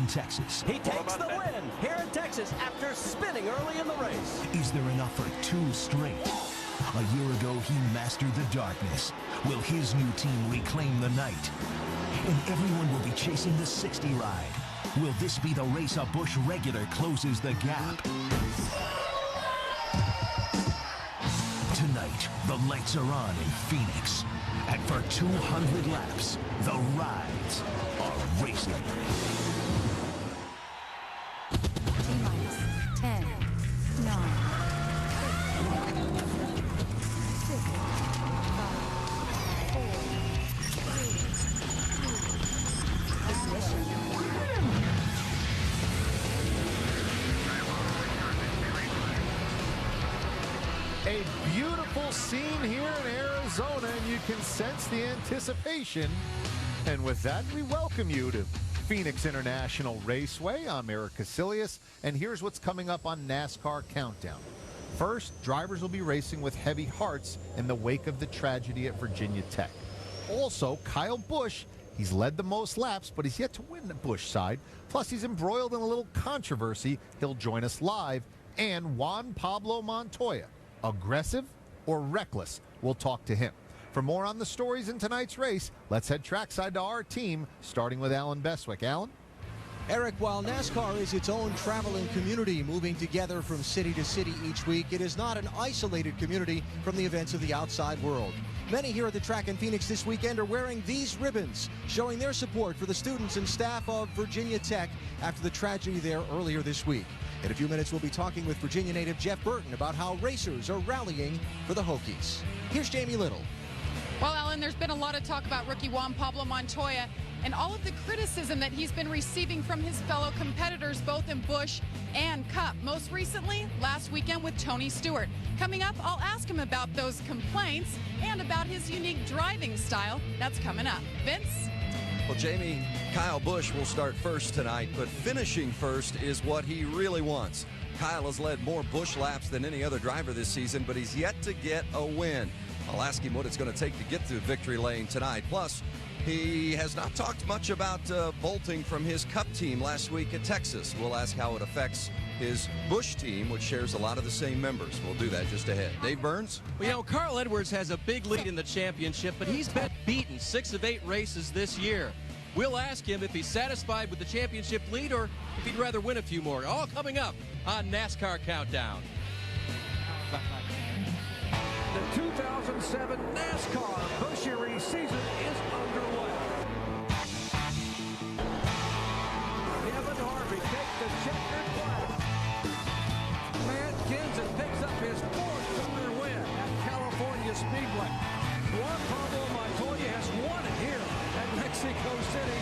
Texas. He takes the win here in Texas after spinning early in the race. Is there enough for 2 straight? A year ago, he mastered the darkness. Will his new team reclaim the night? And everyone will be chasing the 60 ride. Will this be the race a Busch regular closes the gap? Tonight, the lights are on in Phoenix. And for 200 laps, the rides are racing. T-minus 10, 9, 6, 5, 4, 3, 2, ignition. A beautiful scene here in Arizona, and you can sense the anticipation. And with that, we welcome you to Phoenix International Raceway. I'm Eric Casilius, and here's what's coming up on NASCAR Countdown. First, drivers will be racing with heavy hearts in the wake of the tragedy at Virginia Tech. Also, Kyle Busch, he's led the most laps, but he's yet to win the Busch side. Plus, he's embroiled in a little controversy. He'll join us live. And Juan Pablo Montoya, aggressive or reckless? We'll talk to him. For more on the stories in tonight's race, let's head trackside to our team, starting with Alan Bestwick. Alan? Eric, while NASCAR is its own traveling community moving together from city to city each week, it is not an isolated community from the events of the outside world. Many here at the track in Phoenix this weekend are wearing these ribbons, showing their support for the students and staff of Virginia Tech after the tragedy there earlier this week. In a few minutes, we'll be talking with Virginia native Jeff Burton about how racers are rallying for the Hokies. Here's Jamie Little. Well, Alan, there's been a lot of talk about rookie Juan Pablo Montoya and all of the criticism that he's been receiving from his fellow competitors, both in Busch and Cup. Most recently, last weekend with Tony Stewart. Coming up, I'll ask him about those complaints and about his unique driving style. That's coming up. Vince? Well, Jamie, Kyle Busch will start first tonight, but finishing first is what he really wants. Kyle has led more Busch laps than any other driver this season, but he's yet to get a win. I'll ask him what it's going to take to get through victory lane tonight. Plus, he has not talked much about bolting from his Cup team last week at Texas. We'll ask how it affects his Busch team, which shares a lot of the same members. We'll do that just ahead. Dave Burns? Well, you know, Carl Edwards has a big lead in the championship, but he's been beaten 6 of 8 races this year. We'll ask him if he's satisfied with the championship lead or if he'd rather win a few more. All coming up on NASCAR Countdown. The 2007 NASCAR Busch Series season is underway. Kevin Harvey takes the checkered flag. Matt Kenseth picks up his 4th career win at California Speedway. Juan Pablo Montoya has won it here at Mexico City.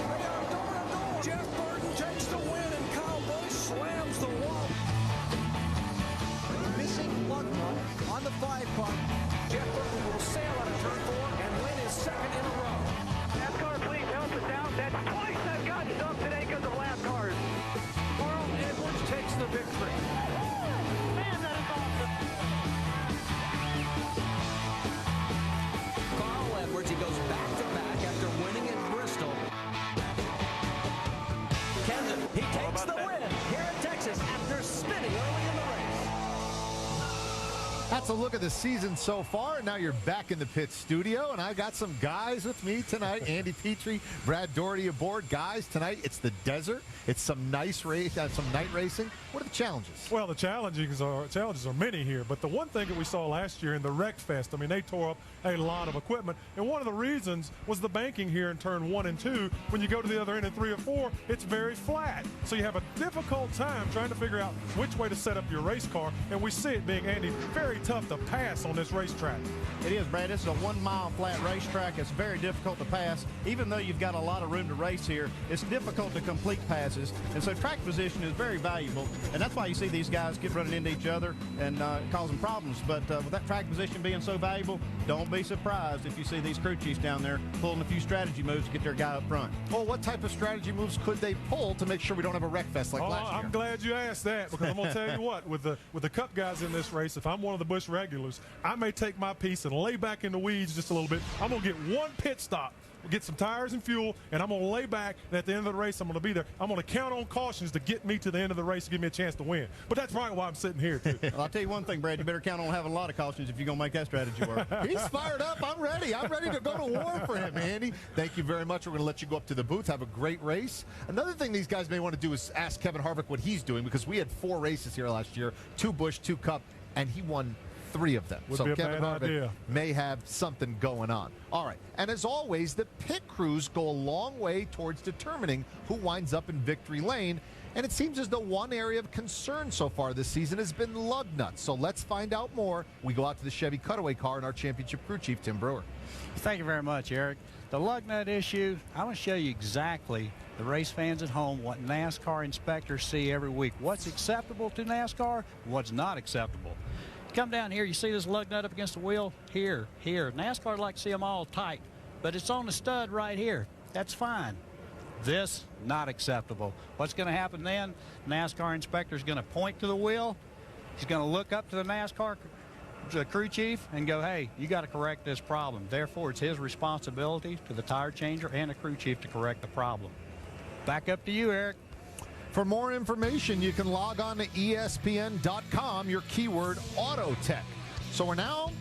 They are door to door. Jeff Burton takes the win and Kyle Busch slams the wall. Missing lug nut on the 5-car. Jeff Burton will sail out of turn 4 and win his 2nd in a row. NASCAR, please help us out. That's twice I've got stuck today because of lap cars. Carl Edwards takes the victory. Man, that is awesome. Carl Edwards, he goes back-to-back after winning at Bristol. Kenseth, he takes the win here in Texas after spinning early in the race. That's a look at the season so far. Now you're back in the pit studio, and I got some guys with me tonight. Andy Petrie, Brad Doherty aboard. Guys, tonight it's the desert. It's some nice race, some night racing. What are the challenges? Well, the challenges are many here, but the one thing that we saw last year in the Wreck Fest, I mean, they tore up a lot of equipment, and one of the reasons was the banking here in turn 1 and 2. When you go to the other end in 3 or 4, it's very flat, so you have a difficult time trying to figure out which way to set up your race car, and we see it being, Andy, very tough to pass on this racetrack. It is, Brad. This is a 1-mile flat racetrack. It's very difficult to pass. Even though you've got a lot of room to race here, it's difficult to complete passes. And so track position is very valuable. And that's why you see these guys get running into each other and causing problems. But with that track position being so valuable, don't be surprised if you see these crew chiefs down there pulling a few strategy moves to get their guy up front. Well, what type of strategy moves could they pull to make sure we don't have a wreck fest like last year? I'm glad you asked that, because I'm going to tell you what, with the Cup guys in this race, if I'm one of the Busch regulars, I may take my piece and lay back in the weeds just a little bit. I'm going to get one pit stop get some tires and fuel, and I'm going to lay back, and at the end of the race, I'm going to be there. I'm going to count on cautions to get me to the end of the race to give me a chance to win. But that's probably why I'm sitting here, too. Well, I'll tell you one thing, Brad. You better count on having a lot of cautions if you're going to make that strategy work. He's fired up. I'm ready. I'm ready to go to war for him, Andy. Thank you very much. We're going to let you go up to the booth. Have a great race. Another thing these guys may want to do is ask Kevin Harvick what he's doing, because we had 4 races here last year, 2 Busch, 2 Cup, and he won 3 of them. Would be a Kevin bad Harvick idea. may have something going on. All right. And as always, the pit crews go a long way towards determining who winds up in victory lane. And it seems as though one area of concern so far this season has been lug nuts. So let's find out more. We go out to the Chevy Cutaway car and our championship crew chief, Tim Brewer. Thank you very much, Eric. The lug nut issue, I'm going to show you exactly, the race fans at home, what NASCAR inspectors see every week. What's acceptable to NASCAR, what's not acceptable. Come down here, you see this lug nut up against the wheel? Here. NASCAR like to see them all tight, but it's on the stud right here. That's fine. This, not acceptable. What's going to happen then? NASCAR inspector is going to point to the wheel. He's going to look up to the NASCAR crew chief and go, hey, you got to correct this problem. Therefore, it's his responsibility to the tire changer and the crew chief to correct the problem. Back up to you, Eric. For more information, you can log on to ESPN.com, your keyword Auto Tech. So we're now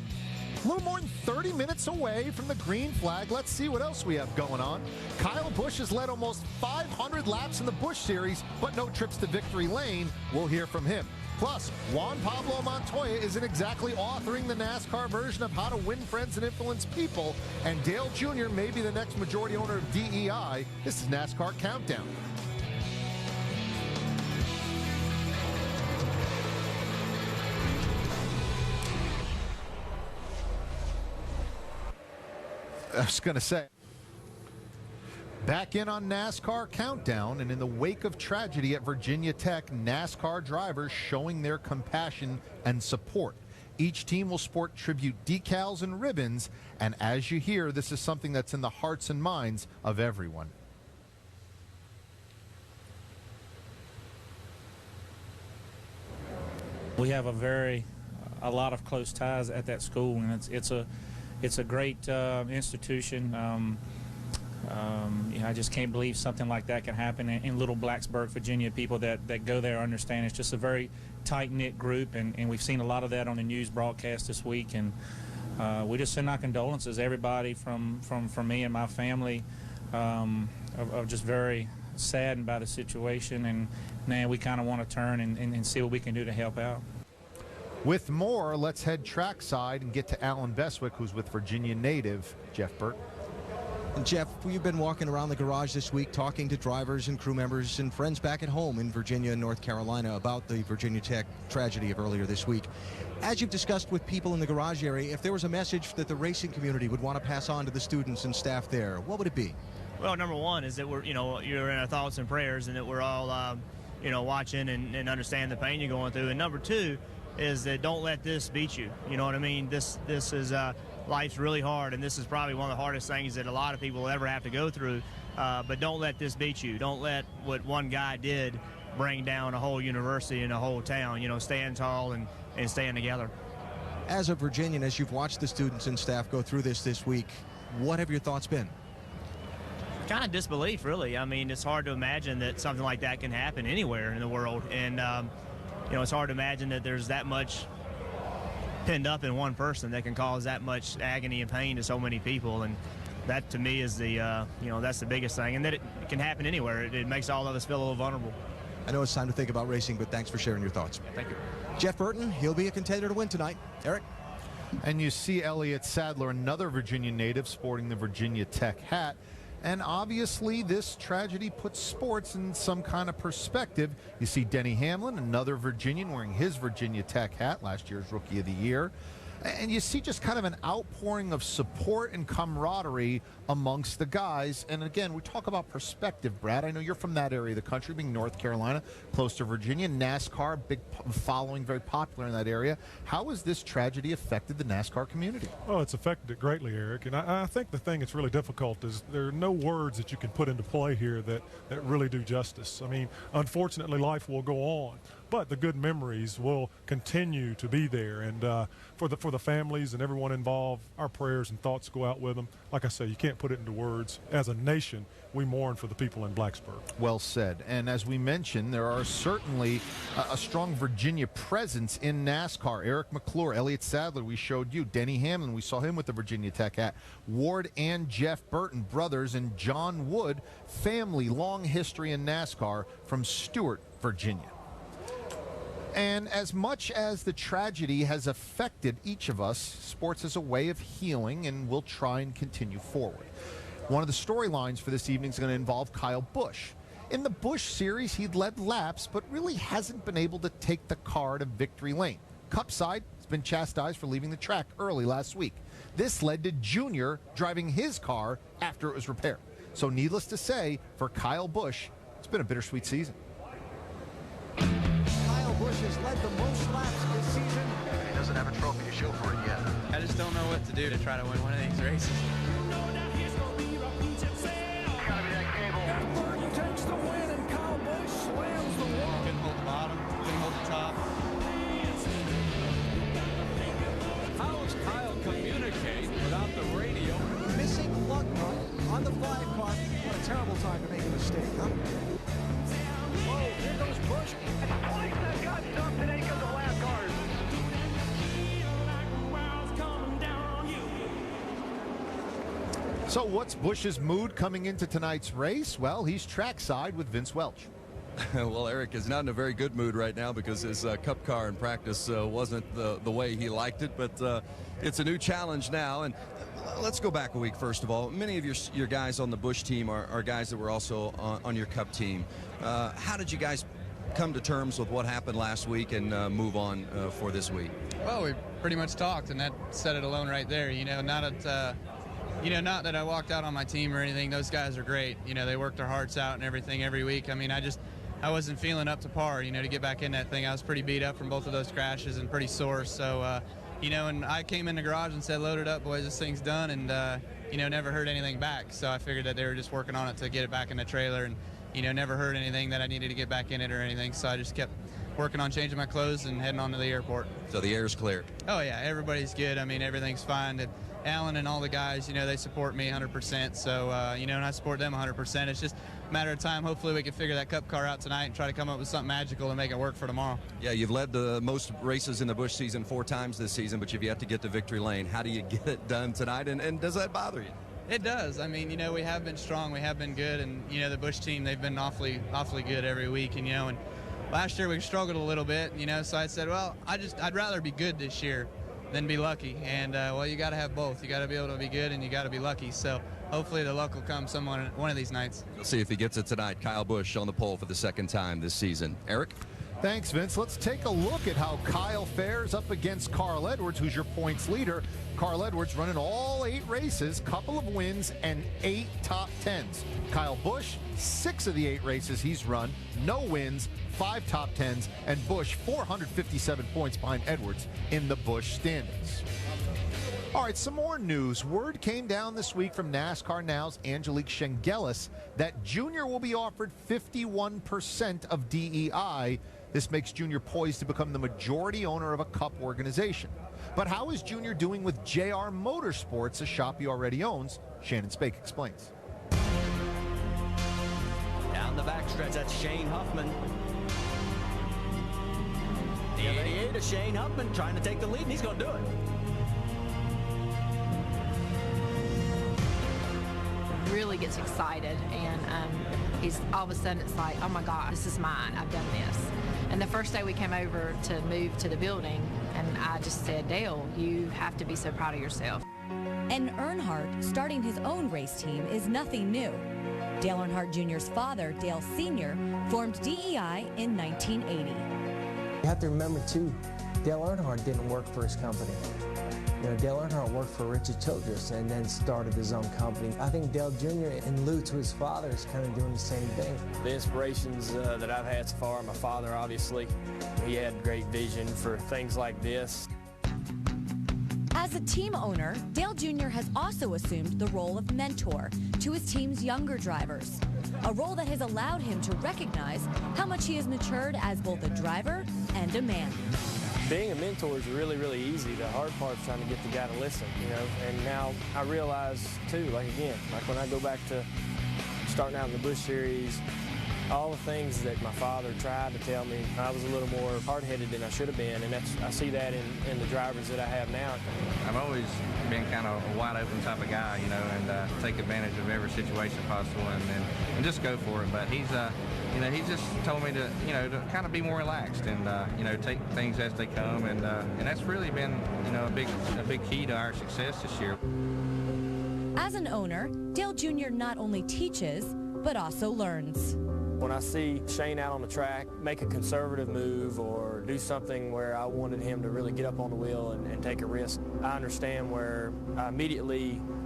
a little more than 30 minutes away from the green flag. Let's see what else we have going on. Kyle Busch has led almost 500 laps in the Busch Series, but no trips to victory lane. We'll hear from him. Plus, Juan Pablo Montoya isn't exactly authoring the NASCAR version of how to win friends and influence people, and Dale Jr. may be the next majority owner of DEI. This is NASCAR Countdown. I was going to say, back in on NASCAR Countdown, and in the wake of tragedy at Virginia Tech, NASCAR drivers showing their compassion and support. Each team will sport tribute decals and ribbons, and as you hear, this is something that's in the hearts and minds of everyone. We have a lot of close ties at that school, and it's a great institution. I just can't believe something like that can happen in Little Blacksburg, Virginia. People that go there understand it's just a very tight-knit group, and we've seen a lot of that on the news broadcast this week. And we just send our condolences, everybody from me and my family, of just very saddened by the situation. And now we kind of want to turn and see what we can do to help out. With more, let's head trackside and get to Alan Beswick, who's with Virginia native Jeff Burton. Jeff, you've been walking around the garage this week talking to drivers and crew members and friends back at home in Virginia and North Carolina about the Virginia Tech tragedy of earlier this week. As you've discussed with people in the garage area, if there was a message that the racing community would want to pass on to the students and staff there, what would it be? Well, number one is that you're in our thoughts and prayers, and that we're all, watching and understand the pain you're going through. And number two is that don't let this beat you. You know what I mean? This is life's really hard, and this is probably one of the hardest things that a lot of people will ever have to go through. But don't let this beat you. Don't let what one guy did bring down a whole university and a whole town. Stand tall and stand together. As a Virginian, as you've watched the students and staff go through this week, what have your thoughts been? Kind of disbelief, really. I mean, it's hard to imagine that something like that can happen anywhere in the world. And, it's hard to imagine that there's that much pinned up in one person that can cause that much agony and pain to so many people. And that, to me, is that's the biggest thing. And that it can happen anywhere. It makes all of us feel a little vulnerable. I know it's time to think about racing, but thanks for sharing your thoughts. Thank you. Jeff Burton, he'll be a contender to win tonight. Eric? And you see Elliott Sadler, another Virginia native, sporting the Virginia Tech hat. And obviously, this tragedy puts sports in some kind of perspective. You see Denny Hamlin, another Virginian, wearing his Virginia Tech hat, last year's Rookie of the Year. And you see just kind of an outpouring of support and camaraderie amongst the guys. And again, we talk about perspective, Brad. I know you're from that area of the country, being North Carolina, close to Virginia. NASCAR, big following, very popular in that area. How has this tragedy affected the NASCAR community? Oh, it's affected it greatly, Eric. And I think the thing that's really difficult is there are no words that you can put into play here that really do justice. I mean, unfortunately, life will go on. but the good memories will continue to be there. And for the families and everyone involved, our prayers and thoughts go out with them. Like I say, you can't put it into words. As a nation, we mourn for the people in Blacksburg. Well said. And as we mentioned, there are certainly a strong Virginia presence in NASCAR. Eric McClure, Elliott Sadler, we showed you. Denny Hamlin, we saw him with the Virginia Tech hat. Ward and Jeff Burton, brothers, and John Wood, family, long history in NASCAR from Stewart, Virginia. And as much as the tragedy has affected each of us, sports is a way of healing, and we'll try and continue forward. One of the storylines for this evening is going to involve Kyle Busch. In the Busch series, he'd led laps, but really hasn't been able to take the car to victory lane. Cup side has been chastised for leaving the track early last week. This led to Junior driving his car after it was repaired. So needless to say, for Kyle Busch, it's been a bittersweet season. Kyle Busch has led the most laps this season. He doesn't have a trophy to show for it yet. I just don't know what to do to try to win one of these races. Takes the win, and Kyle Busch slams the wall. Couldn't hold the bottom, couldn't hold the top. How does Kyle communicate without the radio? Missing lug nut on the 5 car. What a terrible time to make a mistake, huh? Whoa, here goes Busch. Twice that got stuck today because of last cars. So what's Busch's mood coming into tonight's race? Well, he's trackside with Vince Welch. Well, Eric is not in a very good mood right now because his cup car in practice wasn't the way he liked it, but it's a new challenge now. And let's go back a week, first of all. Many of your guys on the Busch team are guys that were also on your cup team. How did you guys come to terms with what happened last week and move on for this week? Well, we pretty much talked, and that said it alone right there. Not that I walked out on my team or anything. Those guys are great. They work their hearts out and everything every week. I mean, I wasn't feeling up to par, to get back in that thing. I was pretty beat up from both of those crashes and pretty sore. So, and I came in the garage and said, load it up, boys, this thing's done, and, never heard anything back. So I figured that they were just working on it to get it back in the trailer, and, never heard anything that I needed to get back in it or anything. So I just kept working on changing my clothes and heading on to the airport. So the air's clear. Oh, yeah, everybody's good. I mean, everything's fine. And Alan and all the guys, they support me 100%. So, and I support them 100%. It's just a matter of time. Hopefully we can figure that cup car out tonight and try to come up with something magical to make it work for tomorrow. Yeah, you've led the most races in the Busch season 4 times this season, but you've yet to get to victory lane. How do you get it done tonight, and does that bother you? It does. I mean, we have been strong. We have been good. And, the Busch team, they've been awfully good every week. And, and last year we struggled a little bit, so I said, well, I'd rather be good this year than be lucky. And, well, you got to have both. You got to be able to be good and you got to be lucky. So hopefully the luck will come one of these nights. We'll see if he gets it tonight. Kyle Busch on the pole for the 2nd time this season. Eric? Thanks, Vince. Let's take a look at how Kyle fares up against Carl Edwards, who's your points leader. Carl Edwards running all 8 races, couple of wins, and 8 top 10s. Kyle Busch, 6 of the 8 races he's run, no wins, 5 top 10s, and Busch 457 points behind Edwards in the Busch standings. All right, some more news. Word came down this week from NASCAR Now's Angelique Shengelis that Junior will be offered 51% of DEI. This makes Junior poised to become the majority owner of a Cup organization. But how is Junior doing with JR Motorsports, a shop he already owns? Shannon Spake explains. Down the backstretch, that's Shane Huffman. The 88 of Shane Huffman trying to take the lead, and he's going to do it. Really gets excited, and he's all of a sudden it's like, oh my God, this is mine, I've done this. And the first day we came over to move to the building, and I just said, Dale, you have to be so proud of yourself. And Earnhardt starting his own race team is nothing new. Dale Earnhardt Jr.'s father, Dale Sr., formed DEI in 1980. You have to remember too, Dale Earnhardt didn't work for his company. Dale Earnhardt worked for Richard Childress and then started his own company. I think Dale Jr., in lieu to his father, is kind of doing the same thing. The inspirations that I've had so far, my father, obviously, he had great vision for things like this. As a team owner, Dale Jr. has also assumed the role of mentor to his team's younger drivers, a role that has allowed him to recognize how much he has matured as both a driver and a man. Being a mentor is really, really easy. The hard part is trying to get the guy to listen, you know. And now I realize, too, like when I go back to starting out in the Busch Series, all the things that my father tried to tell me, I was a little more hard-headed than I should have been, and I see that in the drivers that I have now. I've always been kind of a wide-open type of guy, you know, and take advantage of every situation possible and just go for it. But he's just told me to, you know, to kind of be more relaxed and, you know, take things as they come, and that's really been, you know, a big key to our success this year. As an owner, Dale Jr. not only teaches, but also learns. When I see Shane out on the track make a conservative move or do something where I wanted him to really get up on the wheel and take a risk, I understand where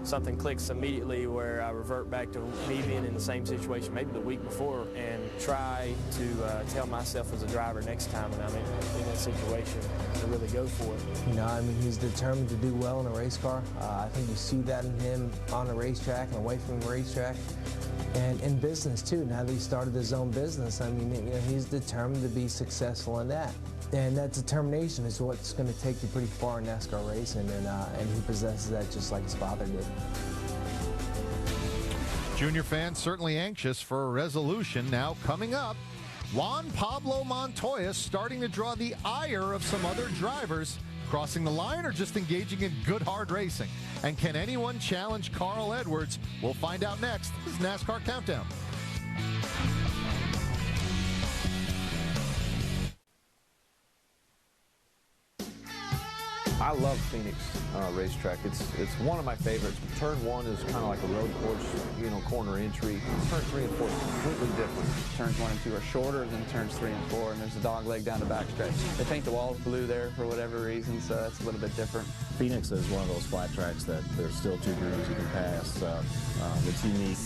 something clicks immediately where I revert back to me being in the same situation maybe the week before and try to tell myself as a driver next time when I'm in that situation to really go for it. You know, I mean, he's determined to do well in a race car. I think you see that in him on the racetrack and away from the racetrack. And in business, too. Now that he started his own business, I mean, you know, he's determined to be successful in that. And that determination is what's going to take you pretty far in NASCAR racing, and he possesses that just like his father did. Junior fans certainly anxious for a resolution. Now coming up, Juan Pablo Montoya starting to draw the ire of some other drivers, crossing the line or just engaging in good hard racing. And can anyone challenge Carl Edwards? We'll find out next. This is NASCAR Countdown. I love Phoenix racetrack. It's one of my favorites. Turn 1 is kind of like a road course, you know, corner entry. Turn 3 and 4 is completely different. Turns 1 and 2 are shorter than turns 3 and 4, and there's a dog leg down the backstretch. They paint the walls blue there for whatever reason, so that's a little bit different. Phoenix is one of those flat tracks that there's still 2 grooves you can pass. It's unique.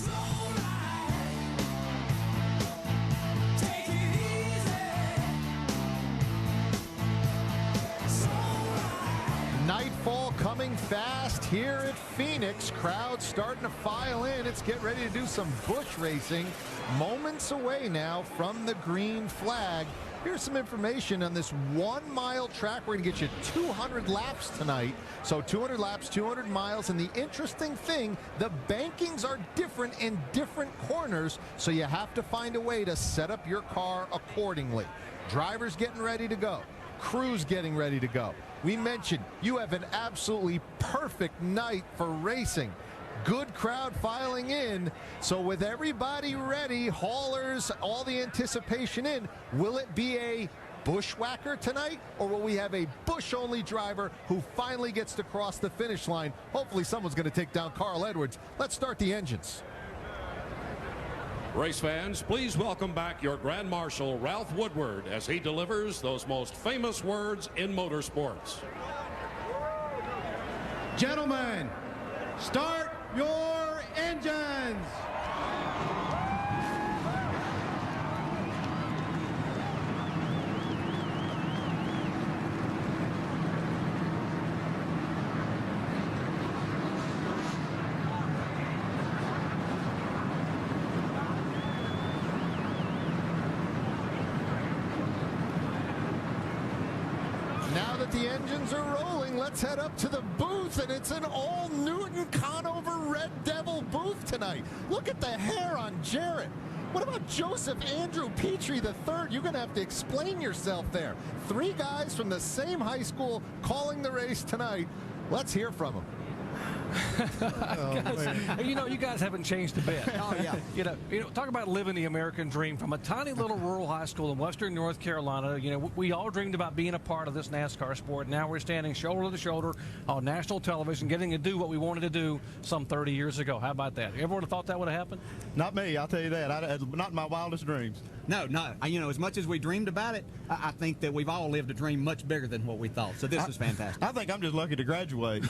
Nightfall coming fast here at Phoenix. Crowds starting to file in. It's get ready to do some Busch racing. Moments away now from the green flag. Here's some information on this 1 mile track. We're going to get you 200 laps tonight. So 200 laps, 200 miles. And the interesting thing, the bankings are different in different corners. So you have to find a way to set up your car accordingly. Drivers getting ready to go. Crews getting ready to go. We mentioned you have an absolutely perfect night for racing. Good crowd filing in. So with everybody ready, haulers, all the anticipation in, will it be a bushwhacker tonight, or will we have a Busch-only driver who finally gets to cross the finish line? Hopefully someone's going to take down Carl Edwards. Let's start the engines. Race fans, please welcome back your Grand Marshal, Ralph Woodward, as he delivers those most famous words in motorsports. Gentlemen, start your engines. Now that the engines are rolling, let's head up to the booth, and it's an all-Newton Conover Red Devil booth tonight. Look at the hair on Jarrett. What about Joseph Andrew Petrie III? You're going to have to explain yourself there. 3 guys from the same high school calling the race tonight. Let's hear from them. You know, you guys haven't changed a bit. Oh, yeah. You know, talk about living the American dream from a tiny little rural high school in western North Carolina. You know, we all dreamed about being a part of this NASCAR sport. Now we're standing shoulder to shoulder on national television, getting to do what we wanted to do some 30 years ago. How about that? Everyone thought that would have happened? Not me, I'll tell you that. Not in my wildest dreams. No. You know, as much as we dreamed about it, I think that we've all lived a dream much bigger than what we thought. So this is fantastic. I think I'm just lucky to graduate.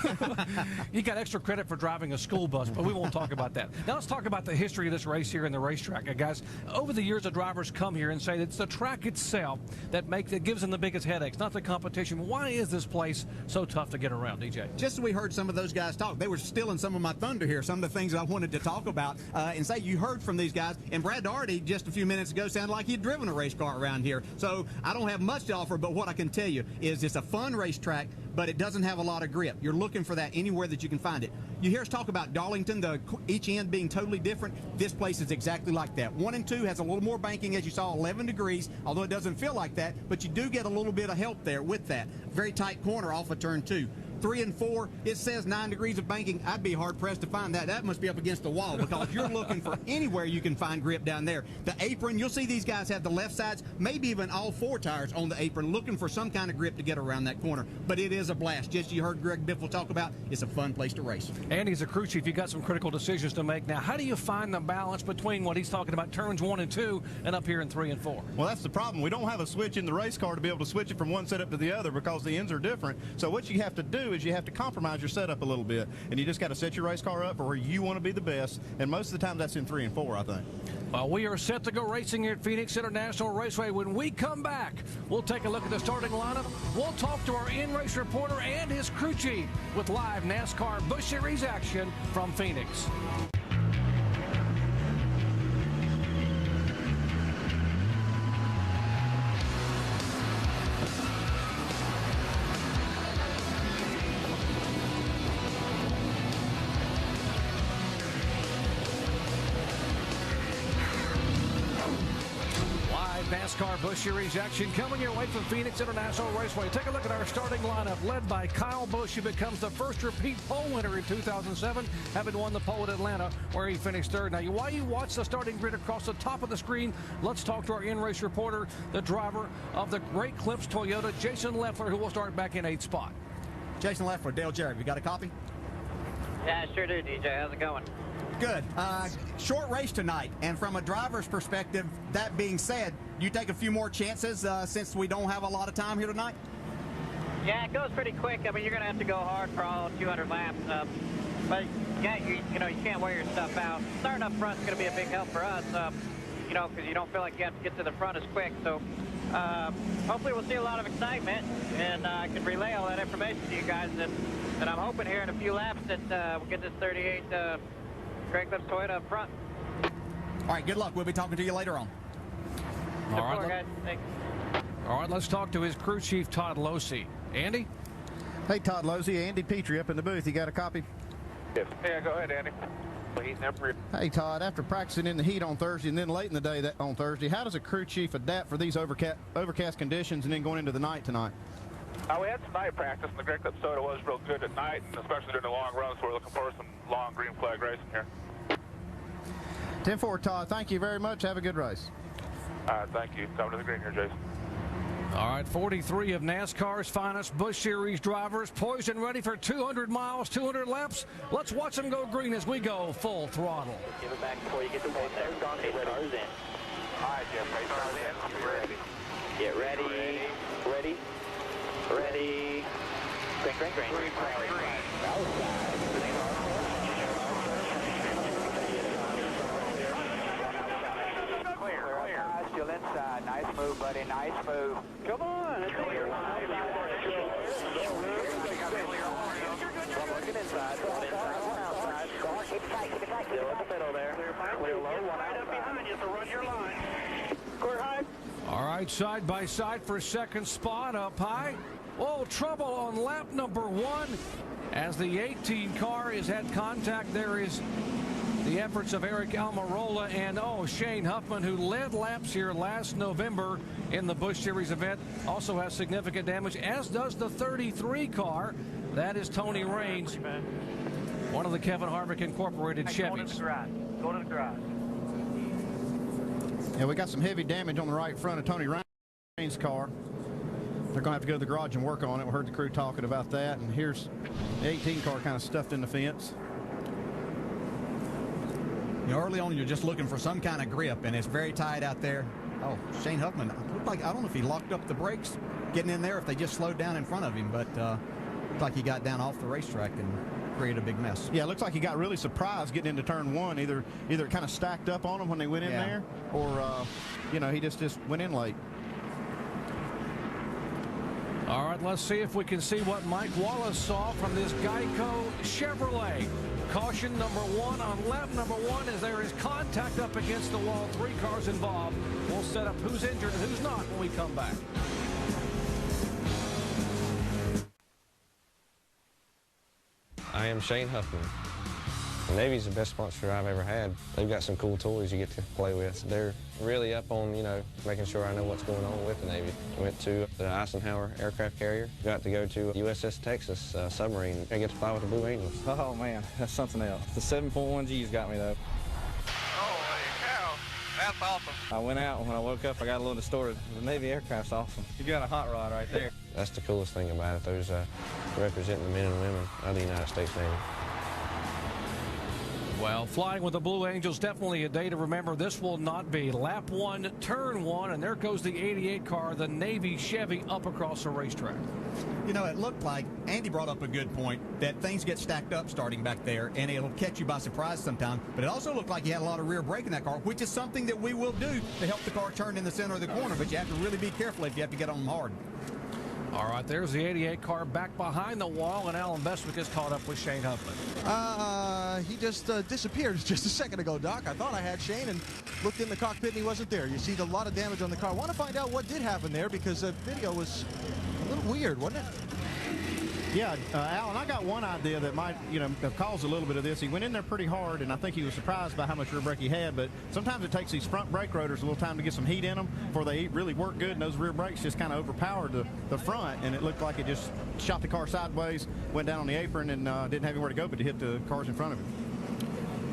You got extra extra credit for driving a school bus, but we won't talk about that. Now let's talk about the history of this race here in the racetrack. Guys, over the years, the drivers come here and say that it's the track itself that gives them the biggest headaches, not the competition. Why is this place so tough to get around, DJ? Just as we heard some of those guys talk, they were stealing some of my thunder here, some of the things I wanted to talk about and say you heard from these guys. And Brad Daugherty just a few minutes ago sounded like he'd driven a race car around here. So I don't have much to offer, but what I can tell you is it's a fun racetrack, but it doesn't have a lot of grip. You're looking for that anywhere that you can find it. You hear us talk about Darlington, each end being totally different. This place is exactly like that. 1 and 2 has a little more banking, as you saw, 11 degrees, although it doesn't feel like that, but you do get a little bit of help there with that. Very tight corner off of turn 2. 3 and 4, it says 9 degrees of banking. I'd be hard-pressed to find that. That must be up against the wall because you're looking for anywhere you can find grip down there. The apron, you'll see these guys have the left sides, maybe even all 4 tires on the apron, looking for some kind of grip to get around that corner. But it is a blast. Just you heard Greg Biffle talk about, it's a fun place to race. Andy's a crew chief. You got some critical decisions to make now. How do you find the balance between what he's talking about, turns 1 and 2, and up here in 3 and 4? Well, that's the problem. We don't have a switch in the race car to be able to switch it from one setup to the other because the ends are different. So what you have to do is you have to compromise your setup a little bit, and you just got to set your race car up for where you want to be the best, and most of the time that's in 3 and 4, I think. Well, we are set to go racing here at Phoenix International Raceway. When we come back, we'll take a look at the starting lineup. We'll talk to our in-race reporter and his crew chief with live NASCAR Busch Series action from Phoenix. NASCAR Busch Series action coming your way from Phoenix International Raceway. Take a look at our starting lineup, led by Kyle Busch, who becomes the first repeat pole winner in 2007, having won the pole at Atlanta, where he finished third. Now, while you watch the starting grid across the top of the screen, let's talk to our in-race reporter, the driver of the Great Clips Toyota, Jason Leffler, who will start back in 8th spot. Jason Leffler, Dale Jarrett, you got a copy? Yeah, I sure do, DJ. How's it going? Good. Short race tonight, and from a driver's perspective, that being said, you take a few more chances since we don't have a lot of time here tonight? Yeah, it goes pretty quick. I mean, you're going to have to go hard for all 200 laps. But, yeah, you know, you can't wear your stuff out. Starting up front is going to be a big help for us, you know, because you don't feel like you have to get to the front as quick. So hopefully we'll see a lot of excitement, and I can relay all that information to you guys. And I'm hoping here in a few laps that we'll get this 38 Great Clips Toyota up front. All right, good luck. We'll be talking to you later on. All right, guys. Thanks. All right, let's talk to his crew chief, Todd Losey. Andy? Hey, Todd Losey, Andy Petrie up in the booth. You got a copy? Yes. Yeah, go ahead, Andy. Hey, Todd, after practicing in the heat on Thursday and then late in the day on Thursday, how does a crew chief adapt for these overcast conditions and then going into the night tonight? We had some night practice, and the Great Clips Toyota was real good at night, and especially during the long runs, so we're looking for some long green flag racing here. 10-4, Todd. Thank you very much. Have a good race. All right, thank you. Coming to the green here, Jason. All right, 43 of NASCAR's finest Busch Series drivers poised and ready for 200 miles, 200 laps. Let's watch them go green as we go full throttle. Give it back before you get to one there. Pace cars in. All right, Jim. Pace cars in. Get ready. Get ready. Ready. Ready. Green, green, green. Green, green, green. Still inside. Nice move, buddy. Nice move. Come on. It's clear. One looking inside. One inside. One outside. Keep it tight. Keep it tight. Still in the middle there. Clear low. One right up behind you, so run your line. Clear high. All right, side by side for second spot up high. Oh, trouble on lap number 1 as the 18 car has had contact. There is the efforts of Eric Almirola and, Shane Huffman, who led laps here last November in the Busch Series event, also has significant damage, as does the 33 car. That is Tony Raines, one of the Kevin Harvick Incorporated Chevys. Go to the garage. Go to the garage. Yeah, we got some heavy damage on the right front of Tony Raines' car. They're going to have to go to the garage and work on it. We heard the crew talking about that. And here's the 18 car kind of stuffed in the fence. You know, early on, you're just looking for some kind of grip, and it's very tight out there. Oh, Shane Huffman, looked like, I don't know if he locked up the brakes getting in there, if they just slowed down in front of him, but looked like he got down off the racetrack and created a big mess. Yeah, it looks like he got really surprised getting into turn one. Either it kind of stacked up on him when they went in there, or he just went in late. All right, let's see if we can see what Mike Wallace saw from this Geico Chevrolet. Caution number 1 on lap number 1 as there is contact up against the wall. 3 cars involved. We'll set up who's injured and who's not when we come back. I am Shane Huffman. The Navy's the best sponsor I've ever had. They've got some cool toys you get to play with. They're really up on, making sure I know what's going on with the Navy. Went to the Eisenhower aircraft carrier. Got to go to USS Texas submarine. I get to fly with the Blue Angels. Oh, man, that's something else. The 7.1 G's got me, though. Holy cow, that's awesome. I went out, when I woke up, I got a little distorted. The Navy aircraft's awesome. You got a hot rod right there. That's the coolest thing about it. Those representing the men and women of the United States Navy. Well, flying with the Blue Angels, definitely a day to remember. This will not be lap 1, turn 1, and there goes the 88 car, the Navy Chevy, up across the racetrack. It looked like Andy brought up a good point that things get stacked up starting back there, and it'll catch you by surprise sometimes. But it also looked like he had a lot of rear brake in that car, which is something that we will do to help the car turn in the center of the corner. But you have to really be careful if you have to get on them hard. All right, there's the 88 car back behind the wall, and Alan Bestwick is caught up with Shane Huffman. He just disappeared just a second ago, Doc. I thought I had Shane and looked in the cockpit and he wasn't there. You see a lot of damage on the car. I want to find out what did happen there because the video was a little weird, wasn't it? Yeah, Alan, I got one idea that might, have caused a little bit of this. He went in there pretty hard, and I think he was surprised by how much rear brake he had, but sometimes it takes these front brake rotors a little time to get some heat in them before they really work good, and those rear brakes just kind of overpowered the front, and it looked like it just shot the car sideways, went down on the apron, and didn't have anywhere to go but to hit the cars in front of him.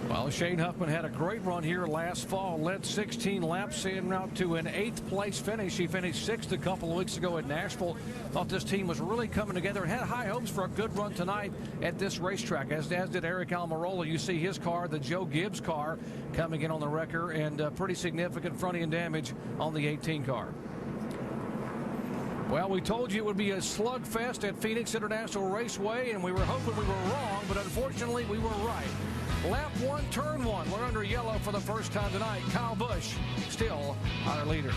Well, Shane Huffman had a great run here last fall, led 16 laps en route to an 8th place finish. He finished 6th a couple of weeks ago at Nashville. Thought this team was really coming together and had high hopes for a good run tonight at this racetrack, as did Eric Almirola. You see his car, the Joe Gibbs car, coming in on the wrecker, and pretty significant front end damage on the 18 car. Well, we told you it would be a slugfest at Phoenix International Raceway, and we were hoping we were wrong, but unfortunately we were right. Lap 1, turn 1. We're under yellow for the first time tonight. Kyle Busch still our leader.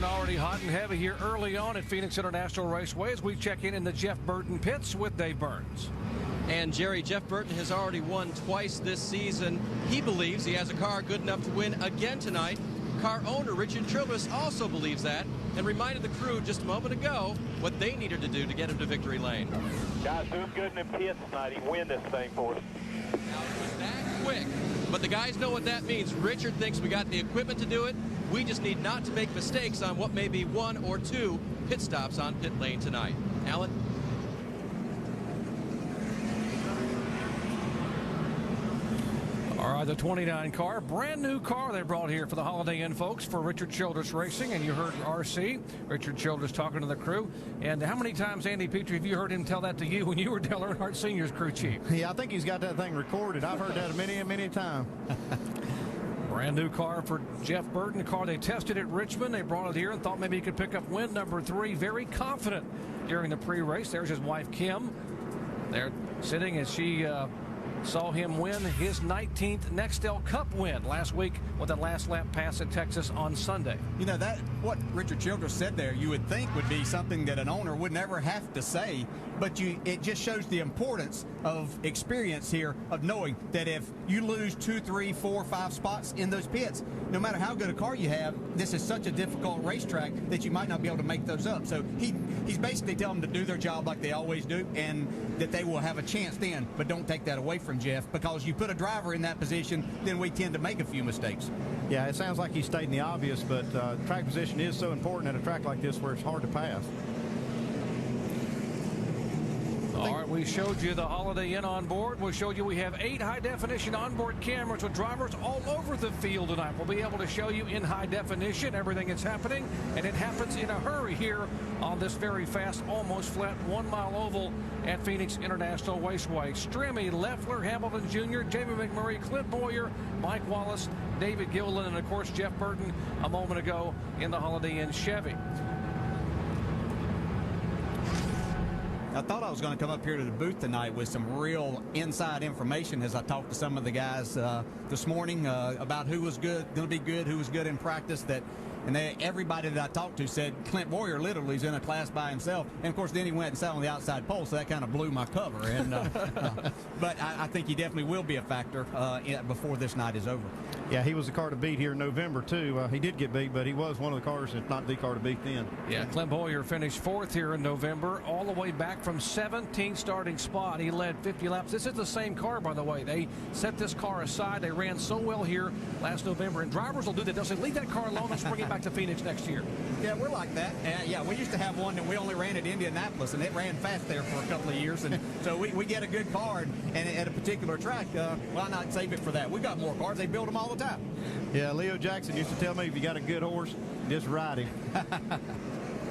Already hot and heavy here early on at Phoenix International Raceway as we check in the Jeff Burton pits with Dave Burns. And Jerry, Jeff Burton has already won twice this season. He believes he has a car good enough to win again tonight. Car owner Richard Childress also believes that and reminded the crew just a moment ago what they needed to do to get him to victory lane. Guys, do good in the pits tonight. He win this thing for us. Now, it was that quick, but the guys know what that means. Richard thinks we got the equipment to do it. We just need not to make mistakes on what may be 1 or 2 pit stops on pit lane tonight. Alan? All right, the 29 car, brand new car they brought here for the Holiday Inn folks for Richard Childress Racing. And you heard RC, Richard Childress, talking to the crew. And how many times, Andy Petrie, have you heard him tell that to you when you were Dale Earnhardt Sr.'s crew chief? Yeah, I think he's got that thing recorded. I've heard that many, many times. Brand new car for Jeff Burton, a car they tested at Richmond. They brought it here and thought maybe he could pick up win number 3. Very confident during the pre-race. There's his wife, Kim. They're sitting as she saw him win his 19th Nextel Cup win last week with a last lap pass at Texas on Sunday. That what Richard Childress said there, you would think would be something that an owner would never have to say, but it just shows the importance of experience here, of knowing that if you lose 2, 3, 4, 5 spots in those pits, no matter how good a car you have, this is such a difficult racetrack that you might not be able to make those up. So he's basically telling them to do their job like they always do, and that they will have a chance then, but don't take that away from Jeff, because you put a driver in that position, then we tend to make a few mistakes. Yeah, it sounds like he's stating the obvious, but track position is so important at a track like this where it's hard to pass. The All right, we showed you the Holiday Inn on board. We showed you we have 8 high-definition onboard cameras with drivers all over the field tonight. We'll be able to show you in high definition everything that's happening, and it happens in a hurry here on this very fast, almost flat 1-mile oval at Phoenix International Raceway. Strimmy, Leffler, Hamilton Jr., Jamie McMurray, Clint Boyer, Mike Wallace, David Gilliland, and of course Jeff Burton a moment ago in the Holiday Inn Chevy. I thought I was going to come up here to the booth tonight with some real inside information as I talked to some of the guys this morning about who was going to be good, who was good in practice. Everybody that I talked to said Clint Boyer literally is in a class by himself. And, of course, then he went and sat on the outside pole, so that kind of blew my cover. And but I think he definitely will be a factor before this night is over. Yeah, he was the car to beat here in November, too. He did get beat, but he was one of the cars, if not the car to beat then. Yeah, Clint Boyer finished 4th here in November, all the way back from 17th starting spot. He led 50 laps. This is the same car, by the way. They set this car aside. They ran so well here last November, and drivers will do that. They'll say, leave that car alone. Let's bring it back to Phoenix next year. Yeah, we're like that. Yeah, we used to have one that we only ran at Indianapolis, and it ran fast there for a couple of years. And so we get a good car, and at a particular track, why not save it for that? We got more cars. They build them all the time. Yeah, Leo Jackson used to tell me if you got a good horse, just ride him.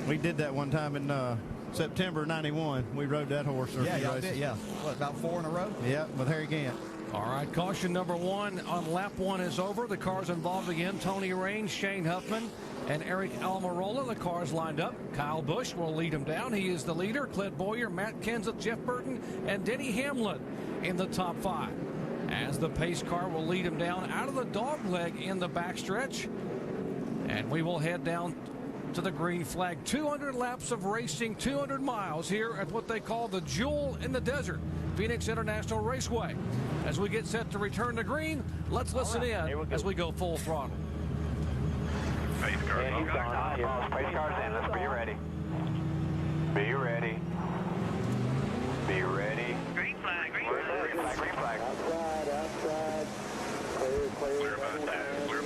We did that one time in September '91. We rode that horse. Yeah, y'all did. Yeah, what, about 4 in a row? Yeah, with Harry Gant. All right, caution number 1 on lap 1 is over. The cars involved again, Tony Raines, Shane Huffman, and Eric Almirola. The cars lined up. Kyle Busch will lead him down. He is the leader. Clint Boyer, Matt Kenseth, Jeff Burton, and Denny Hamlin in the top 5. As the pace car will lead him down out of the dog leg in the backstretch. And we will head down to the green flag. 200 laps of racing, 200 miles here at what they call the Jewel in the Desert, Phoenix International Raceway. As we get set to return to green, let's listen in as we go full throttle. Pace car's on. Pace car's in. Let's be ready. Be ready. Be ready. Green flag, green flag. Green flag, green flag. Outside. Clear. Clear both two.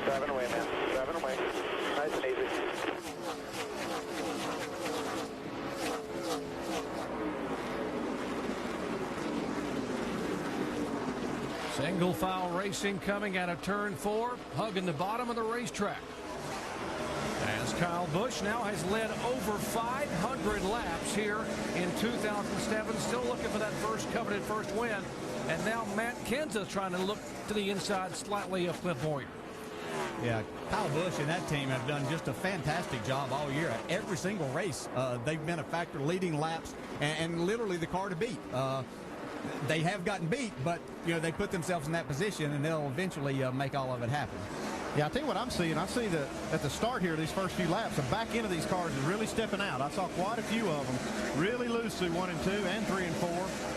Seven away, man. 7 away. Nice and easy. Single file racing coming out of turn 4, hugging the bottom of the racetrack. As Kyle Busch now has led over 500 laps here in 2007, still looking for that first coveted first win. And now Matt Kenseth trying to look to the inside slightly of Clint Boyer. Yeah, Kyle Busch and that team have done just a fantastic job all year. At every single race, they've been a factor, leading laps, and literally the car to beat. They have gotten beat, but they put themselves in that position, and they'll eventually make all of it happen. Yeah, I tell you what I'm seeing. I see that at the start here, these first few laps, the back end of these cars is really stepping out. I saw quite a few of them really loose through 1 and 2 and 3 and 4.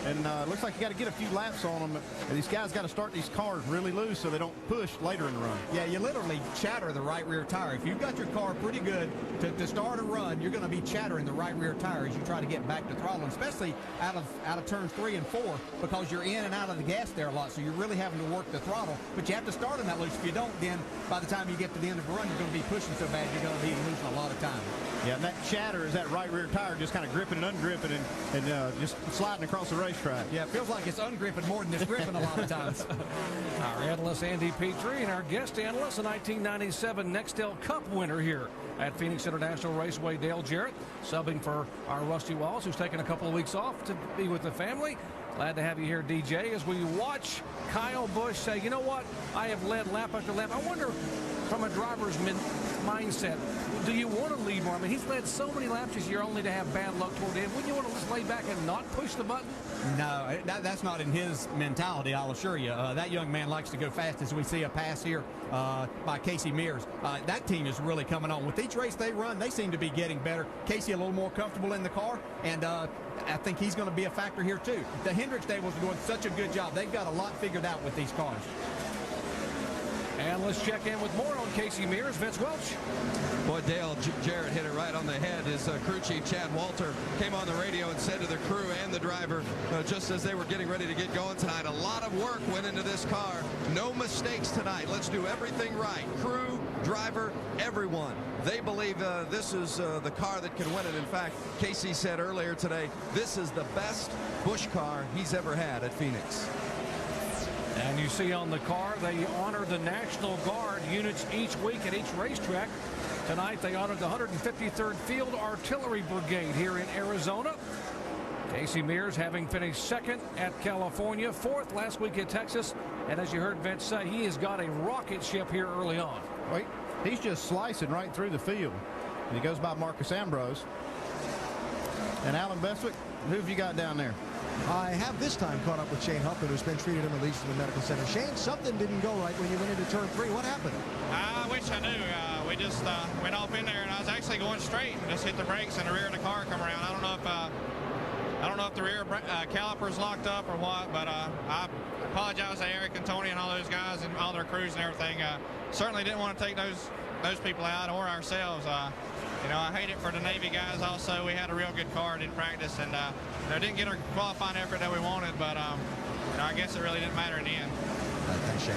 And it looks like you got to get a few laps on them. And these guys got to start these cars really loose so they don't push later in the run. Yeah, you literally chatter the right rear tire. If you've got your car pretty good to start a run, you're going to be chattering the right rear tire as you try to get back to throttle, especially out of turns 3 and 4, because you're in and out of the gas there a lot. So you're really having to work the throttle. But you have to start on that loose. If you don't, then by the time you get to the end of the run, you're going to be pushing so bad you're going to be losing a lot of time. Yeah, and that chatter is that right rear tire just kind of gripping and ungripping and just sliding across the racetrack. Yeah, it feels like it's ungripping more than it's gripping a lot of times. Our analyst Andy Petrie and our guest analyst, the 1997 Nextel Cup winner here at Phoenix International Raceway, Dale Jarrett, subbing for our Rusty Wallace, who's taken a couple of weeks off to be with the family. Glad to have you here, DJ, as we watch Kyle Busch say, you know what, I have led lap after lap. I wonder, from a driver's mindset, do you want to lead more? I mean, he's led so many laps this year only to have bad luck toward the end. Wouldn't you want to just lay back and not push the button? No, that's not in his mentality, I'll assure you. That young man likes to go fast, as we see a pass here by Casey Mears. That team is really coming on. With each race they run, they seem to be getting better. Casey a little more comfortable in the car, and I think he's going to be a factor here, too. The Hendrick stables are doing such a good job. They've got a lot figured out with these cars. And let's check in with more on Casey Mears. Vince Welch. Boy, Dale Jarrett hit it right on the head. His crew chief, Chad Walter, came on the radio and said to the crew and the driver, just as they were getting ready to get going tonight, a lot of work went into this car. No mistakes tonight. Let's do everything right. Crew, driver, everyone. They believe this is the car that can win it. In fact, Casey said earlier today, this is the best Busch car he's ever had at Phoenix. And you see on the car, they honor the National Guard units each week at each racetrack. Tonight, they honored the 153rd Field Artillery Brigade here in Arizona. Casey Mears having finished second at California, fourth last week at Texas. And as you heard Vince say, he has got a rocket ship here early on. Wait, he's just slicing right through the field. And he goes by Marcus Ambrose. And Alan Bestwick, who have you got down there? I have this time caught up with Shane Huffman, who's been treated and released from the medical center. Shane, something didn't go right when you went into turn 3. What happened? I wish I knew. We just went off in there, and I was actually going straight and just hit the brakes, and the rear of the car come around. I don't know if the rear caliper's locked up or what, but I apologize to Eric and Tony and all those guys and all their crews and everything. Certainly didn't want to take those people out or ourselves. You know, I hate it for the Navy guys also. We had a real good car in practice, and didn't get our qualifying effort that we wanted, but you know, I guess it really didn't matter in the end. Thanks, Shane.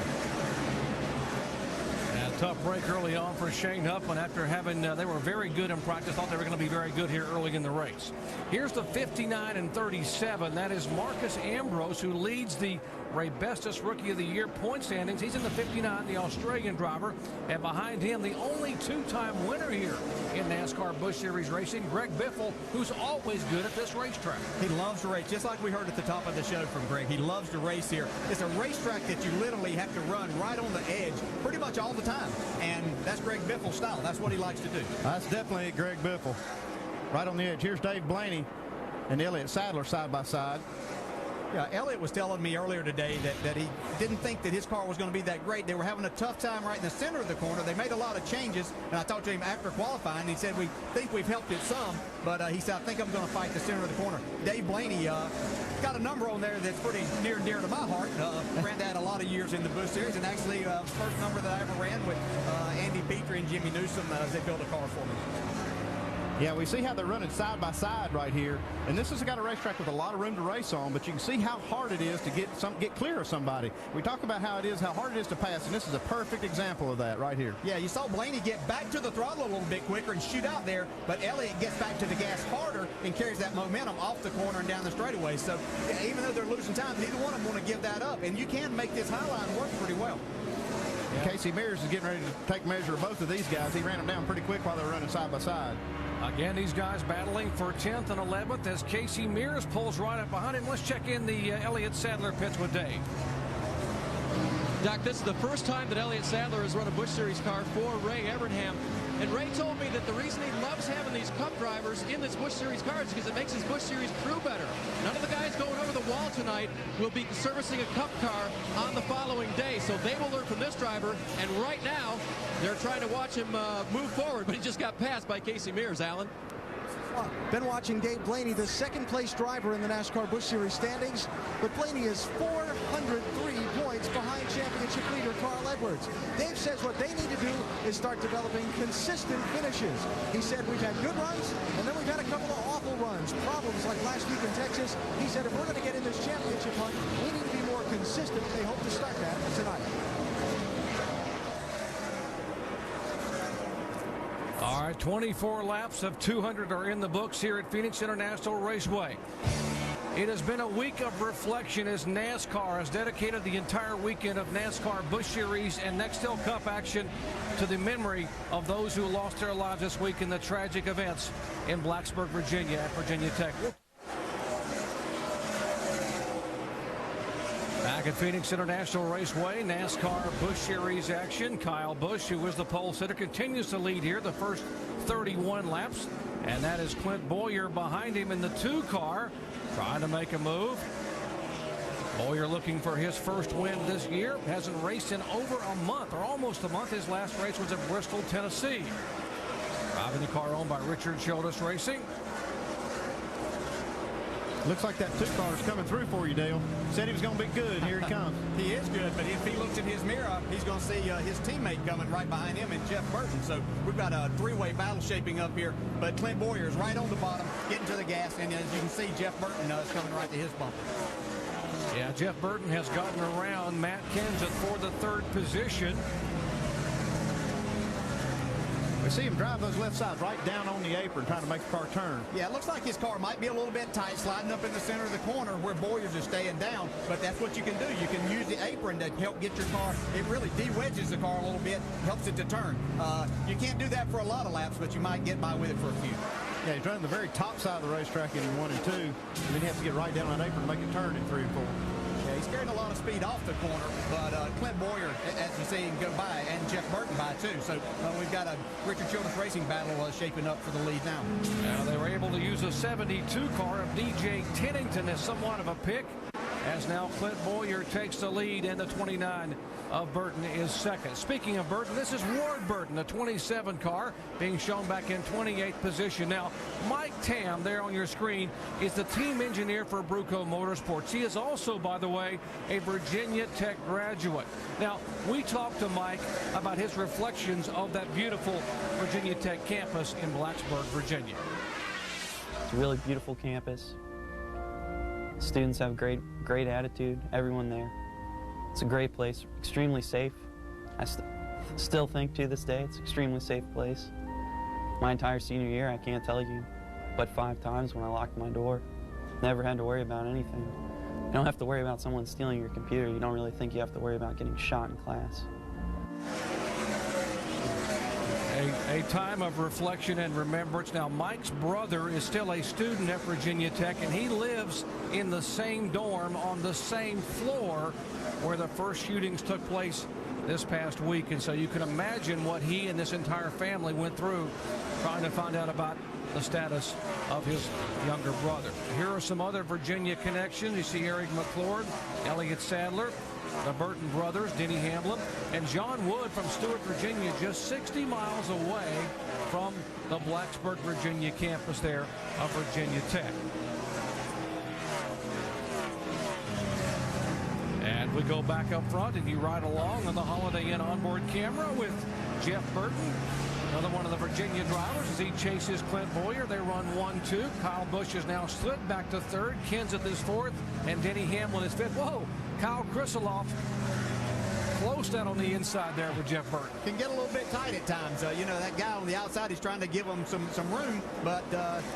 And a tough break early on for Shane Huffman after having, they were very good in practice. Thought they were going to be very good here early in the race. Here's the 59 and 37. That is Marcus Ambrose, who leads the Ray Bestis Rookie of the Year point standings. He's in the 59, the Australian driver. And behind him, the only two-time winner here in NASCAR Busch Series racing, Greg Biffle, who's always good at this racetrack. He loves to race, just like we heard at the top of the show from Greg. He loves to race here. It's a racetrack that you literally have to run right on the edge pretty much all the time. And that's Greg Biffle's style. That's what he likes to do. That's definitely Greg Biffle. Right on the edge. Here's Dave Blaney and Elliott Sadler side by side. Yeah, Elliott was telling me earlier today that he didn't think that his car was going to be that great. They were having a tough time right in the center of the corner. They made a lot of changes, and I talked to him after qualifying, and he said, we think we've helped it some, but he said, I think I'm going to fight the center of the corner. Dave Blaney got a number on there that's pretty near and dear to my heart. Ran that a lot of years in the Busch Series, and actually first number that I ever ran with Andy Petrie and Jimmy Newsom as they built a car for me. Yeah, we see how they're running side by side right here. And this has got a racetrack with a lot of room to race on, but you can see how hard it is to get clear of somebody. We talk about how hard it is to pass, and this is a perfect example of that right here. Yeah, you saw Blaney get back to the throttle a little bit quicker and shoot out there, but Elliott gets back to the gas harder and carries that momentum off the corner and down the straightaway. So even though they're losing time, neither one of them want to give that up. And you can make this high line work pretty well. Yeah. Casey Mears is getting ready to take measure of both of these guys. He ran them down pretty quick while they were running side by side. Again, these guys battling for 10th and 11th as Casey Mears pulls right up behind him. Let's check in the Elliott Sadler pits with Dave. Doc, this is the first time that Elliott Sadler has run a Busch Series car for Ray Evernham. And Ray told me that the reason he loves having these Cup drivers in this Busch Series car is because it makes his Busch Series crew better. None of the guys going over the wall tonight will be servicing a Cup car on the following day, so they will learn from this driver. And right now, they're trying to watch him move forward, but he just got passed by Casey Mears, Alan. Been watching Dave Blaney, the second-place driver in the NASCAR Busch Series standings, but Blaney is 403 points behind championship leader Carl Edwards. Dave says what they need to do is start developing consistent finishes. He said we've had good runs, and then we've had a couple of awful runs, problems like last week in Texas. He said if we're going to get in this championship hunt, we need to be more consistent. They hope to start that tonight. All right, 24 laps of 200 are in the books here at Phoenix International Raceway. It has been a week of reflection as NASCAR has dedicated the entire weekend of NASCAR Busch Series and Nextel Cup action to the memory of those who lost their lives this week in the tragic events in Blacksburg, Virginia at Virginia Tech. Back at Phoenix International Raceway, NASCAR Busch Series action. Kyle Busch, who was the pole sitter, continues to lead here the first 31 laps. And that is Clint Boyer behind him in the 2 car, trying to make a move. Boyer looking for his first win this year. Hasn't raced in over a month, or almost a month. His last race was at Bristol, Tennessee. Driving the car owned by Richard Childress Racing. Looks like that 2 car is coming through for you, Dale. Said he was going to be good. Here he comes. He is good, but if he looks in his mirror, he's going to see his teammate coming right behind him and Jeff Burton. So we've got a 3-way battle shaping up here. But Clint Boyer is right on the bottom, getting to the gas. And as you can see, Jeff Burton is coming right to his bumper. Yeah, Jeff Burton has gotten around Matt Kenseth for the third position. We see him drive those left sides right down on the apron, trying to make the car turn. Yeah, it looks like his car might be a little bit tight, sliding up in the center of the corner where Boyers is staying down. But that's what you can do. You can use the apron to help get your car. It really de-wedges the car a little bit, helps it to turn. You can't do that for a lot of laps, but you might get by with it for a few. Yeah, he's running the very top side of the racetrack in 1 and 2. And then he has to get right down on that apron to make it turn in 3 and 4. Yeah, he's carrying a lot of speed off the corner, but Clint Boyer, as you see him go by, and Jeff Burton by too. So we've got a Richard Childress Racing battle shaping up for the lead now. Now they were able to use a 72 car of DJ Tennington as somewhat of a pick, as now Clint Boyer takes the lead, and the 29 of Burton is second. Speaking of Burton, this is Ward Burton, the 27 car, being shown back in 28th position. Now, Mike Tam, there on your screen, is the team engineer for Bruco Motorsports. He is also, by the way, a Virginia Tech graduate. Now, we talked to Mike about his reflections of that beautiful Virginia Tech campus in Blacksburg, Virginia. It's a really beautiful campus. Students have great attitude, everyone there. It's a great place, extremely safe. I still think to this day it's an extremely safe place. My entire senior year, I can't tell you, but 5 times when I locked my door, never had to worry about anything. You don't have to worry about someone stealing your computer. You don't really think you have to worry about getting shot in class. A time of reflection and remembrance. Now, Mike's brother is still a student at Virginia Tech, and he lives in the same dorm on the same floor where the first shootings took place this past week. And so you can imagine what he and this entire family went through trying to find out about the status of his younger brother. Here are some other Virginia connections. You see Eric McClure, Elliott Sadler, the Burton brothers, Denny Hamlin, and John Wood from Stewart, Virginia, just 60 miles away from the Blacksburg, Virginia campus there of Virginia Tech. And we go back up front, and you ride along on the Holiday Inn onboard camera with Jeff Burton, another one of the Virginia drivers, as he chases Clint Boyer. They run 1-2. Kyle Busch is now slid back to third. Kenseth is fourth, and Denny Hamlin is fifth. Whoa! Kyle Krisiloff close down on the inside there with Jeff Burton. Can get a little bit tight at times. You know, that guy on the outside, he's trying to give him some room, but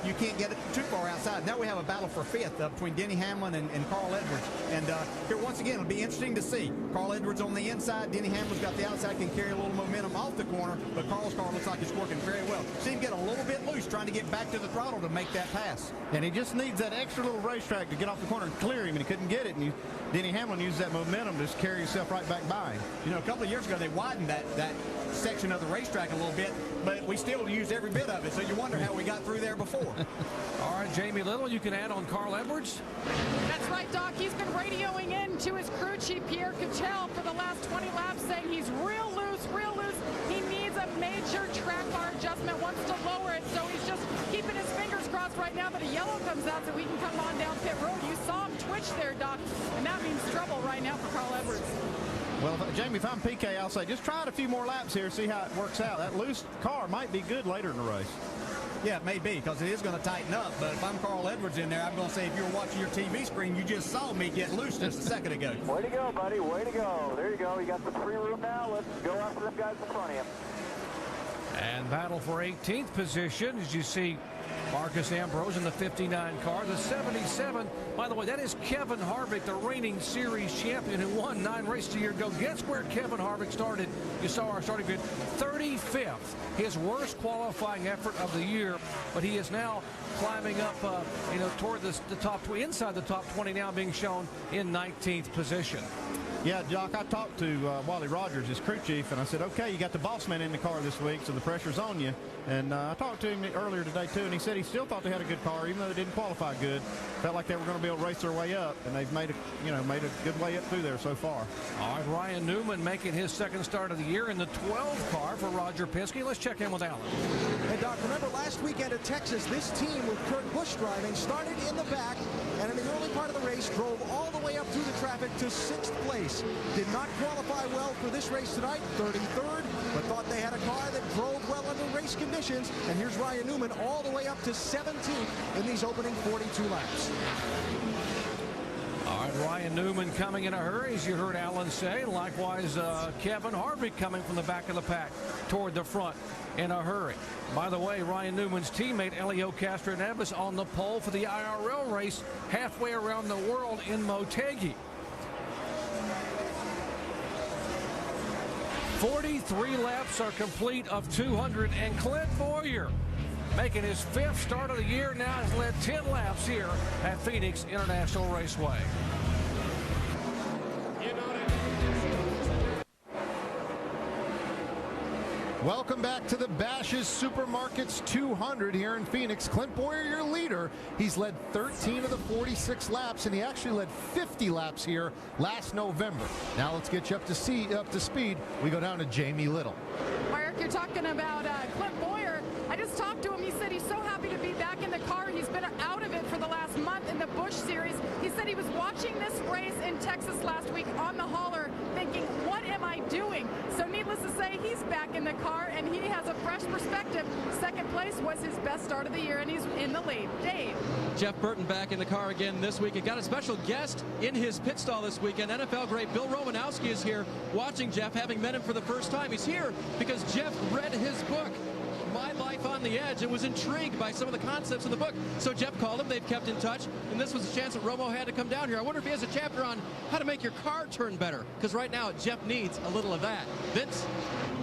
you can't get it too far outside. Now we have a battle for fifth between Denny Hamlin and Carl Edwards. And here, once again, it'll be interesting to see. Carl Edwards on the inside. Denny Hamlin's got the outside, can carry a little momentum off the corner, but Carl's car looks like it's working very well. See him get a little bit loose, trying to get back to the throttle to make that pass. And he just needs that extra little racetrack to get off the corner and clear him, and he couldn't get it. And Denny Hamlin used that momentum to just carry himself right back by him. You know, a couple of years ago, they widened that section of the racetrack a little bit, but we still used every bit of it, so you wonder how we got through there before. All right, Jamie Little, you can add on Carl Edwards. That's right, Doc. He's been radioing in to his crew chief, Pierre Cachel, for the last 20 laps, saying he's real loose, real loose. He needs a major track bar adjustment, wants to lower it, so he's just keeping his fingers crossed right now that a yellow comes out so we can come on down pit road. You saw him twitch there, Doc, and that means trouble right now for Carl Edwards. Well, Jamie, if I'm PK, I'll say just try it a few more laps here, see how it works out. That loose car might be good later in the race. Yeah, it may be, because it is going to tighten up. But if I'm Carl Edwards in there, I'm going to say, if you're watching your TV screen, you just saw me get loose just a second ago. Way to go, buddy. Way to go. There you go. You got some free room now. Let's go after them guys in front of you. And battle for 18th position, as you see Marcus Ambrose in the 59 car. The 77, by the way, that is Kevin Harvick, the reigning series champion who won 9 races a year ago. Guess where Kevin Harvick started? You saw our starting grid, 35th. His worst qualifying effort of the year, but he is now climbing up, toward the top, inside the top 20 now, being shown in 19th position. Yeah, Jock, I talked to Wally Rogers, his crew chief, and I said, okay, you got the boss man in the car this week, so the pressure's on you. And I talked to him earlier today, too, and he said he still thought they had a good car, even though they didn't qualify good. Felt like they were going to be able to race their way up, and they've made a good way up through there so far. All right, Ryan Newman making his second start of the year in the 12 car for Roger Penske. Let's check in with Alan. Hey, Doc, remember last weekend at Texas, this team with Kurt Busch driving started in the back, and in the early part of the race drove all the way up through the traffic to 6th place. Did not qualify well for this race tonight, 33rd, but thought they had a car that drove well under race conditions. And here's Ryan Newman all the way up to 17th in these opening 42 laps. All All right, Ryan Newman coming in a hurry, as you heard Alan say. Likewise, Kevin Harvick coming from the back of the pack toward the front in a hurry. By the way, Ryan Newman's teammate Elio Castroneves on the pole for the IRL race halfway around the world in Motegi. 43 laps are complete of 200, and Clint Boyer, making his 5th start of the year, now has led 10 laps here at Phoenix International Raceway. Welcome back to the Bashas Supermarkets 200 here in Phoenix. Clint Boyer, your leader. He's led 13 of the 46 laps, and he actually led 50 laps here last November. Now let's get you up to speed. We go down to Jamie Little. Mark, you're talking about Clint Boyer. I just talked to him. He said he's so happy to be back in the car. He's been out of it for the last month in the Busch Series. He said he was watching this race in Texas last week on the hauler thinking, what am I doing? So needless to say, he's back in the car, and he has a fresh perspective. Second place was his best start of the year, and he's in the lead. Dave. Jeff Burton back in the car again this week. He got a special guest in his pit stall this weekend. NFL great Bill Romanowski is here watching Jeff, having met him for the first time. He's here because Jeff read his book, My Life on the Edge, and was intrigued by some of the concepts of the book. So Jeff called him. They've kept in touch, and this was a chance that Romo had to come down here. I wonder if he has a chapter on how to make your car turn better, because right now Jeff needs a little of that. Vince?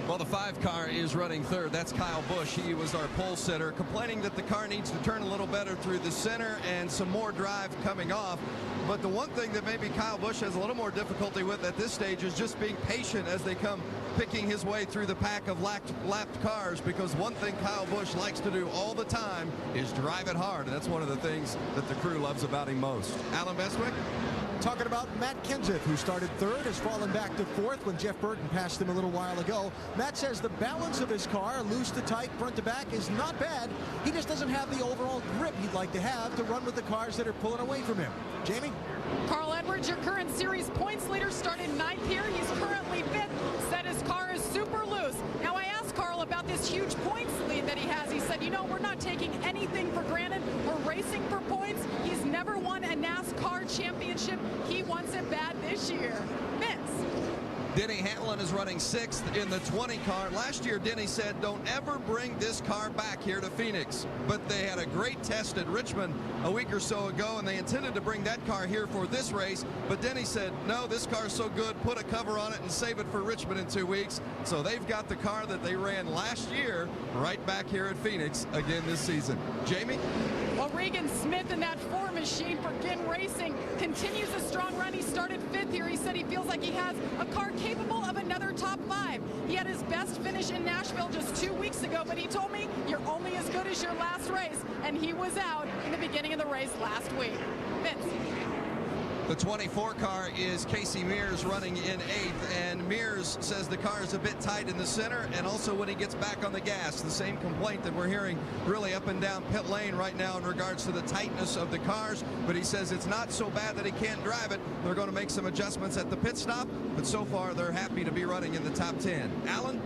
Well, the 5 car is running third. That's Kyle Busch. He was our pole sitter, complaining that the car needs to turn a little better through the center and some more drive coming off. But the one thing that maybe Kyle Busch has a little more difficulty with at this stage is just being patient as they come picking his way through the pack of lapped cars, because one thing Kyle Busch likes to do all the time is drive it hard. And that's one of the things that the crew loves about him most. Alan Bestwick? Talking about Matt Kenseth, who started third, has fallen back to fourth when Jeff Burton passed him a little while ago. Matt says the balance of his car, loose to tight, front to back, is not bad. He just doesn't have the overall grip he'd like to have to run with the cars that are pulling away from him. Jamie? Carl Edwards, your current series points leader, started 9th here. He's currently 5th. Said his car is super loose. Now, I asked Carl about this huge points lead that he has. He said, you know, we're not taking anything for granted. We're racing for points. He's never won a NASCAR championship. He wants it bad this year. Vince. Denny Hamlin is running 6th in the 20 car. Last year, Denny said, don't ever bring this car back here to Phoenix. But they had a great test at Richmond a week or so ago, and they intended to bring that car here for this race. But Denny said, no, this car's so good, put a cover on it and save it for Richmond in 2 weeks. So they've got the car that they ran last year right back here at Phoenix again this season. Jamie? Well, Regan Smith in that 4 machine for Ginn Racing continues a strong run. He started 5th here. He said he feels like he has a car capable of another top 5. He had his best finish in Nashville just 2 weeks ago, but he told me you're only as good as your last race, and he was out in the beginning of the race last week. Vince. The 24 car is Casey Mears running in 8th, and Mears says the car is a bit tight in the center, and also when he gets back on the gas, the same complaint that we're hearing really up and down pit lane right now in regards to the tightness of the cars. But he says it's not so bad that he can't drive it. They're going to make some adjustments at the pit stop, but so far they're happy to be running in the top 10. Alan?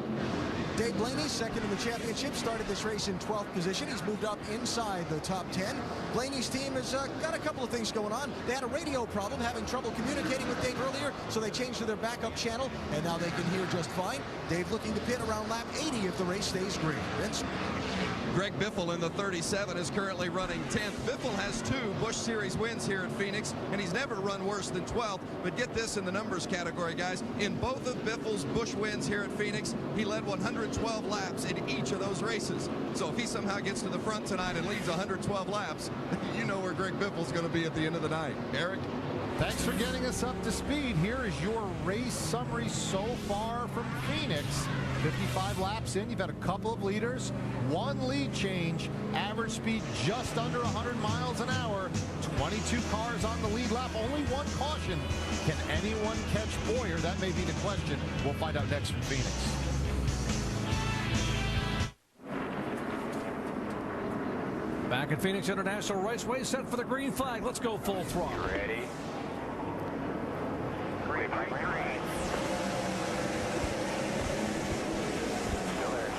Dave Blaney, second in the championship, started this race in 12th position. He's moved up inside the top 10. Blaney's team has got a couple of things going on. They had a radio problem, having trouble communicating with Dave earlier, so they changed to their backup channel, and now they can hear just fine. Dave looking to pit around lap 80 if the race stays green. Vince? Greg Biffle in the 37 is currently running 10th. Biffle has 2 Busch Series wins here at Phoenix, and he's never run worse than 12th. But get this in the numbers category, guys. In both of Biffle's Busch wins here at Phoenix, he led 112 laps in each of those races. So if he somehow gets to the front tonight and leads 112 laps, you know where Greg Biffle's going to be at the end of the night. Eric? Thanks for getting us up to speed. Here is your race summary so far from Phoenix. 55 laps in, you've had a couple of leaders, 1 lead change, average speed just under 100 miles an hour, 22 cars on the lead lap, only 1 caution. Can anyone catch Boyer? That may be the question. We'll find out next from Phoenix. Back at Phoenix International Raceway, set for the green flag. Let's go full throttle. Ready? Green. Still there.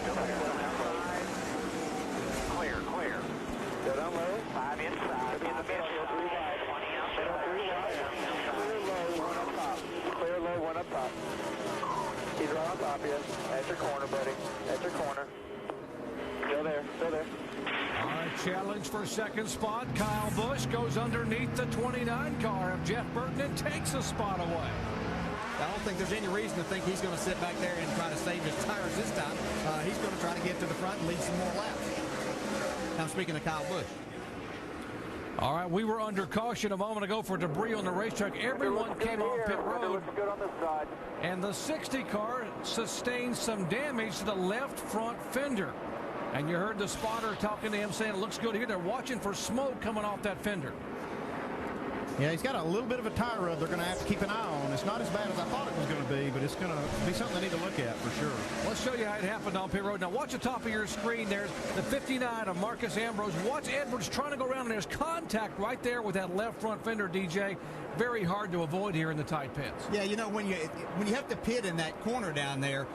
Clear. Go down low. 5 inside. In the middle. 3 wide. 20 outside. 3 wide. He's right on top of you. At your corner, buddy. At your corner. Still there. Still there. All right, challenge for second spot. Kyle Busch goes underneath the 29 car of Jeff Burton and takes a spot away. I don't think there's any reason to think he's going to sit back there and try to save his tires this time. He's going to try to get to the front and lead some more laps. I'm speaking of Kyle Busch. All right, we were under caution a moment ago for debris on the racetrack. Everyone came off pit road. Good on this side. And the 60 car sustained some damage to the left front fender. And you heard the spotter talking to him saying it looks good here. They're watching for smoke coming off that fender. Yeah, he's got a little bit of a tire rub they're going to have to keep an eye on. It's not as bad as I thought it was going to be, but it's going to be something they need to look at for sure. Let's show you how it happened on pit road. Now watch the top of your screen. There's the 59 of Marcus Ambrose. Watch Edwards trying to go around, and there's contact right there with that left front fender, DJ. Very hard to avoid here in the tight pits. Yeah, you know, when you have to pit in that corner down there,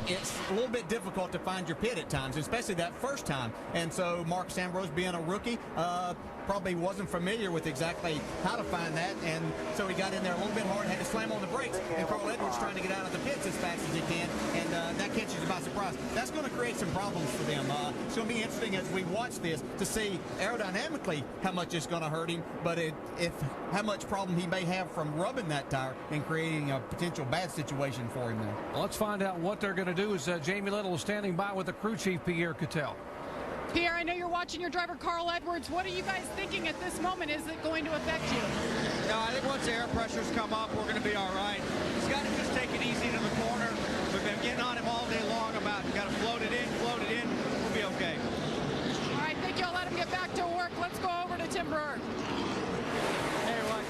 it's a little bit difficult to find your pit at times, especially that first time. And so Marcus Ambrose, being a rookie, probably wasn't familiar with exactly how to find that, and so he got in there a little bit hard, had to slam on the brakes, and Carl Edwards trying to get out of the pits as fast as he can, and that catches you by surprise. That's going to create some problems for them. It's going to be interesting as we watch this to see aerodynamically how much it's going to hurt him, but how much problem he may have from rubbing that tire and creating a potential bad situation for him there. Well, let's find out what they're going to do. Is Jamie Little is standing by with the crew chief, Pierre Cattell. Pierre, I know you're watching your driver, Carl Edwards. What are you guys thinking at this moment? Is it going to affect you? No, I think once the air pressures come up, we're going to be all right. He's got to just take it easy to the corner. We've been getting on him all day long about you got to float it in, we'll be okay. All right, think you'll let him get back to work. Let's go over to Tim Brewer. Hey, look,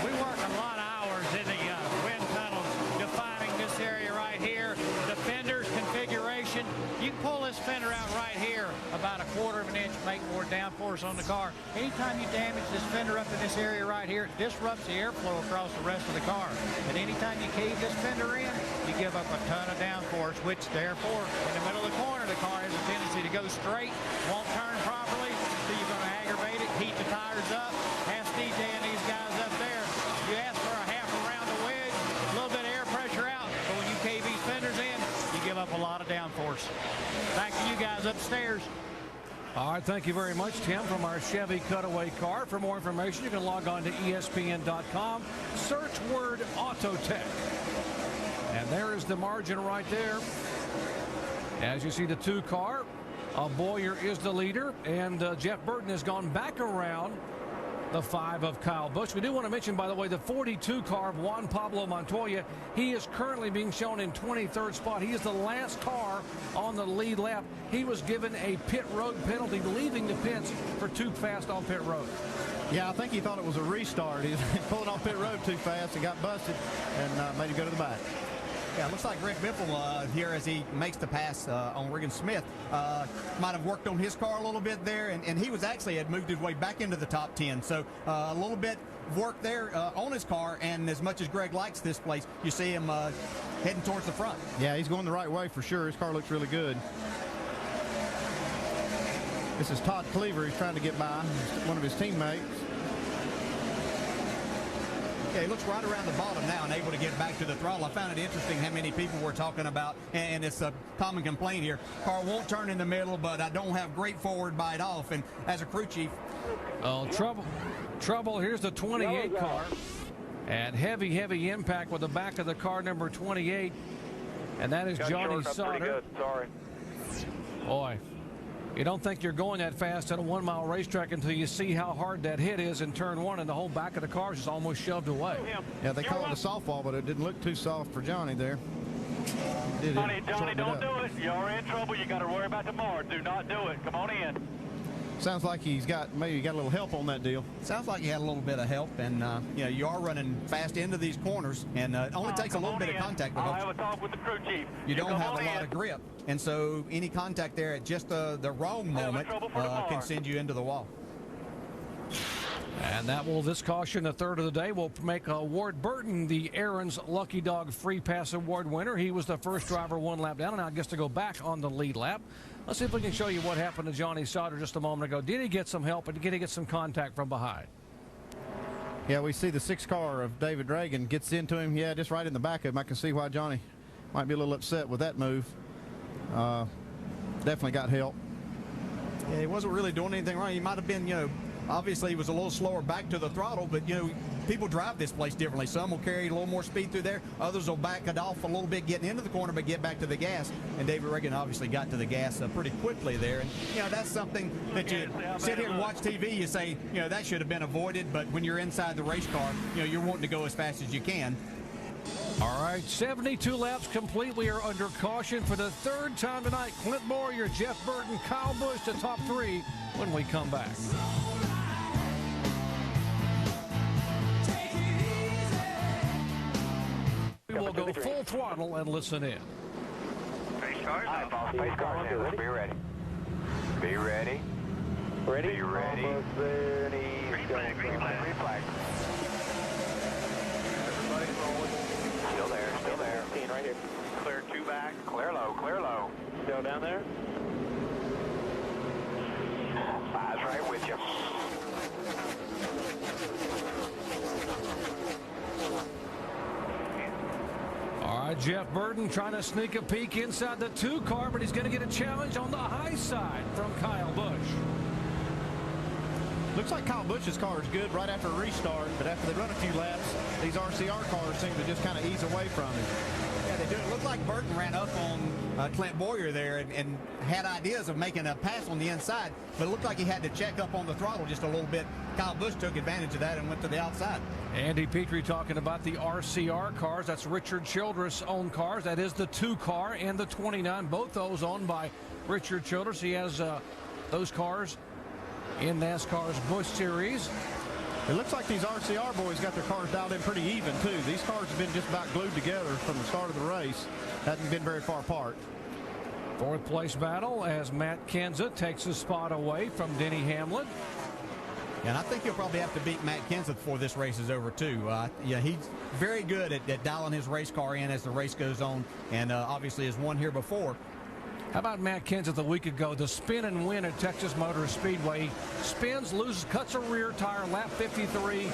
we work a lot of hours in the wind tunnels defining this area right here. The fender's configuration. You can pull this fender out right here about a quarter of an inch, make more downforce on the car. Anytime you damage this fender up in this area right here, it disrupts the airflow across the rest of the car. And anytime you cave this fender in, you give up a ton of downforce, which therefore, in the middle of the corner, the car has a tendency to go straight, won't turn properly, so you're going to aggravate it, heat the tires up. Ask DJ and these guys up there. You ask for a half a round of wedge, a little bit of air pressure out, but when you cave these fenders in, you give up a lot of downforce. Back to you guys upstairs. All right, thank you very much, Tim, from our Chevy Cutaway car. For more information, you can log on to ESPN.com. Search word Autotech. And there is the margin right there. As you see the 2 car, Boyer is the leader, and Jeff Burton has gone back around the 5 of Kyle Busch. We do want to mention, by the way, the 42 car of Juan Pablo Montoya. He is currently being shown in 23rd spot. He is the last car on the lead lap. He was given a pit road penalty, leaving the pits for too fast on pit road. Yeah, I think he thought it was a restart. He was pulling off pit road too fast and got busted and made him go to the back. Yeah, it looks like Rick Biffle here as he makes the pass on Regan Smith. Might have worked on his car a little bit there, and he was actually had moved his way back into the top 10. So a little bit of work there on his car, and as much as Greg likes this place, you see him heading towards the front. Yeah, he's going the right way for sure. His car looks really good. This is Todd Cleaver. He's trying to get by one of his teammates. Yeah, he looks right around the bottom now and able to get back to the throttle. I found it interesting how many people were talking about, and it's a common complaint here. Car won't turn in the middle, but I don't have great forward bite off. And as a crew chief, oh, trouble. Here's the 28 car, and heavy impact with the back of the car, number 28, and that is Johnny Sauter. Sorry. Boy, you don't think you're going that fast at a 1-mile racetrack until you see how hard that hit is in turn 1, and the whole back of the car is just almost shoved away. Yeah, they call it a softball, but it didn't look too soft for Johnny there. Johnny, don't do it. You're in trouble. You got to worry about tomorrow. Do not do it. Come on in. Sounds like maybe he got a little help on that deal. Sounds like he had a little bit of help, and you are running fast into these corners, and it only takes a little bit of contact. I'll have a talk with the crew chief. You don't have a lot of grip, and so any contact there at just the wrong moment can send you into the wall. And this caution, the 3rd of the day, will make Ward Burton the Aaron's Lucky Dog Free Pass Award winner. He was the first driver 1 lap down, and now gets to go back on the lead lap. Let's see if we can show you what happened to Johnny Sauter just a moment ago. Did he get some help, and did he get some contact from behind? Yeah, we see the 6 car of David Reagan gets into him. Yeah, just right in the back of him. I can see why Johnny might be a little upset with that move. Definitely got help. Yeah, he wasn't really doing anything wrong. He might have been, obviously he was a little slower back to the throttle, but, people drive this place differently. Some will carry a little more speed through there. Others will back it off a little bit getting into the corner, but get back to the gas. And David Reagan obviously got to the gas pretty quickly there. And, that's something that you sit here and watch TV, you say, that should have been avoided. But when you're inside the race car, you're wanting to go as fast as you can. All right, 72 laps complete. We are under caution for the third time tonight. Clint Boyer, Jeff Burton, Kyle Busch, the top three when we come back. We will go full throttle and listen in. Pace cars out. Be ready. Be ready. Ready? Be ready. Almost there, and he's going green flag. Green flag. Everybody's rolling. Still there, still there. Right here. Clear two back. Clear low, clear low. Still down there? Five's right with you. All right, Jeff Burton trying to sneak a peek inside the 2 car, but he's going to get a challenge on the high side from Kyle Busch. Looks like Kyle Busch's car is good right after a restart, but after they run a few laps, these RCR cars seem to just kind of ease away from him. Yeah, they do. It looked like Burton ran up on Clint Boyer there and had ideas of making a pass on the inside, but it looked like he had to check up on the throttle just a little bit. Kyle Busch took advantage of that and went to the outside. Andy Petrie talking about the RCR cars. That's Richard Childress' owned cars. That is the 2 car and the 29. Both those owned by Richard Childress. He has those cars in NASCAR's Busch Series. It looks like these RCR boys got their cars dialed in pretty even, too. These cars have been just about glued together from the start of the race. Hasn't been very far apart. 4th place battle as Matt Kenseth takes his spot away from Denny Hamlin. And I think he'll probably have to beat Matt Kenseth before this race is over, too. Yeah, he's very good at dialing his race car in as the race goes on, and obviously has won here before. How about Matt Kenseth a week ago? The spin and win at Texas Motor Speedway. Spins, loses, cuts a rear tire, lap 53.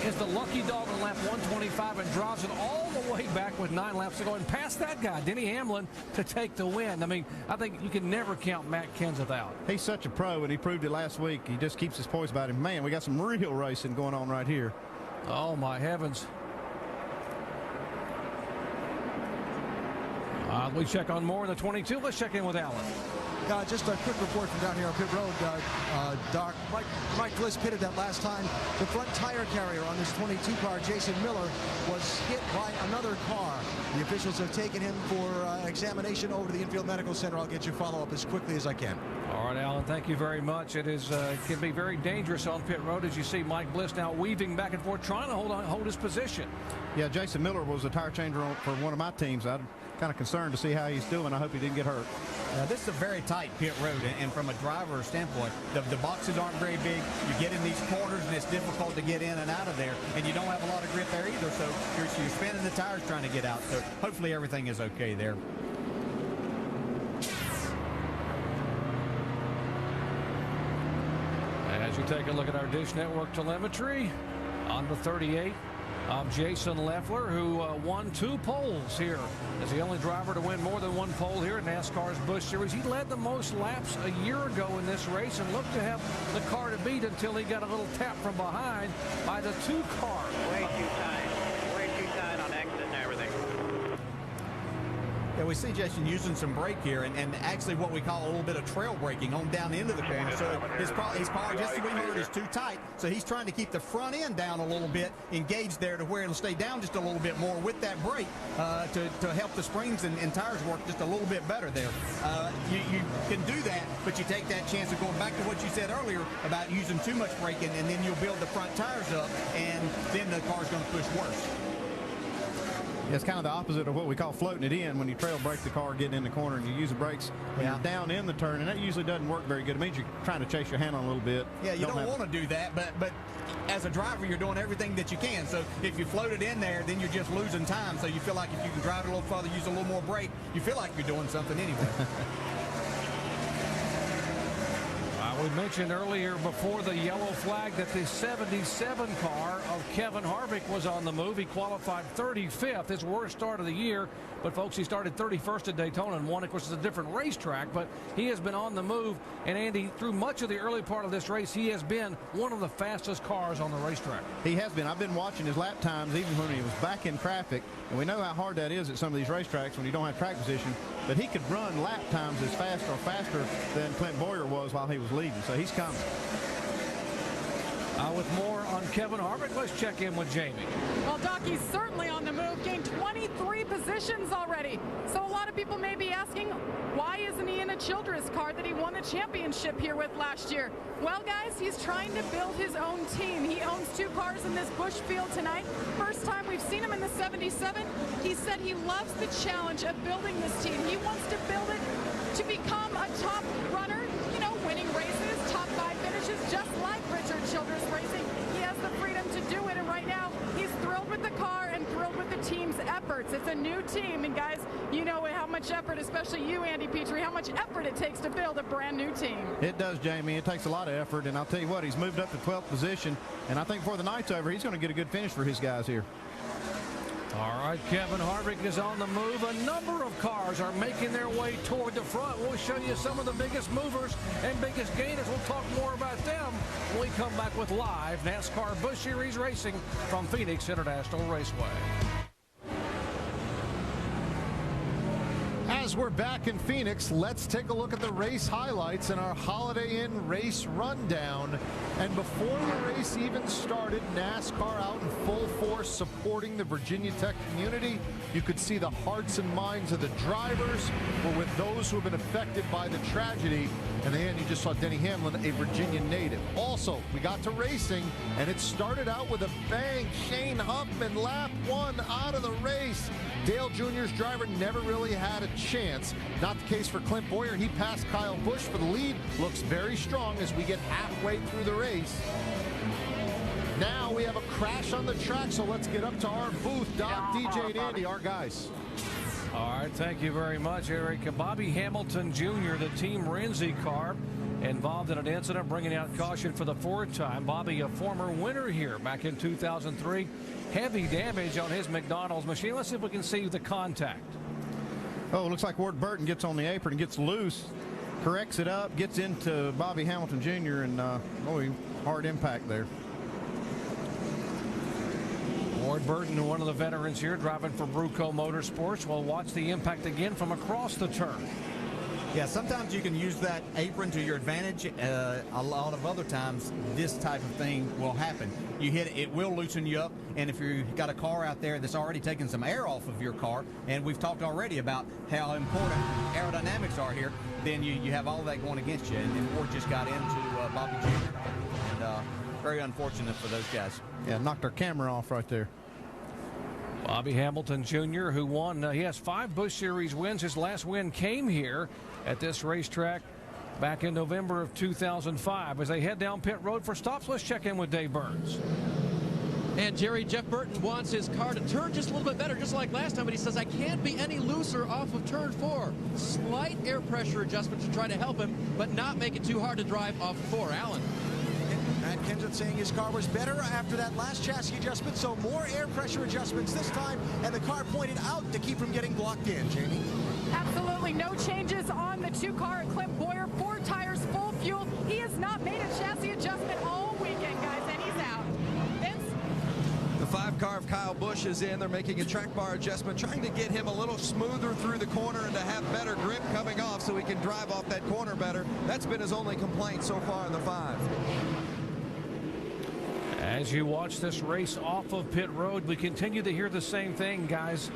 Is the lucky dog on lap 125 and drives it all the way back with 9 laps to go and pass that guy, Denny Hamlin, to take the win. I mean, I think you can never count Matt Kenseth out. He's such a pro, and he proved it last week. He just keeps his poise about him. Man, we got some real racing going on right here. Oh, my heavens. We check on more in the 22. Let's check in with Alan. Just a quick report from down here on pit road. Doc, Mike Bliss pitted that last time. The front tire carrier on this 22 car, Jason Miller, was hit by another car. The officials have taken him for examination over to the Infield Medical Center. I'll get you follow-up as quickly as I can. All right, Alan, thank you very much. It is can be very dangerous on pit road, as you see Mike Bliss now weaving back and forth, trying to hold his position. Yeah, Jason Miller was a tire changer for one of my teams. I'm kind of concerned to see how he's doing. I hope he didn't get hurt. This is a very tight pit road, and from a driver's standpoint, the boxes aren't very big. You get in these corners, and it's difficult to get in and out of there, and you don't have a lot of grip there either, so you're spinning the tires trying to get out. So hopefully everything is okay there. As you take a look at our Dish Network telemetry, on the 38, Jason Leffler, who won 2 poles here, as the only driver to win more than 1 pole here in NASCAR's Busch Series. He led the most laps a year ago in this race and looked to have the car to beat until he got a little tap from behind by the 2 car. Way too tight. Way too tight on exit and everything. Yeah, we see Jason using some brake here, and actually what we call a little bit of trail braking on down into the corner. So his car, just as we heard, is too tight. So he's trying to keep the front end down a little bit, engaged there to where it'll stay down just a little bit more with that brake to help the springs and tires work just a little bit better there. You can do that, but you take that chance of going back to what you said earlier about using too much braking, and then you'll build the front tires up, and then the car's going to push worse. Yeah, it's kind of the opposite of what we call floating it in. When you trail brake the car getting in the corner and you use the brakes when you're down in the turn, and that usually doesn't work very good. It means you're trying to chase your hand on a little bit. Yeah, you don't want to do that, but as a driver, you're doing everything that you can. So if you float it in there, then you're just losing time. So you feel like if you can drive it a little further, use a little more brake, you feel like you're doing something anyway. We We mentioned earlier before the yellow flag that the 77 car of Kevin Harvick was on the move. He qualified 35th, his worst start of the year. But, folks, he started 31st at Daytona and won. Of course, it's a different racetrack, but he has been on the move. And, Andy, through much of the early part of this race, he has been one of the fastest cars on the racetrack. He has been. I've been watching his lap times even when he was back in traffic. And we know how hard that is at some of these racetracks when you don't have track position. But he could run lap times as fast or faster than Clint Boyer was while he was leading. So he's coming. With more on Kevin Harvick, let's check in with Jamie. Well, Doc, he's certainly on the move, gained 23 positions already. So a lot of people may be asking, why isn't he in a Childress car that he won the championship here with last year? Well, guys, he's trying to build his own team. He owns 2 cars in this Busch field tonight. First time we've seen him in the 77. He said he loves the challenge of building this team. He wants to build it to become a top runner, you know, winning races, top 5 finishes, just like Richard Childress Racing. He has the freedom to do it, and right now he's thrilled with the car and thrilled with the team's efforts. It's a new team, and guys, you know how much effort, especially you, Andy Petrie, how much effort it takes to build a brand new team. It does, Jamie. It takes a lot of effort, and I'll tell you what, he's moved up to 12th position, and I think before the night's over, he's going to get a good finish for his guys here. All right, Kevin Harvick is on the move. A number of cars are making their way toward the front. We'll show you some of the biggest movers and biggest gainers. We'll talk more about them when we come back with live NASCAR Busch Series racing from Phoenix International Raceway. As we're back in Phoenix, let's take a look at the race highlights in our Holiday Inn race rundown. And before the race even started, NASCAR out in full force supporting the Virginia Tech community. You could see the hearts and minds of the drivers were with those who have been affected by the tragedy. And then you just saw Denny Hamlin, a Virginia native. Also, we got to racing, and it started out with a bang. Shane Huffman, lap 1 out of the race. Dale Jr.'s driver never really had a chance. Not the case for Clint Boyer. He passed Kyle Busch for the lead. Looks very strong as we get halfway through the race. Now we have a crash on the track, so let's get up to our booth. Doc, DJ, and Andy, our guys. All right, thank you very much, Eric. Bobby Hamilton Jr., the Team Renzi car, involved in an incident bringing out caution for the 4th time. Bobby, a former winner here back in 2003. Heavy damage on his McDonald's machine. Let's see if we can see the contact. Oh, looks like Ward Burton gets on the apron, gets loose, corrects it up, gets into Bobby Hamilton Jr., and hard impact there. Ward Burton, one of the veterans here, driving for Bruco Motorsports. We'll watch the impact again from across the turn. Yeah, sometimes you can use that apron to your advantage. A lot of other times, this type of thing will happen. You hit it, it will loosen you up. And if you've got a car out there that's already taken some air off of your car, and we've talked already about how important aerodynamics are here, then you have all that going against you. And then Ward just got into Bobby Jr. And very unfortunate for those guys. Yeah, knocked our camera off right there. Bobby Hamilton Jr., who won, he has 5 Busch Series wins. His last win came here at this racetrack back in November of 2005. As they head down pit road for stops, let's check in with Dave Burns. And Jerry, Jeff Burton wants his car to turn just a little bit better, just like last time, but he says, I can't be any looser off of turn 4. Slight air pressure adjustment to try to help him, but not make it too hard to drive off 4. Alan. Matt Kenseth saying his car was better after that last chassis adjustment, so more air pressure adjustments this time, and the car pointed out to keep from getting blocked in, Jamie. Absolutely no changes on the 2-car at Clint Boyer. 4 tires, full fuel. He has not made a chassis adjustment all weekend, guys, and he's out. Vince? The 5-car of Kyle Busch is in. They're making a track bar adjustment, trying to get him a little smoother through the corner and to have better grip coming off so he can drive off that corner better. That's been his only complaint so far in the 5. As you watch this race off of pit road, we continue to hear the same thing, guys.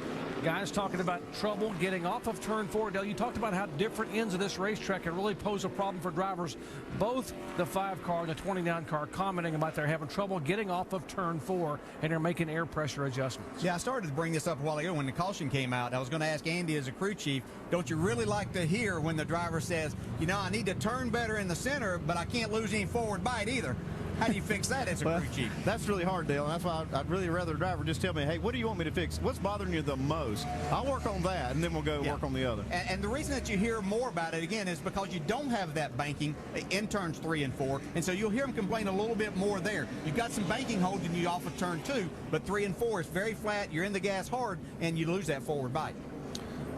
Guys talking about trouble getting off of turn 4. Dale, you talked about how different ends of this racetrack can really pose a problem for drivers. Both the 5-car and the 29-car commenting about they're having trouble getting off of turn 4, and they're making air pressure adjustments. Yeah, I started to bring this up a while ago when the caution came out. I was going to ask Andy as a crew chief, don't you really like to hear when the driver says, you know, I need to turn better in the center, but I can't lose any forward bite either? How do you fix that as a crew chief? That's really hard, Dale, and that's why I'd really rather the driver just tell me, hey, what do you want me to fix? What's bothering you the most? I'll work on that, and then we'll go work on the other. And the reason that you hear more about it, again, is because you don't have that banking in turns 3 and 4, and so you'll hear them complain a little bit more there. You've got some banking holding you off of turn 2, but 3 and 4 is very flat. You're in the gas hard, and you lose that forward bite.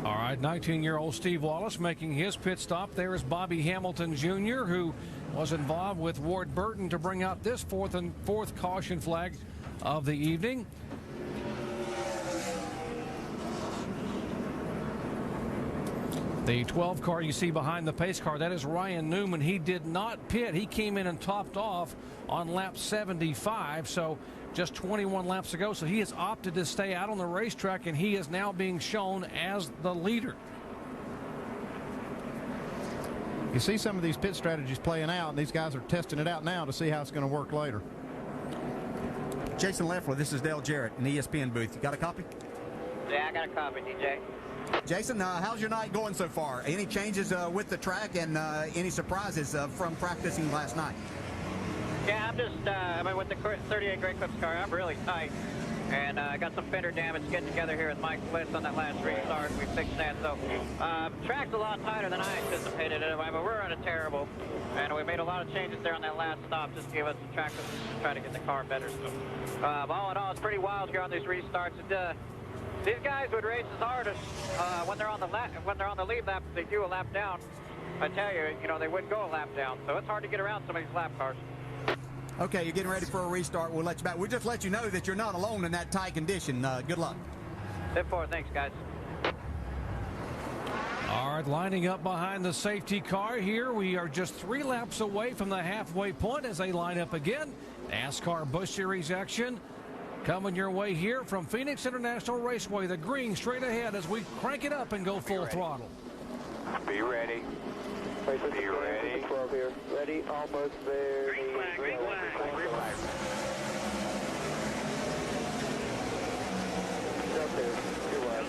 All right, 19-year-old Steve Wallace making his pit stop. There is Bobby Hamilton Jr., who was involved with Ward Burton to bring out this fourth caution flag of the evening. The 12 car you see behind the pace car, that is Ryan Newman. He did not pit. He came in and topped off on lap 75, so just 21 laps ago. So he has opted to stay out on the racetrack, and he is now being shown as the leader. You see some of these pit strategies playing out, and these guys are testing it out now to see how it's going to work later. Jason Leffler, this is Dale Jarrett in the ESPN booth. You got a copy? Yeah, I got a copy, DJ. Jason, how's your night going so far? Any changes with the track and any surprises from practicing last night? Yeah, I'm just, I mean, with the 38 Great Clips car, I'm really tight. And I got some fender damage getting together here with Mike Bliss on that last restart. We fixed that. So track's a lot tighter than I anticipated it. I mean, we're running terrible. And we made a lot of changes there on that last stop just to give us some track to try to get the car better. So all in all, it's pretty wild here on these restarts. These guys would race as hard as when they're on the lead lap, if they do a lap down. I tell you, they wouldn't go a lap down. So it's hard to get around some of these lap cars. Okay, you're getting ready for a restart. We'll let you back. We'll just let you know that you're not alone in that tight condition. Good luck. 10-4, thanks, guys. All right, lining up behind the safety car here. We are just 3 laps away from the halfway point as they line up again. NASCAR Busch Series action coming your way here from Phoenix International Raceway. The green straight ahead as we crank it up and go full throttle. Be ready. Be ready. 12 here. Ready, almost there. Green flag, green flag. Green flag. Still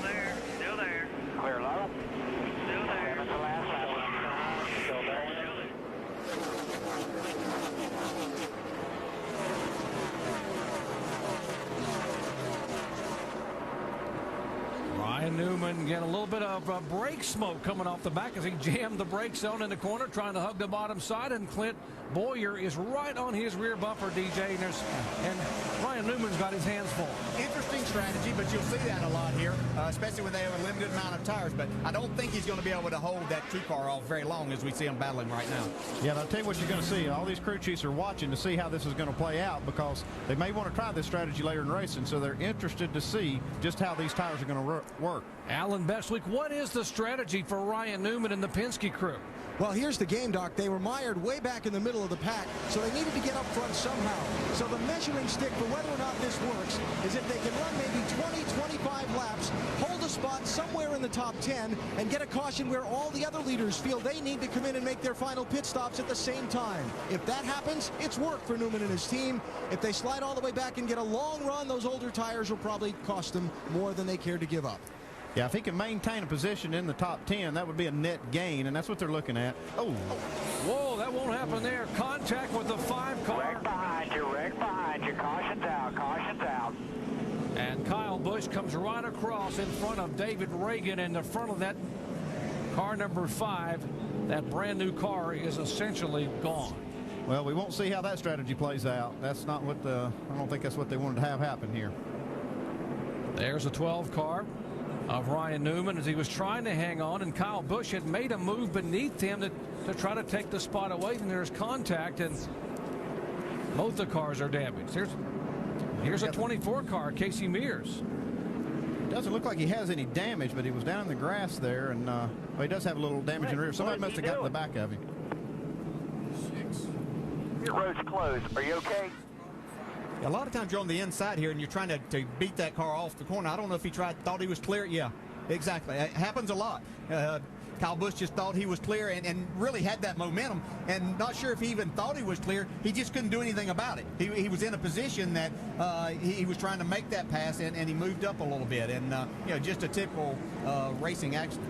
there. Still there. Clear level. Still there. That's the last lap. Still there. Ryan Newman getting a little bit of brake smoke coming off the back as he jammed the brake zone in the corner, trying to hug the bottom side, and Clint Boyer is right on his rear bumper, DJ, and Ryan Newman's got his hands full. Interesting strategy, but you'll see that a lot here, especially when they have a limited amount of tires. But I don't think he's going to be able to hold that 2-car off very long as we see him battling right now. Yeah, and I'll tell you what you're going to see. All these crew chiefs are watching to see how this is going to play out because they may want to try this strategy later in racing, so they're interested to see just how these tires are going to work. Alan Bestwick, what is the strategy for Ryan Newman and the Penske crew? Well, here's the game, Doc. They were mired way back in the middle of the pack, so they needed to get up front somehow. So the measuring stick for whether or not this works is if they can run maybe 20, 25 laps, hold a spot somewhere in the top 10, and get a caution where all the other leaders feel they need to come in and make their final pit stops at the same time. If that happens, it's work for Newman and his team. If they slide all the way back and get a long run, those older tires will probably cost them more than they care to give up. Yeah, if he can maintain a position in the top 10, that would be a net gain, and that's what they're looking at. Oh. Whoa, that won't happen there. Contact with the 5-car. Wreck behind you, wreck behind you. Caution's out, caution's out. And Kyle Busch comes right across in front of David Reagan in the front of that car number 5. That brand new car is essentially gone. Well, we won't see how that strategy plays out. That's not what I don't think that's what they wanted to have happen here. There's a 12 car of Ryan Newman as he was trying to hang on, and Kyle Busch had made a move beneath him to try to take the spot away, and there's contact, and both the cars are damaged. Here's a 24 car, Casey Mears. Doesn't look like he has any damage, but he was down in the grass there, and well, he does have a little damage in the rear. Somebody must have gotten the back of him. Your road's closed. Are you okay? A lot of times you're on the inside here and you're trying to beat that car off the corner. I don't know if he thought he was clear. Yeah, exactly. It happens a lot. Kyle Busch just thought he was clear and really had that momentum, and not sure if he even thought he was clear. He just couldn't do anything about it. He was in a position that he was trying to make that pass, and he moved up a little bit, and just a typical racing accident.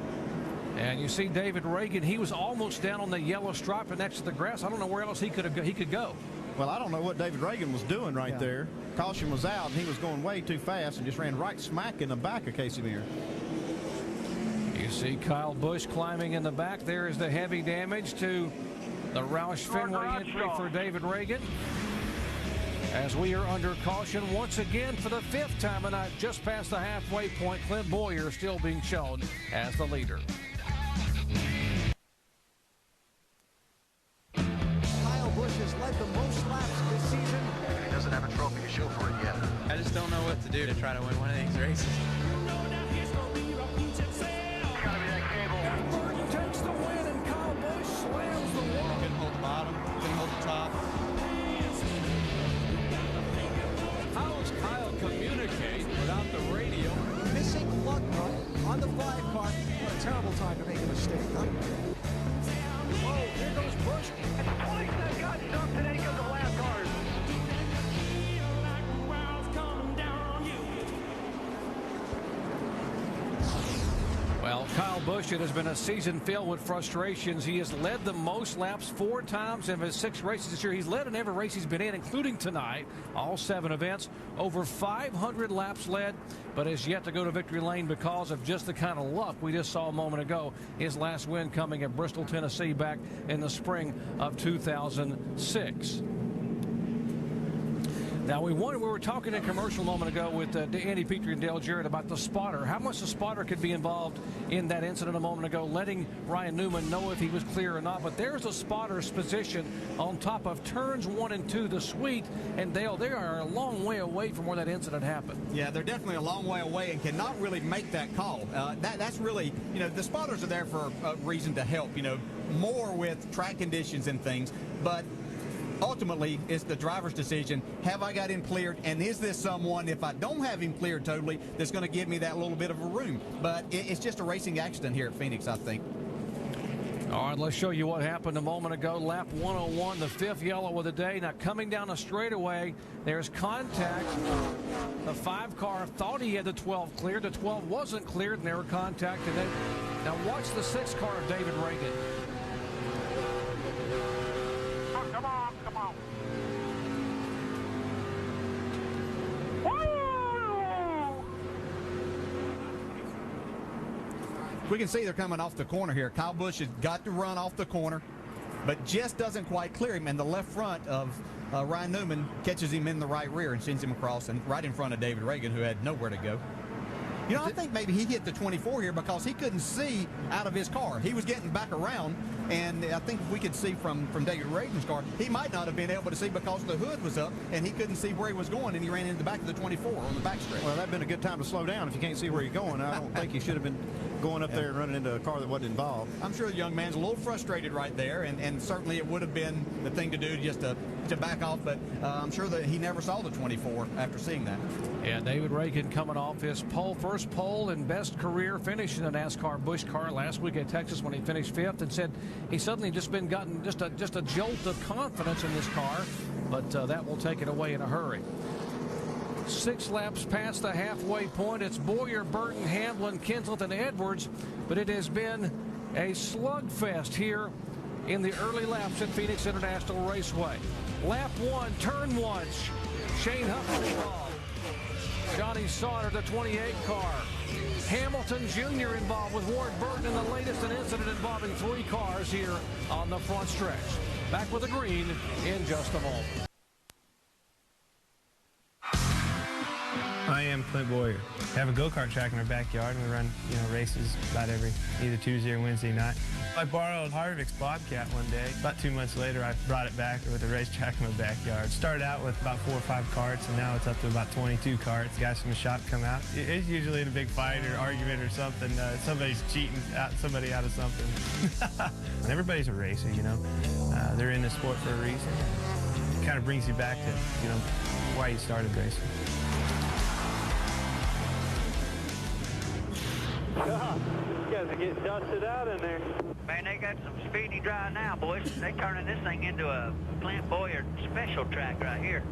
And you see David Reagan, he was almost down on the yellow stripe next to the grass. I don't know where else he could go. Well, I don't know what David Reagan was doing right there. Caution was out, and he was going way too fast and just ran right smack in the back of Casey Mears. You see Kyle Busch climbing in the back. There is the heavy damage to the Roush Fenway entry for David Reagan. As we are under caution once again for the 5th time tonight, just past the halfway point. Clint Boyer still being shown as the leader. Kyle Busch has led the most laps this season. He doesn't have a trophy to show for it yet. I just don't know what to do to try to win one of these races. Takes the win, and Kyle Busch slams the wall. Couldn't hold the bottom, couldn't hold the top. How does Kyle communicate without the radio? Missing plug nut on the 5 car. What a terrible time to make a mistake, huh? Oh, here goes Busch. It's twice that got stuck today because of lap cars. Well, Kyle Busch, it has been a season filled with frustrations. He has led the most laps 4 times in his 6 races this year. He's led in every race he's been in, including tonight, all 7 events. Over 500 laps led, but has yet to go to victory lane because of just the kind of luck we just saw a moment ago. His last win coming at Bristol, Tennessee back in the spring of 2006. Now, we were talking in commercial a moment ago with Andy Petrie and Dale Jarrett about the spotter. How much the spotter could be involved in that incident a moment ago, letting Ryan Newman know if he was clear or not. But there's a spotter's position on top of turns 1 and 2, the suite. And Dale, they are a long way away from where that incident happened. Yeah, they're definitely a long way away and cannot really make that call. That's really, the spotters are there for a reason to help, more with track conditions and things. But ultimately, it's the driver's decision. Have I got him cleared? And is this someone, if I don't have him cleared totally, that's going to give me that little bit of a room? But it's just a racing accident here at Phoenix, I think. All right, let's show you what happened a moment ago. Lap 101, the 5th yellow of the day. Now, coming down a straightaway, there's contact. The 5 car thought he had the 12 cleared. The 12 wasn't cleared, and they were contacted. Now, watch the 6 car of David Reagan. Come on, come on. We can see they're coming off the corner here. Kyle Busch has got to run off the corner, but just doesn't quite clear him. And the left front of Ryan Newman catches him in the right rear and sends him across and right in front of David Reagan, who had nowhere to go. I think maybe he hit the 24 here because he couldn't see out of his car. He was getting back around, and I think we could see from David Reagan's car, he might not have been able to see because the hood was up, and he couldn't see where he was going, and he ran into the back of the 24 on the backstretch. Well, that'd been a good time to slow down if you can't see where you're going. I don't think you should have been going up there and running into a car that wasn't involved. I'm sure the young man's a little frustrated right there, and certainly it would have been the thing to do just to back off, but I'm sure that he never saw the 24 after seeing that. Yeah, David Reagan coming off his first pole and best career finish in a NASCAR Busch car last week at Texas when he finished 5th, and said he's suddenly gotten just a jolt of confidence in this car, but that will take it away in a hurry. 6 laps past the halfway point. It's Boyer, Burton, Hamlin, Kenseth, and Edwards, but it has been a slugfest here in the early laps at Phoenix International Raceway. Lap 1, turn 1, Shane Huffman involved. Johnny Sauter, the 28 car. Hamilton Jr. involved with Ward Burton in the latest incident involving 3 cars here on the front stretch. Back with the green in just a moment. I am Clint Boyer. I have a go-kart track in our backyard, and we run, races about every either Tuesday or Wednesday night. I borrowed Harvick's Bobcat one day. About 2 months later, I brought it back with a racetrack in my backyard. Started out with about 4 or 5 carts, and now it's up to about 22 carts. Guys from the shop come out. It's usually in a big fight or argument or something. Somebody's cheating somebody out of something. Everybody's a racer, They're in the sport for a reason. It kind of brings you back to, why you started racing. You guys are getting dusted out in there. Man, they got some speedy dry now, boys. They turning this thing into a Clint Boyer special track right here.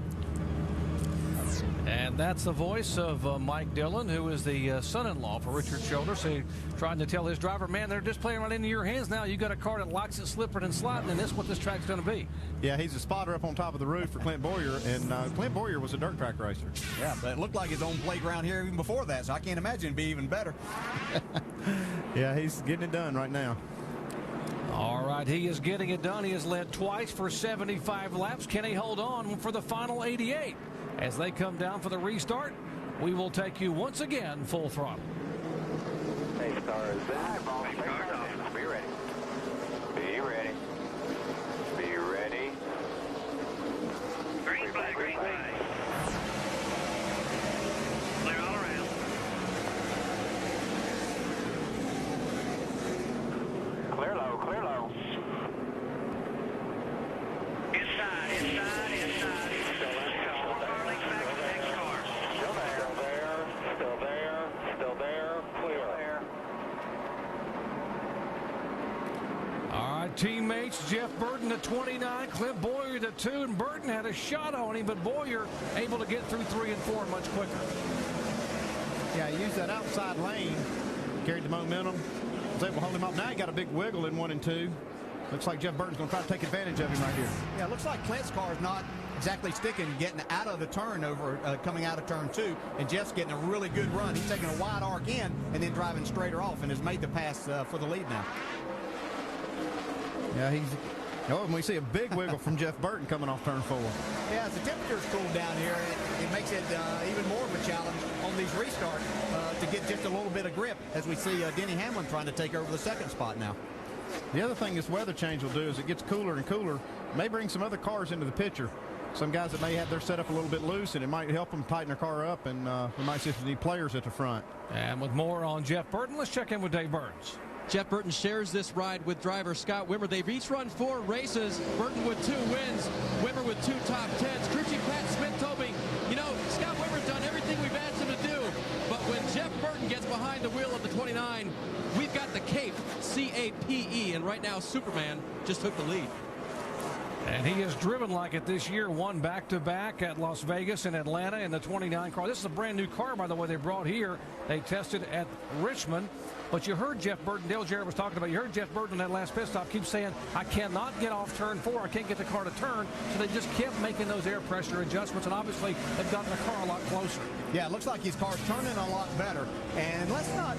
And that's the voice of Mike Dillon, who is the son-in-law for Richard Childress. So trying to tell his driver, man, they're just playing right into your hands now. You got a car that likes it slipping and sliding, and that's what this track's going to be. Yeah, he's a spotter up on top of the roof for Clint Boyer, and Clint Boyer was a dirt track racer. Yeah, but it looked like his own playground here even before that, so I can't imagine it'd be even better. Yeah, he's getting it done right now. All right, he is getting it done. He has led twice for 75 laps. Can he hold on for the final 88? As they come down for the restart, we will take you once again full throttle. Pace car is in. Be ready. Be ready. Be ready. Green flag, green flag. Clear all around. Clear low, clear low. Inside, inside, inside. All right, teammates, Jeff Burton at 29, Clint Boyer at 2, and Burton had a shot on him, but Boyer able to get through 3 and 4 much quicker. Yeah, he used that outside lane, carried the momentum, was able to hold him up. Now he got a big wiggle in 1 and 2. Looks like Jeff Burton's going to try to take advantage of him right here. Yeah, it looks like Clint's car is not exactly sticking, getting out of the turn over, coming out of turn 2, and Jeff's getting a really good run. He's taking a wide arc in and then driving straighter off and has made the pass for the lead now. Yeah, and we see a big wiggle from Jeff Burton coming off turn 4. Yeah, as the temperature's cooled down here, it makes it even more of a challenge on these restarts to get just a little bit of grip, as we see Denny Hamlin trying to take over the second spot now. The other thing this weather change will do is it gets cooler and cooler. May bring some other cars into the picture. Some guys that may have their setup a little bit loose, and it might help them tighten their car up, and we might see if we need players at the front. And with more on Jeff Burton, let's check in with Dave Burns. Jeff Burton shares this ride with driver Scott Wimmer. They've each run 4 races. Burton with 2 wins, Wimmer with 2 top 10s. Crew Chief Pat Smith told me, you know, Scott Wimmer's done everything we've asked him to do, but when Jeff Burton gets behind the wheel of the 29, we've got the Cape, C-A-P-E, and right now Superman just took the lead. And he has driven like it this year, won back-to-back at Las Vegas and Atlanta in the 29 car. This is a brand new car, by the way, they brought here. They tested at Richmond. But you heard Jeff Burton, Dale Jarrett was talking about, you heard Jeff Burton in that last pit stop keep saying, I cannot get off turn 4, I can't get the car to turn. So they just kept making those air pressure adjustments, and obviously they've gotten the car a lot closer. Yeah, it looks like his car's turning a lot better. And let's not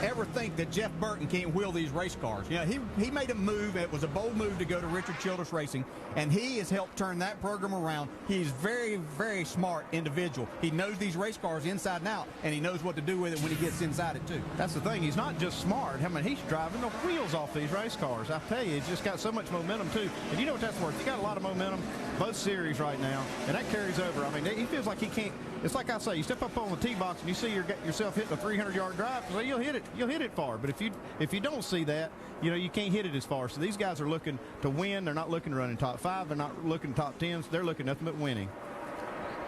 ever think that Jeff Burton can't wheel these race cars. You know, he made a move. It was a bold move to go to Richard Childress Racing, and he has helped turn that program around. He's very, very smart individual. He knows these race cars inside and out, and he knows what to do with it when he gets inside it, too. That's the thing. He's not just smart. I mean, he's driving the wheels off these race cars. I tell you, it's just got so much momentum, too. And you know what that's worth. You got a lot of momentum, both series right now, and that carries over. I mean, he feels like he can't. It's like I say, you step up on the tee box and you see yourself hitting a 300-yard drive, so you'll hit it far. But if you don't see that, you know, you can't hit it as far. So these guys are looking to win. They're not looking to run in top 5. They're not looking top 10s. They're looking nothing but winning.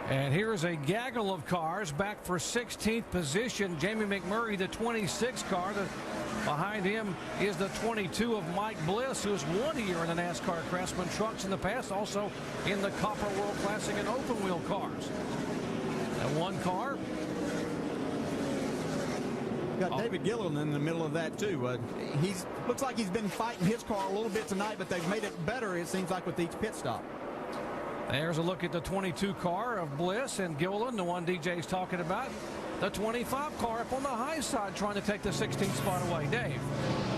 And here is a gaggle of cars back for 16th position. Jamie McMurray, the 26 car. Behind him is the 22 of Mike Bliss, who has won here in the NASCAR Craftsman trucks in the past, also in the Copper World Classic and open wheel cars. And one car. Got David Gilliland in the middle of that, too. Looks like he's been fighting his car a little bit tonight, but they've made it better, it seems like, with each pit stop. There's a look at the 22 car of Bliss and Gilliland, the one DJ's talking about. The 25 car up on the high side trying to take the 16th spot away. Dave.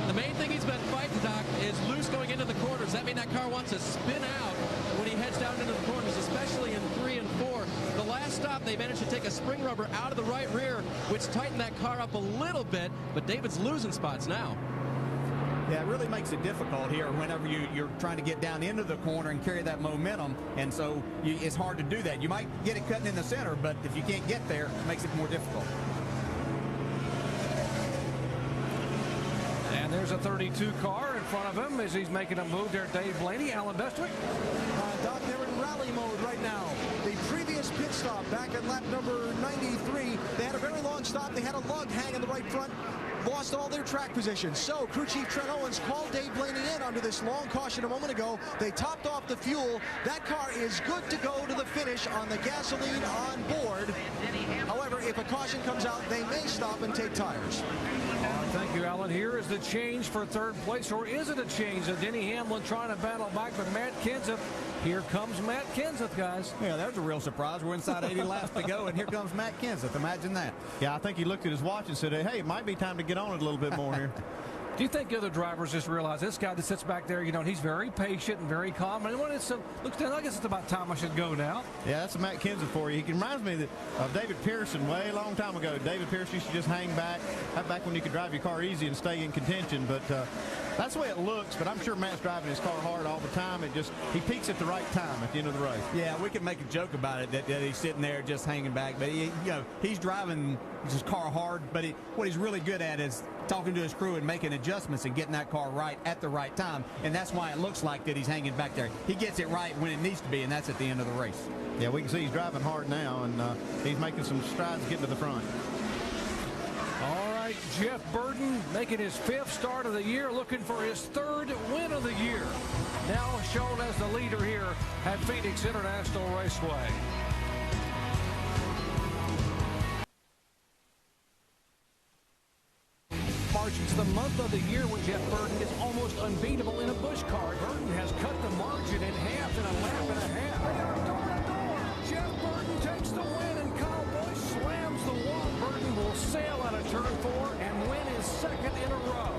The main thing he's been fighting, Doc, is loose going into the corners. Does that mean that car wants to spin out when he heads down into the corners, especially in 3 and 4? The last stop, they managed to take a spring rubber out of the right rear, which tightened that car up a little bit, but David's losing spots now. Yeah, it really makes it difficult here whenever you're trying to get down into the corner and carry that momentum, and so it's hard to do that. You might get it cutting in the center, but if you can't get there, it makes it more difficult. And there's a 32 car in front of him as he's making a move there. Dave Blaney, Alan Bestwick. Doc, they're in rally mode right now. The previous pit stop back at lap number 93, they had a very long stop. They had a lug hang in the right front. lost all their track position. So crew chief Trent Owens called Dave Blaney in under this long caution a moment ago. They topped off the fuel. That car is good to go to the finish on the gasoline on board. However, if a caution comes out, they may stop and take tires. Thank you, Alan. Here is the change for third place, or is it a change? Denny Hamlin trying to battle back, but Matt Kenseth. Here comes Matt Kenseth, guys. Yeah, there's a real surprise. We're inside 80 laps to go, and here comes Matt Kenseth. Imagine that. Yeah, I think he looked at his watch and said, hey, it might be time to get on it a little bit more here. Do you think other drivers just realize this guy that sits back there, he's very patient and very calm, and when it looks down, I guess it's about time I should go now? Yeah, that's a Matt Kenseth for you. He reminds me of David Pearson way a long time ago. David Pearson used to just hang back when you could drive your car easy and stay in contention, but that's the way it looks, but I'm sure Matt's driving his car hard all the time. He peaks at the right time at the end of the race. Yeah, we can make a joke about it that he's sitting there just hanging back, but he's driving his car hard, but what he's really good at is talking to his crew and making adjustments and getting that car right at the right time, and that's why it looks like that he's hanging back there. He gets it right when it needs to be, and that's at the end of the race. Yeah, we can see he's driving hard now, and he's making some strides getting to the front. All right, Jeff Burton making his 5th start of the year, looking for his 3rd win of the year. Now shown as the leader here at Phoenix International Raceway. It's the month of the year when Jeff Burton is almost unbeatable in a Busch car. Burton has cut the margin in half in a lap and a half. They are door to door. Jeff Burton takes the win, and Kyle Busch slams the wall. Burton will sail out of turn 4 and win his 2nd in a row.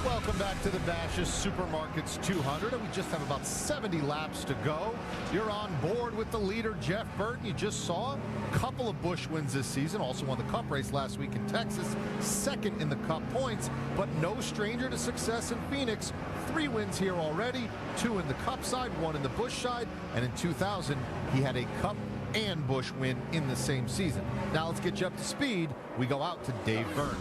Welcome back to the Bashas Supermarkets 200, and we just have about 70 laps to go. You're on board with the leader, Jeff Burton. You just saw a couple of Busch wins this season, also won the Cup race last week in Texas, 2nd in the Cup points, but no stranger to success in Phoenix. 3 wins here already, 2 in the Cup side, 1 in the Busch side, and in 2000, he had a Cup and Busch win in the same season. Now let's get you up to speed. We go out to Dave Burns.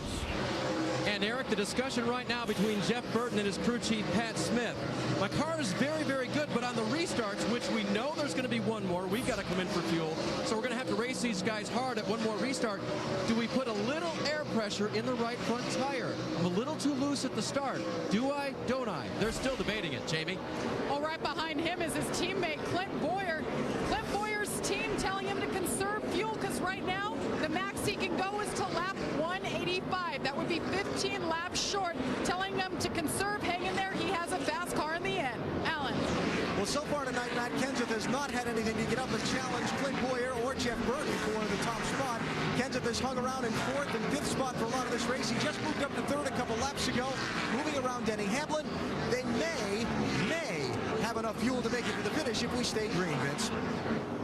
And Eric, the discussion right now between Jeff Burton and his crew chief, Pat Smith. My car is very, very good, but on the restarts, which we know there's going to be one more, we got to come in for fuel. So we're going to have to race these guys hard at one more restart. Do we put a little air pressure in the right front tire? I'm a little too loose at the start. Do I? Don't I? They're still debating it, Jamie. Well, right behind him is his teammate, Clint Boyer. Clint Boyer's team telling him to conserve fuel because right now the max he can go is to lap 185. That would be 15 laps short, telling them to conserve, hang in there. He has a fast car in the end. Alan. Well, so far tonight, Matt Kenseth has not had anything to get up and challenge Clint Boyer or Jeff Burton for the top spot. Kenseth has hung around in 4th and 5th spot for a lot of this race. He just moved up to 3rd a couple laps ago, moving around Denny Hamlin. They may have enough fuel to make it to the finish if we stay green, Vince.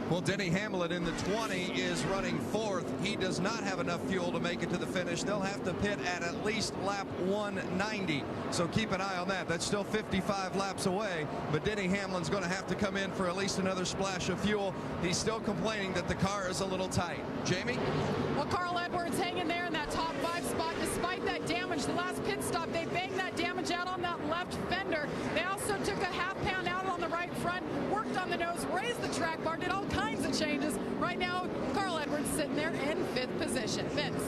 Well, Denny Hamlin in the 20 is running 4th. He does not have enough fuel to make it to the finish. They'll have to pit at least lap 190. So keep an eye on that. That's still 55 laps away. But Denny Hamlin's going to have to come in for at least another splash of fuel. He's still complaining that the car is a little tight. Jamie? Well, Carl Edwards hanging there in that top 5 spot despite that damage. The last pit stop, they banged that damage out on that left fender. They also took a half-pound out on the right front, worked on the nose, raised the track bar, did all kinds of changes. Right now, Carl Edwards sitting there in 5th position. Vince.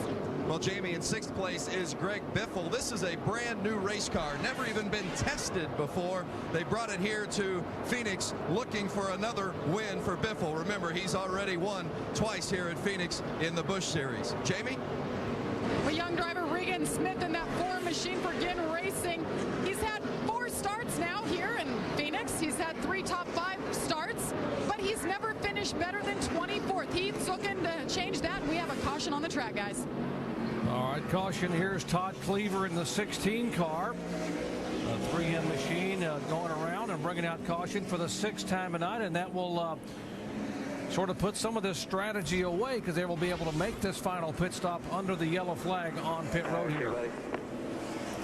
Well, Jamie, in 6th place is Greg Biffle. This is a brand new race car, never even been tested before. They brought it here to Phoenix looking for another win for Biffle. Remember, he's already won twice here at Phoenix in the Busch Series. Jamie? A young driver, Regan Smith, in that Ford machine for Ginn Racing. He's had 4 starts now here in Phoenix. He's had 3 top 5 starts, but he's never finished better than 24th. He's looking to change that. We have a caution on the track, guys. All right, caution. Here's Todd Cleaver in the 16 car. A 3M machine going around and bringing out caution for the 6th time tonight, and that will sort of put some of this strategy away because they will be able to make this final pit stop under the yellow flag on pit road here.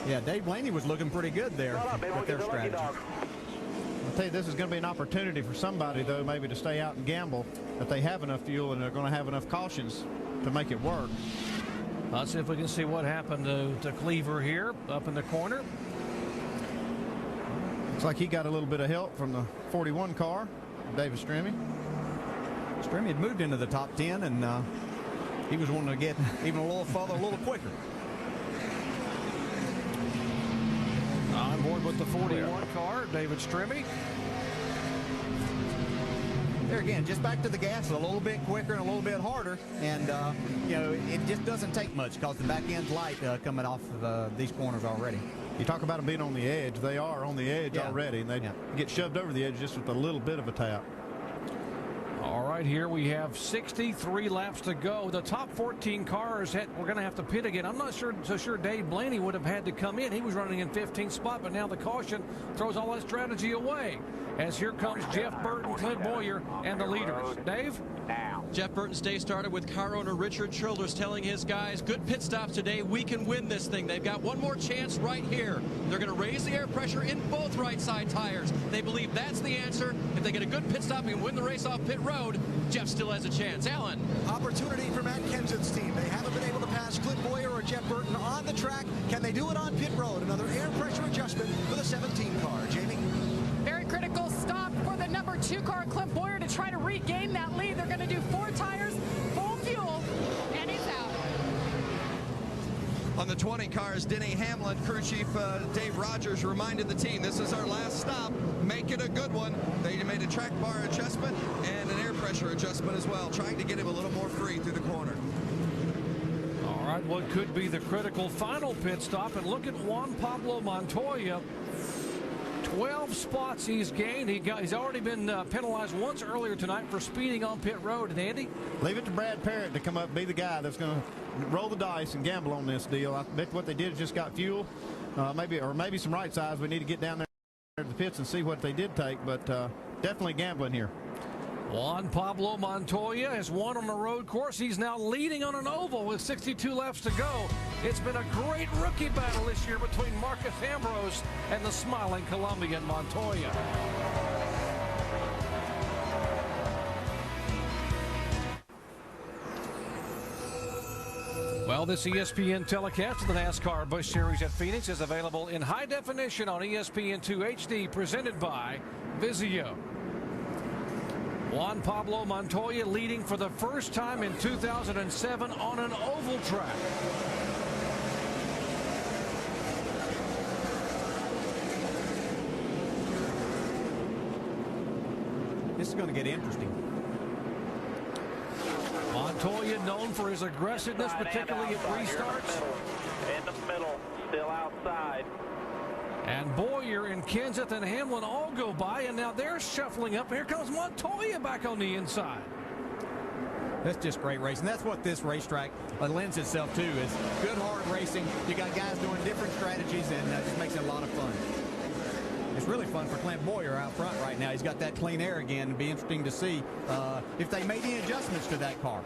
Yeah, Dave Blaney was looking pretty good there with their strategy. I'll tell you, this is going to be an opportunity for somebody, though, maybe to stay out and gamble that they have enough fuel and they're going to have enough cautions to make it work. Let's see if we can see what happened to Cleaver here up in the corner. Looks like he got a little bit of help from the 41 car, David Stremme. Stremme had moved into the top 10, and he was wanting to get even a little further, a little quicker. On board with the 41 car, David Stremme. There again, just back to the gas a little bit quicker and a little bit harder. And, you know, it just doesn't take much because the back end's light coming off of these corners already. You talk about them being on the edge. They are on the edge already, and they get shoved over the edge just with a little bit of a tap. All right, here we have 63 laps to go. The top 14 cars, we're going to have to pit again. I'm not so sure Dave Blaney would have had to come in. He was running in 15th spot, but now the caution throws all that strategy away. As here comes Jeff Burton, Clint Boyer, and the leaders. Dave? Jeff Burton's day started with car owner Richard Childress telling his guys, good pit stops today, we can win this thing. They've got one more chance right here. They're going to raise the air pressure in both right side tires. They believe that's the answer. If they get a good pit stop and win the race off pit road, Jeff still has a chance. Alan. Opportunity for Matt Kenseth's team. They haven't been able to pass Clint Boyer or Jeff Burton on the track. Can they do it on pit road? Another air pressure adjustment for the 17 car. Jamie? Very critical stop for the number 2 car, Clint Boyer, to try to regain that lead. They're going to do 4 tires, full fuel, and he's out. On the 20 cars, Denny Hamlin, crew chief Dave Rogers reminded the team, this is our last stop. Make it a good one. They made a track bar adjustment and an air pressure adjustment as well, trying to get him a little more free through the corner. All right, what could be the critical final pit stop? And look at Juan Pablo Montoya. 12 spots he's gained. He's already been penalized once earlier tonight for speeding on pit road. And Andy? Leave it to Brad Parrott to come up and be the guy that's going to roll the dice and gamble on this deal. I bet what they did is just got fuel, maybe some right sides. We need to get down there to the pits and see what they did take, but definitely gambling here. Juan Pablo Montoya has won on the road course. He's now leading on an oval with 62 laps to go. It's been a great rookie battle this year between Marcus Ambrose and the smiling Colombian Montoya. Well, this ESPN telecast of the NASCAR Busch Series at Phoenix is available in high definition on ESPN2 HD, presented by Vizio. Juan Pablo Montoya leading for the first time in 2007 on an oval track. This is going to get interesting. Montoya known for his aggressiveness, particularly at restarts. In the middle, still outside. And Boyer and Kenseth and Hamlin all go by, and now they're shuffling up. Here comes Montoya back on the inside. That's just great racing. That's what this racetrack lends itself to, is good, hard racing. You got guys doing different strategies, and that just makes it a lot of fun. It's really fun for Clint Boyer out front right now. He's got that clean air again. It'd be interesting to see if they made any adjustments to that car.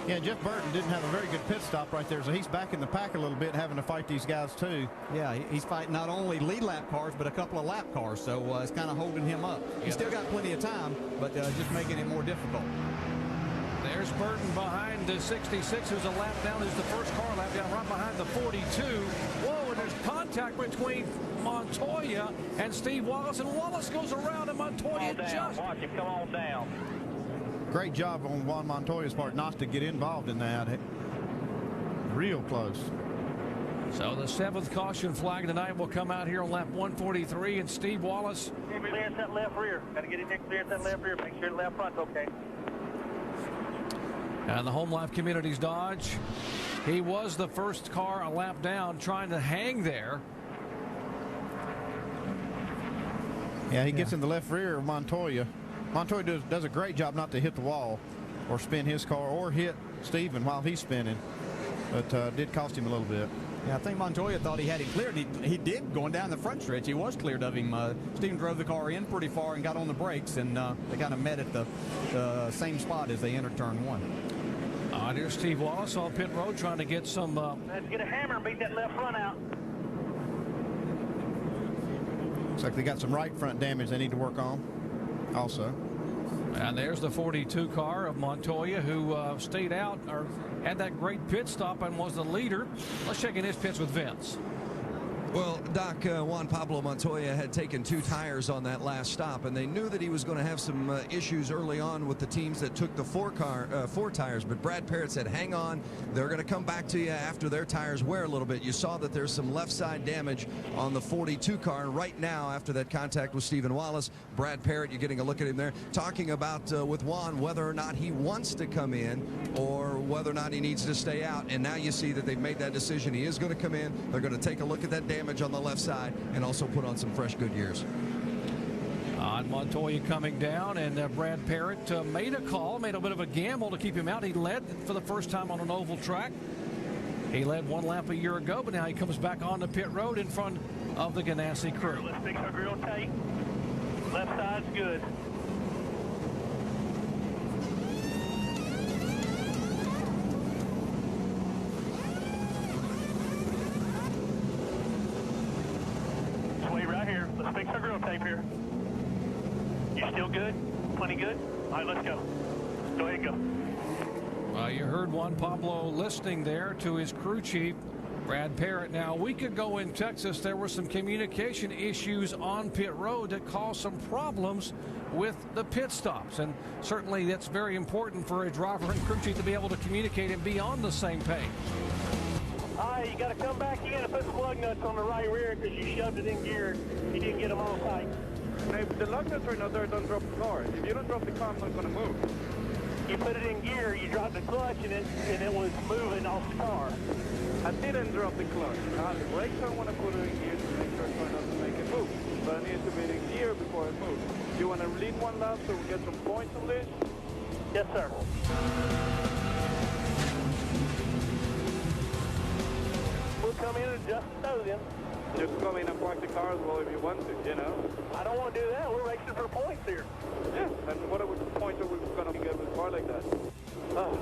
Yeah, Jeff Burton didn't have a very good pit stop right there, so he's back in the pack a little bit, having to fight these guys too. Yeah, he's fighting not only lead lap cars, but a couple of lap cars, so it's kind of holding him up. He's still got plenty of time, but just making it more difficult. There's Burton behind the 66, who's a lap down, who's the first car lap down, right behind the 42. Whoa, and there's contact between Montoya and Steve Wallace, and Wallace goes around, and Montoya just... Watch him come on down. Great job on Juan Montoya's part not to get involved in that. Real close. So the 7th caution flag tonight will come out here on lap 143, and Steve Wallace. Clear that left rear. Got to get in there, clear that left rear. Make sure the left front's okay. And the Home Life Communities Dodge. He was the first car a lap down, trying to hang there. Yeah, he gets in the left rear of Montoya. Montoya does a great job not to hit the wall or spin his car or hit Steven while he's spinning, but did cost him a little bit. Yeah, I think Montoya thought he had him cleared. He did going down the front stretch. He was cleared of him. Steven drove the car in pretty far and got on the brakes, and they kind of met at the same spot as they entered turn 1. Here's Steve Wallace on pit road trying to get some... Let's get a hammer and beat that left front out. Looks like they got some right front damage they need to work on also. And there's the 42 car of Montoya, who stayed out or had that great pit stop and was the leader. Let's check in his pits with Vince. Well, Doc, Juan Pablo Montoya had taken 2 tires on that last stop, and they knew that he was going to have some issues early on with the teams that took the 4 tires. But Brad Parrott said, hang on, they're going to come back to you after their tires wear a little bit. You saw that there's some left side damage on the 42 car. And right now, after that contact with Stephen Wallace, Brad Parrott, you're getting a look at him there, talking about with Juan whether or not he wants to come in or whether or not he needs to stay out. And now you see that they've made that decision. He is going to come in. They're going to take a look at that damage on the left side and also put on some fresh Goodyears. Montoya coming down, and Brad Parrott made a call, made a bit of a gamble to keep him out. He led for the first time on an oval track. He led 1 lap a year ago, but now he comes back on the pit road in front of the Ganassi crew. Let's fix our grill tight. Left side's good. Let's fix our grill tape here. You still good? Plenty good? All right, let's go. Go ahead and go. Well, you heard Juan Pablo listening there to his crew chief, Brad Parrott. Now, a week ago in Texas, there were some communication issues on pit road that caused some problems with the pit stops. And certainly that's very important for a driver and crew chief to be able to communicate and be on the same page. All right, you got to come back in and put some lug nuts on the right rear because you shoved it in gear. You didn't get them all tight. If the lug nuts are not there, don't drop the car. If you don't drop the car, I'm not going to move. You put it in gear, you dropped the clutch, and it was moving off the car. I didn't drop the clutch. I had the brakes on when I put it in gear to make sure it's not to make it move. But I need to be in gear before it moves. Do you want to lead 1 lap so we get some points on this? Yes, sir. We'll come in and adjust the nose in. Just come in and park the car as well if you want to, you know? I don't want to do that. We're racing for points here. Yeah, and what points are we going to get with a car like that? Oh.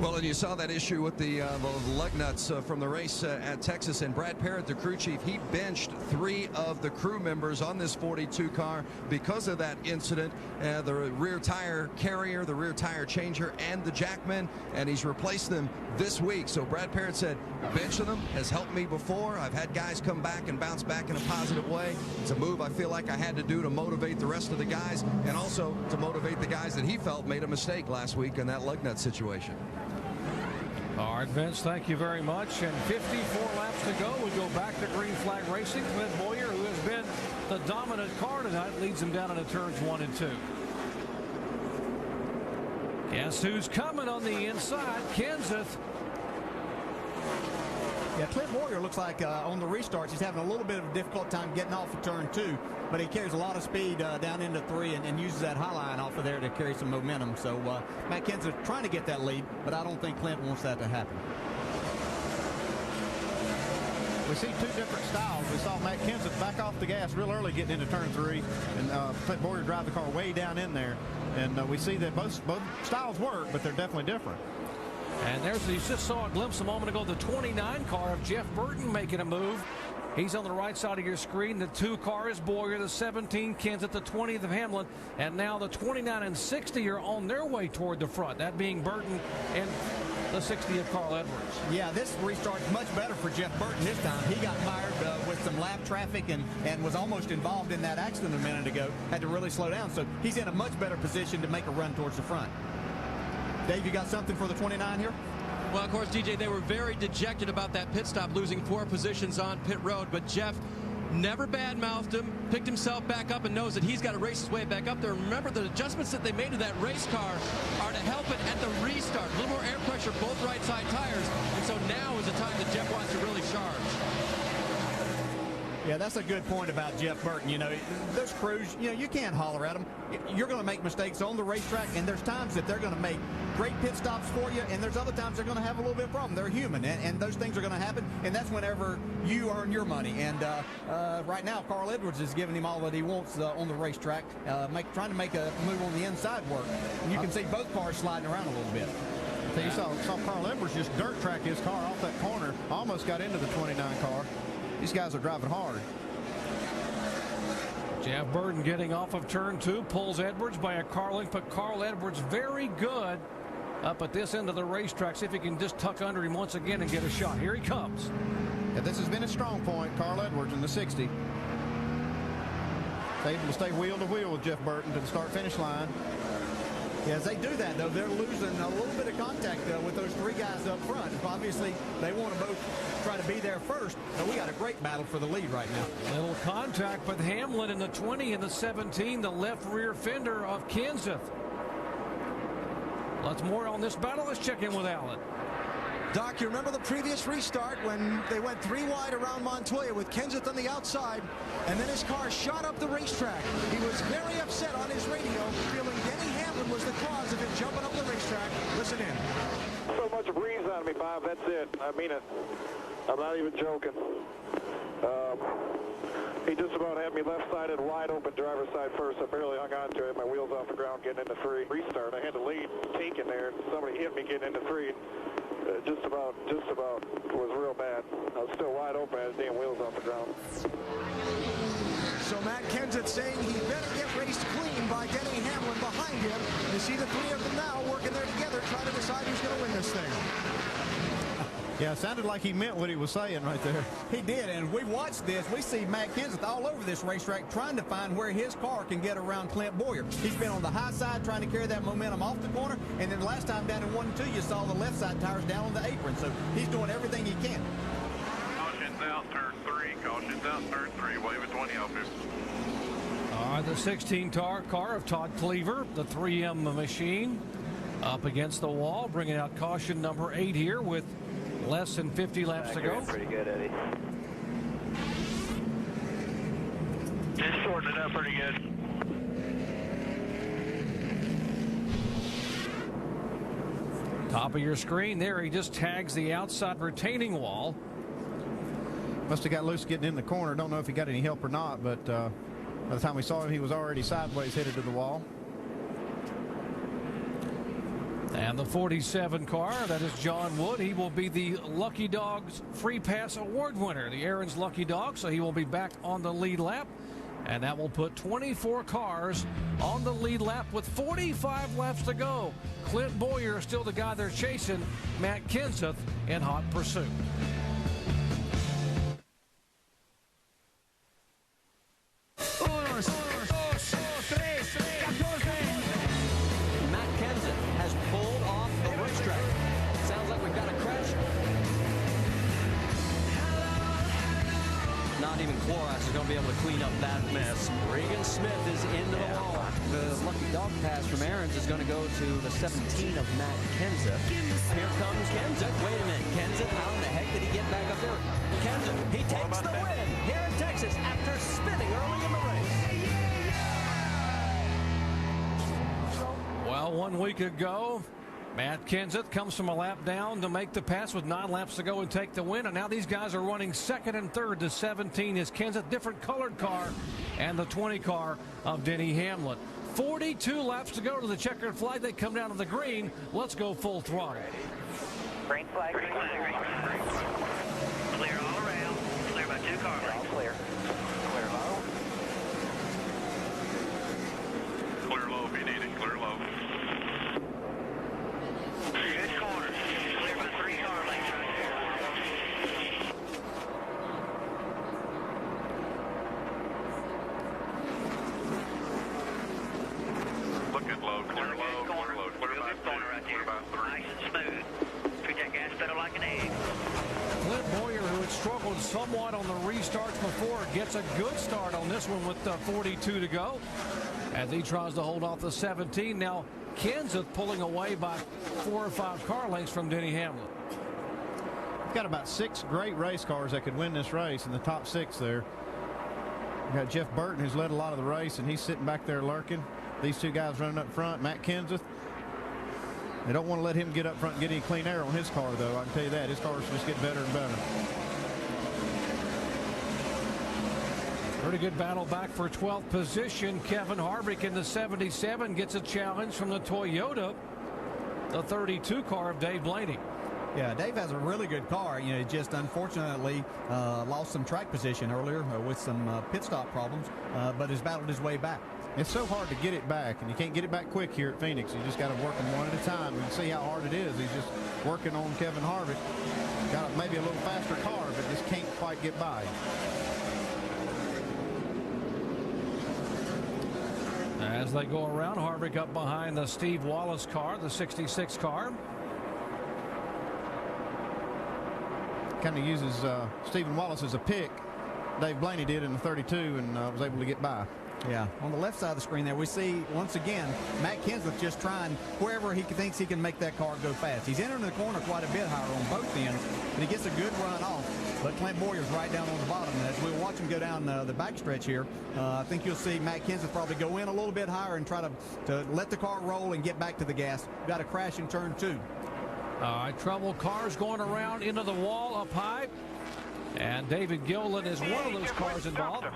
Well, and you saw that issue with the lug nuts from the race at Texas, and Brad Parrott, the crew chief, he benched 3 of the crew members on this 42 car because of that incident. The rear tire carrier, the rear tire changer, and the jackman, and he's replaced them this week. So Brad Parrott said, benching them has helped me before. I've had guys come back and bounce back in a positive way. It's a move I feel like I had to do to motivate the rest of the guys and also to motivate the guys that he felt made a mistake last week in that lug nut situation. All right, Vince, thank you very much. And 54 laps to go. We go back to green flag racing. Clint Boyer, who has been the dominant car tonight, leads them down into turns 1 and 2. Guess who's coming on the inside? Kenseth. Yeah, Clint Boyer looks like on the restarts he's having a little bit of a difficult time getting off of turn 2, but he carries a lot of speed down into 3 and uses that high line off of there to carry some momentum. So Matt Kenseth trying to get that lead, but I don't think Clint wants that to happen. We see 2 different styles. We saw Matt Kenseth back off the gas real early getting into turn 3, and Clint Boyer drive the car way down in there. And we see that both styles work, but they're definitely different. And you just saw a glimpse a moment ago, the 29 car of Jeff Burton making a move. He's on the right side of your screen. The 2 car is Boyer, the 17 Kenseth, the 20th of Hamlin, and now the 29 and 60 are on their way toward the front, that being Burton and the 60 of Carl Edwards. Yeah, this restart's much better for Jeff Burton this time. He got mired with some lap traffic and was almost involved in that accident a minute ago. Had to really slow down, so he's in a much better position to make a run towards the front. Dave, you got something for the 29 here? Well, of course, DJ, they were very dejected about that pit stop, losing 4 positions on pit road, but Jeff never badmouthed him, picked himself back up, and knows that he's got to race his way back up there. Remember, the adjustments that they made to that race car are to help it at the restart. A little more air pressure, both right side tires, and so now is the time that Jeff wants to really charge. Yeah, that's a good point about Jeff Burton. You know, those crews, you can't holler at them. You're going to make mistakes on the racetrack, and there's times that they're going to make great pit stops for you, and there's other times they're going to have a little bit of problem. They're human, and those things are going to happen, and that's whenever you earn your money. And right now, Carl Edwards is giving him all that he wants on the racetrack, trying to make a move on the inside work. And you can see both cars sliding around a little bit. So you saw Carl Edwards just dirt track his car off that corner, almost got into the 29 car. These guys are driving hard. Jeff Burton getting off of turn 2, pulls Edwards by a car length, but Carl Edwards very good up at this end of the racetrack. See if he can just tuck under him once again and get a shot. Here he comes. Yeah, this has been a strong point. Carl Edwards in the 60. Able to stay wheel to wheel with Jeff Burton to the start-finish line. Yeah, as they do that, though, they're losing a little bit of contact with those three guys up front. Obviously, they want to both try to be there first. So we got a great battle for the lead right now. Little contact with Hamlin in the 20 and the 17, the left rear fender of Kenseth. Lots more on this battle. Let's check in with Alan. Doc, you remember the previous restart when they went 3 wide around Montoya with Kenseth on the outside, and then his car shot up the racetrack. He was very upset on his radio, feeling Denny Hamlin was the cause of him jumping up the racetrack. Listen in. So much breeze on me, Bob. That's it. I mean it. I'm not even joking. He just about had me left-sided, wide open, driver's side first. I barely hung on to it. My wheels off the ground getting into 3. Restart. I had the lead taken there, and somebody hit me getting into 3. Just about was real bad. I was still wide open. I had damn wheels off the ground. So Matt Kenseth saying he better get raced clean by Denny Hamlin behind him. You see the three of them now working there together, trying to decide who's going to win this thing. Yeah, it sounded like he meant what he was saying right there. He did, and we watched this. We see Matt Kenseth all over this racetrack trying to find where his car can get around Clint Boyer. He's been on the high side trying to carry that momentum off the corner, and then last time down in 1 and 2, you saw the left side tires down on the apron, so he's doing everything he can. Caution's out, turn 3. Caution's out, turn 3. Wave at 20 off here. All right, the 16-car car of Todd Cleaver, the 3M machine, up against the wall, bringing out caution number 8 here with less than 50 laps to go. Pretty good, Eddie. Just shorten it up pretty good. Top of your screen there, he just tags the outside retaining wall. Must have got loose getting in the corner. Don't know if he got any help or not, but by the time we saw him, he was already sideways headed to the wall. And the 47 car, that is John Wood. He will be the Lucky Dogs Free Pass Award winner, the Aaron's Lucky Dog, so he will be back on the lead lap. And that will put 24 cars on the lead lap with 45 laps to go. Clint Boyer is still the guy they're chasing. Matt Kenseth in hot pursuit. Matt Kenseth has pulled off the racetrack. Sounds like we've got a crash. Not even Clorox is going to be able to clean up that mess. Regan Smith is into the wall. The Lucky Dog pass from Aaron's is going to go to the 17 of Matt Kenseth. Here comes Kenseth. Wait a minute. Kenseth, how in the heck did he get back up there? Kenseth, he takes the win here in Texas after spinning early in the race. Well, 1 week ago, Matt Kenseth comes from a lap down to make the pass with 9 laps to go and take the win. And now these guys are running second and third. The 17 is Kenseth, different colored car, and the 20 car of Denny Hamlin. 42 laps to go to the checkered flag. They come down to the green. Let's go full throttle. Green flag, green flag, green flag. Clear all around. Clear by 2 car lengths. All clear. Clear low. Clear low if you need it. Clear low. Good corner. Clear by 3 car lengths right there. Looking low. Clear low. Clear low. Clear by 2. Right there. Clear by 3. Nice and smooth. Treat that gas pedal like an egg. Clint Boyer, who had struggled somewhat on the restarts before, gets a good start on this one with 42 to go. As he tries to hold off the 17. Now, Kenseth pulling away by 4 or 5 car lengths from Denny Hamlin. We've got about 6 great race cars that could win this race in the top 6 there. We've got Jeff Burton, who's led a lot of the race, and he's sitting back there lurking. These 2 guys running up front, Matt Kenseth. They don't want to let him get up front and get any clean air on his car, though. I can tell you that. His car's just getting better and better. Pretty good battle back for 12th position. Kevin Harvick in the 77 gets a challenge from the Toyota, the 32 car of Dave Blaney. Yeah, Dave has a really good car. You know, just unfortunately lost some track position earlier with some pit stop problems, but has battled his way back. It's so hard to get it back, and you can't get it back quick here at Phoenix. You just got to work them one at a time. You can see how hard it is. He's just working on Kevin Harvick. Got maybe a little faster car, but just can't quite get by. As they go around, Harvick up behind the Steve Wallace car, the 66 car. Kind of uses Stephen Wallace as a pick. Dave Blaney did in the 32 and was able to get by. Yeah, on the left side of the screen there, we see, once again, Matt Kenseth just trying wherever he thinks he can make that car go fast. He's entering the corner quite a bit higher on both ends, and he gets a good run off. But Clint Bowyer's right down on the bottom. And as we'll watch him go down the backstretch here, I think you'll see Matt Kenseth probably go in a little bit higher and try to let the car roll and get back to the gas. Got a crash in turn 2. All right, trouble cars going around into the wall up high. And David Gilliland is one of those cars involved.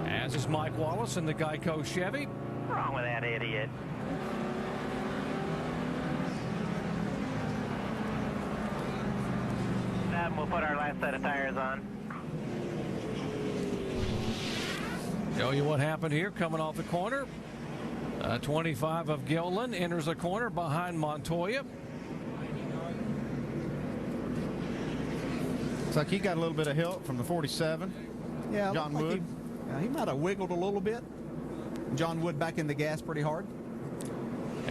As is Mike Wallace in the Geico Chevy. What's wrong with that idiot? We'll put our last set of tires on. Show you what happened here coming off the corner. 25 of Gilliland enters the corner behind Montoya. Looks like he got a little bit of help from the 47. Yeah, John Wood. He might have wiggled a little bit. John Wood back in the gas pretty hard.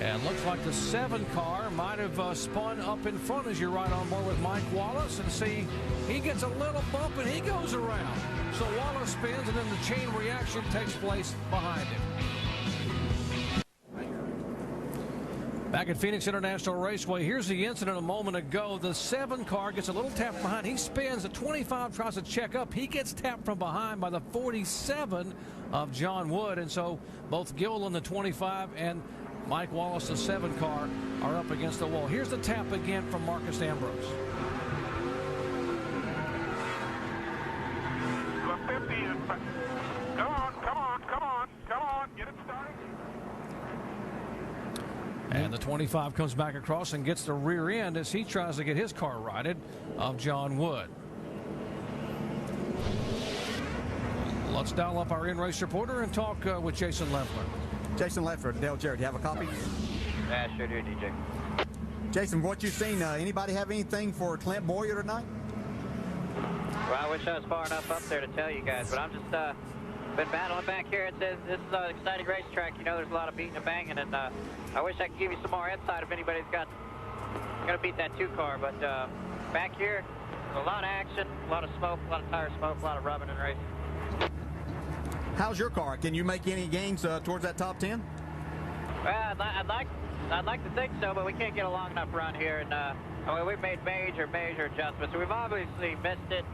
And looks like the 7 car might have spun up in front as you're right on board with Mike Wallace. And see, he gets a little bump and he goes around. So Wallace spins and then the chain reaction takes place behind him. Back at Phoenix International Raceway, here's the incident a moment ago. The 7 car gets a little tap behind. He spins. The 25 tries to check up. He gets tapped from behind by the 47 of John Wood. And so both Gilliland, the 25, and Mike Wallace, the 7 car, are up against the wall. Here's the tap again from Marcus Ambrose. 50. Come on. Get it started. And the 25 comes back across and gets the rear end as he tries to get his car righted of John Wood. Let's dial up our in-race reporter and talk with Jason Leffler. Jason Leffler, Dale Jarrett, do you have a copy? Yeah, sure do, DJ. Jason, what you've seen, anybody have anything for Clint Bowyer tonight? Well, I wish I was far enough up there to tell you guys, but I'm just been battling back here. This is an exciting racetrack. You know, there's a lot of beating and banging, and I wish I could give you some more insight if anybody's got going to beat that 2 car. But back here, a lot of action, a lot of smoke, a lot of tire smoke, a lot of rubbing and racing. How's your car? Can you make any gains towards that top 10? Well, I'd like to think so, but we can't get a long enough run here, and I mean, we've made major adjustments. So we've obviously missed it.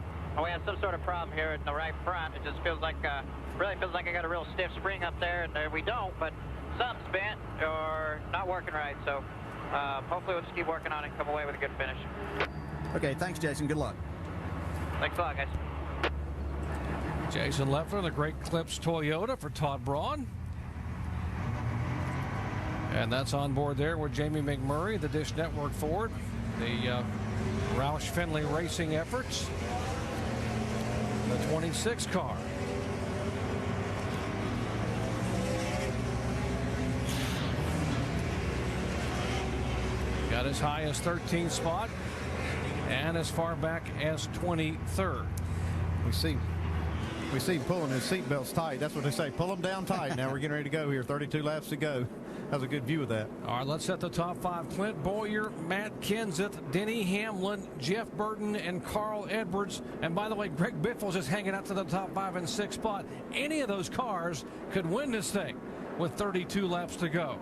We have some sort of problem here in the right front. It just feels like, really feels like I got a real stiff spring up there, and we don't, but something's bent or not working right. So hopefully we'll just keep working on it and come away with a good finish. Okay, thanks, Jason. Good luck. Thanks a lot, guys. Jason Leffler, the Great Clips Toyota for Todd Braun. And that's on board there with Jamie McMurray, the Dish Network Ford, the Roush Findlay Racing efforts. The 26 car. Got as high as 13th spot and as far back as 23rd. We see him pulling his seatbelts tight. That's what they say. Pull them down tight. Now we're getting ready to go here. 32 laps to go. That was a good view of that. All right, let's set the top 5. Clint Bowyer, Matt Kenseth, Denny Hamlin, Jeff Burton, and Carl Edwards. And by the way, Greg Biffle's just hanging out to the top 5 and 6th spot. Any of those cars could win this thing with 32 laps to go.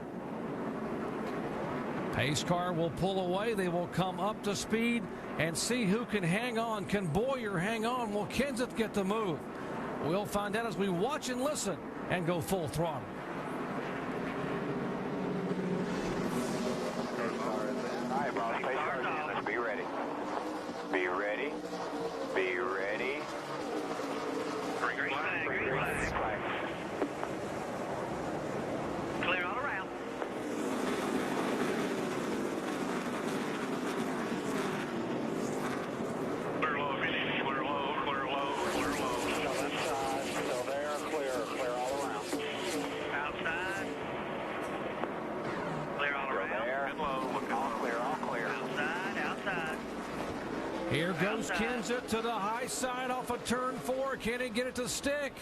Pace car will pull away. They will come up to speed and see who can hang on. Can Bowyer hang on? Will Kenseth get the move? We'll find out as we watch and listen and go full throttle. All right, boss. Pace cars in. Let's be ready. Be ready. Be ready. Green flag. Clear all around. Clear low, finish. Clear low. Left side, still there. Clear all around. Here goes Kenseth to the high side off of turn 4. Can he get it to stick?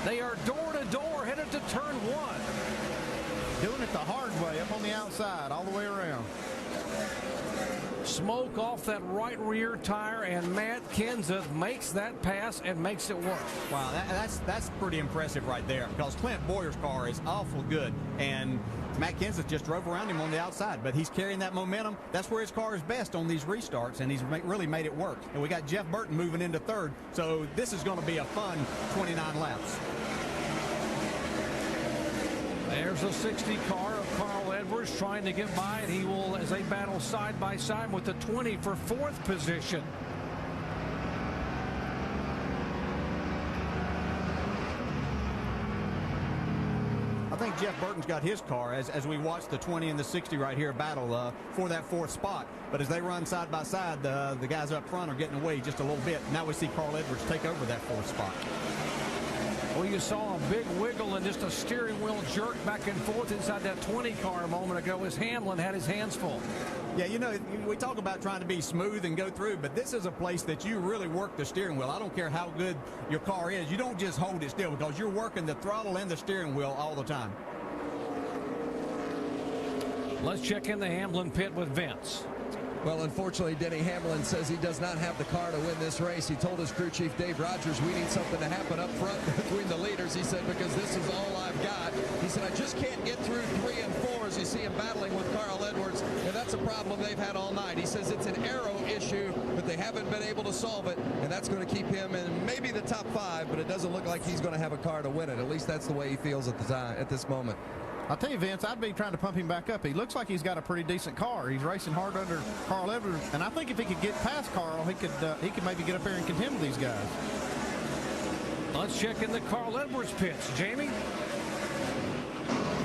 They are door to door headed to turn 1. Doing it the hard way, up on the outside, all the way around. Smoke off that right rear tire, and Matt Kenseth makes that pass and makes it work. Wow, that's pretty impressive right there, because Clint Boyer's car is awful good, and Matt Kenseth just drove around him on the outside, but he's carrying that momentum. That's where his car is best on these restarts, and he's really made it work. And we got Jeff Burton moving into third, so this is going to be a fun 29 laps. There's a 60 car of Carl Edwards trying to get by, and he will, as they battle side by side with the 20 for 4th position. I think Jeff Burton's got his car as we watch the 20 and the 60 right here battle for that 4th spot. But as they run side by side, the guys up front are getting away just a little bit. Now we see Carl Edwards take over that 4th spot. Well, you saw a big wiggle and just a steering wheel jerk back and forth inside that 20 car a moment ago as Hamlin had his hands full. Yeah, you know, we talk about trying to be smooth and go through, but this is a place that you really work the steering wheel. I don't care how good your car is. You don't just hold it still, because you're working the throttle and the steering wheel all the time. Let's check in the Hamlin pit with Vince. Well, unfortunately, Denny Hamlin says he does not have the car to win this race. He told his crew chief, Dave Rogers, we need something to happen up front between the leaders. He said, because this is all I've got. He said, I just can't get through 3 and 4 as you see him battling with Carl Edwards. And that's a problem they've had all night. He says it's an aero issue, but they haven't been able to solve it. And that's going to keep him in maybe the top 5, but it doesn't look like he's going to have a car to win it. At least that's the way he feels at the time, at this moment. I'll tell you, Vince, I'd be trying to pump him back up. He looks like he's got a pretty decent car. He's racing hard under Carl Edwards, and I think if he could get past Carl, he could maybe get up there and contend with these guys. Let's check in the Carl Edwards pits. Jamie?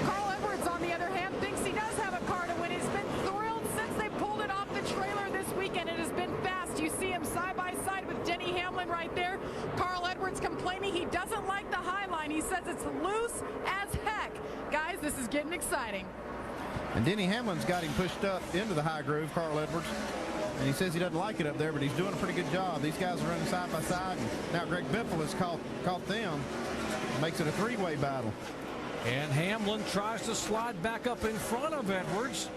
Carl Edwards, on the other hand, thinks he does have a car to win. He's been thrilled since they pulled it off the trailer this weekend. It has been fast. You see him side by side with Denny Hamlin right there. Carl Edwards complaining he doesn't like the high line. He says it's loose as heck. Guys, this is getting exciting. And Denny Hamlin's got him pushed up into the high groove, Carl Edwards. And he says he doesn't like it up there, but he's doing a pretty good job. These guys are running side by side. And now Greg Biffle has caught them. Makes it a 3-way battle. And Hamlin tries to slide back up in front of Edwards.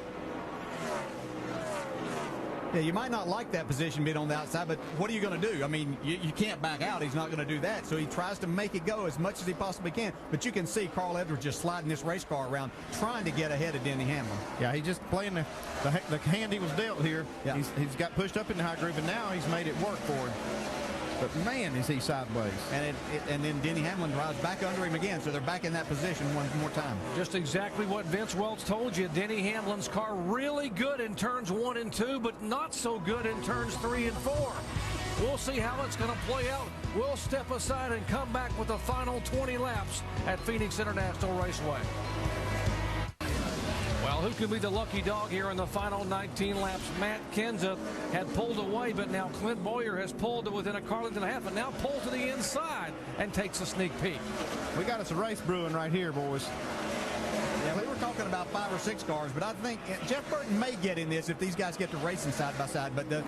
Yeah, you might not like that position being on the outside, but what are you going to do? I mean, you can't back out. He's not going to do that. So he tries to make it go as much as he possibly can. But you can see Carl Edwards just sliding this race car around, trying to get ahead of Denny Hamlin. Yeah, he's just playing the hand he was dealt here. Yeah. He's got pushed up in the high groove, and now he's made it work for him. But man, is he sideways. And then Denny Hamlin drives back under him again, so they're back in that position one more time. Just exactly what Vince Welch told you. Denny Hamlin's car really good in turns 1 and 2, but not so good in turns 3 and 4. We'll see how it's going to play out. We'll step aside and come back with the final 20 laps at Phoenix International Raceway. Well, who could be the lucky dog here in the final 19 laps? Matt Kenseth had pulled away, but now Clint Boyer has pulled to within a car length and a half, and now pulls to the inside and takes a sneak peek. We got us a race brewing right here, boys. Yeah, we were talking about 5 or 6 cars, but I think Jeff Burton may get in this if these guys get to racing side by side. But the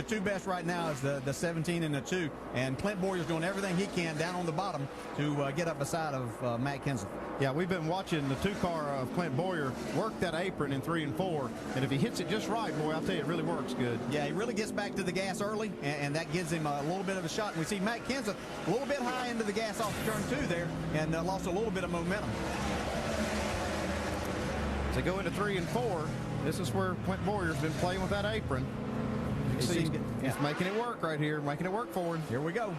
2 best right now is the 17 and the 2, and Clint Boyer's doing everything he can down on the bottom to get up beside of Matt Kenseth. Yeah, we've been watching the 2 car of Clint Boyer work that apron in 3 and 4, and if he hits it just right, boy, I'll tell you, it really works good. Yeah, he really gets back to the gas early, and that gives him a little bit of a shot. And we see Matt Kenseth a little bit high into the gas off turn 2 there, and lost a little bit of momentum. As they go into 3 and 4, this is where Clint Boyer's been playing with that apron. He's making it work right here, making it work for him. Here we go.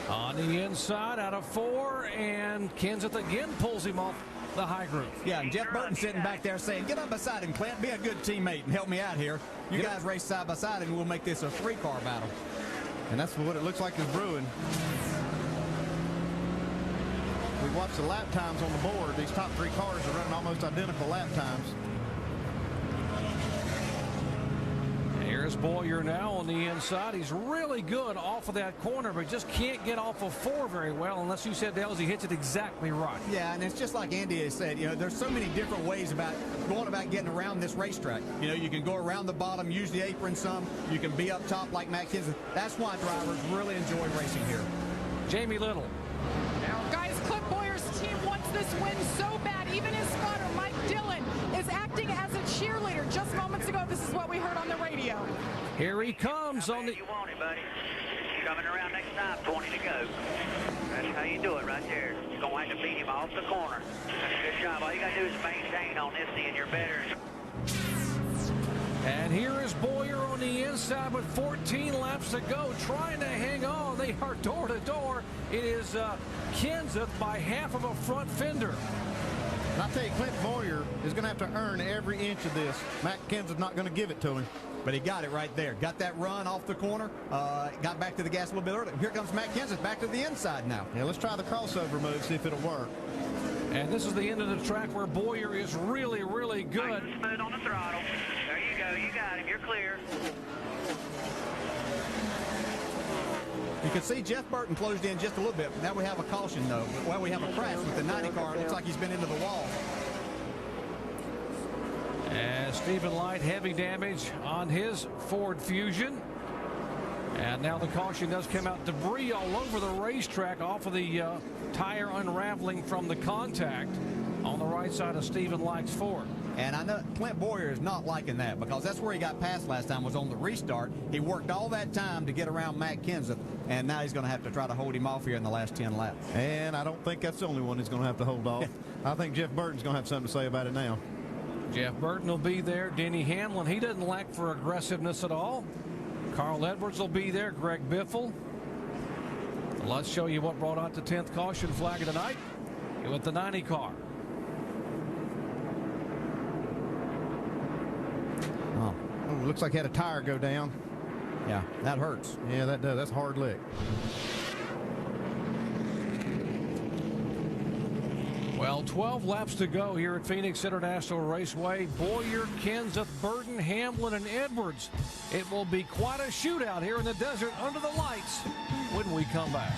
On the inside, out of 4, and Kenseth again pulls him off the high groove. Yeah, and Jeff Burton sitting back there saying, get up beside him, Clint. Be a good teammate and help me out here. You guys race side by side, and we'll make this a 3-car battle. And that's what it looks like is brewing. We watched the lap times on the board. These top 3 cars are running almost identical lap times. Here's Boyer now on the inside. He's really good off of that corner, but just can't get off of 4 very well unless you said, Dales, he hits it exactly right. Yeah, and it's just like Andy has said, there's so many different ways about going about getting around this racetrack. You can go around the bottom, use the apron some. You can be up top like Matt Kenseth. That's why drivers really enjoy racing here. Jamie Little. Guys, Clint Boyer's team wants this win so bad. Even his spotter, Mike Dillon, is acting as a cheerleader. Just moments ago, this is what we heard on the radio. Here he comes on the... You want it, buddy. Coming around next time, 20 to go. That's how you do it right there. You're going to have to beat him off the corner. That's a good job. All you got to do is maintain on this, and you're better. And here is Boyer on the inside with 14 laps to go, trying to hang on. They are door to door. It is Kenseth by half of a front fender. And I tell you, Clint Boyer is going to have to earn every inch of this. Matt Kenseth's not going to give it to him. But he got it right there. Got that run off the corner. Got back to the gas a little bit early. Here comes Matt Kenseth back to the inside now. Yeah, let's try the crossover move, see if it'll work. And this is the end of the track where Boyer is really, really good. Nice and smooth on the throttle. There you go. You got him. You're clear. You can see Jeff Burton closed in just a little bit. Now we have a caution, though. Well, we have a crash with the 90 car. It looks like he's been into the wall. And Stephen Light, heavy damage on his Ford Fusion. And now the caution does come out. Debris all over the racetrack off of the tire unraveling from the contact on the right side of Stephen Light's Ford. And I know Clint Boyer is not liking that, because that's where he got passed last time, was on the restart. He worked all that time to get around Matt Kenseth, and now he's going to have to try to hold him off here in the last 10 laps. And I don't think that's the only one he's going to have to hold off. I think Jeff Burton's going to have something to say about it now. Jeff Burton will be there. Denny Hamlin, he doesn't lack for aggressiveness at all. Carl Edwards will be there. Greg Biffle. Let's show you what brought out the 10th caution flag of the night with the 90 car. Oh, looks like he had a tire go down. Yeah, that hurts. Yeah, that does. That's a hard lick. Well, 12 laps to go here at Phoenix International Raceway. Boyer, Kenseth, Burton, Hamlin, and Edwards. It will be quite a shootout here in the desert under the lights when we come back.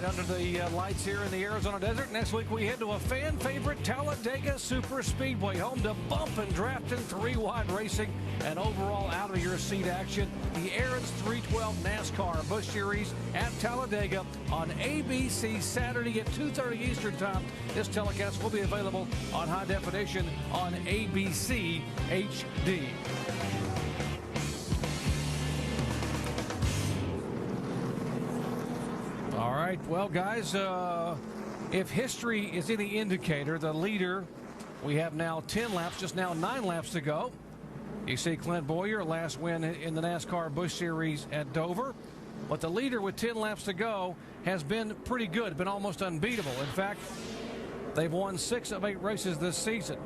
Under the lights here in the Arizona desert. Next week we head to a fan favorite Talladega Super Speedway, home to bump and draft and 3-wide racing and overall out of your seat action. The Aaron's 312 NASCAR Busch Series at Talladega on ABC Saturday at 2:30 Eastern Time. This telecast will be available on high definition on ABC HD. All right, well, guys, if history is any indicator, the leader, we have now 10 laps, just now 9 laps to go. You see Clint Boyer, last win in the NASCAR Busch Series at Dover. But the leader with 10 laps to go has been pretty good, been almost unbeatable. In fact, they've won 6 of 8 races this season.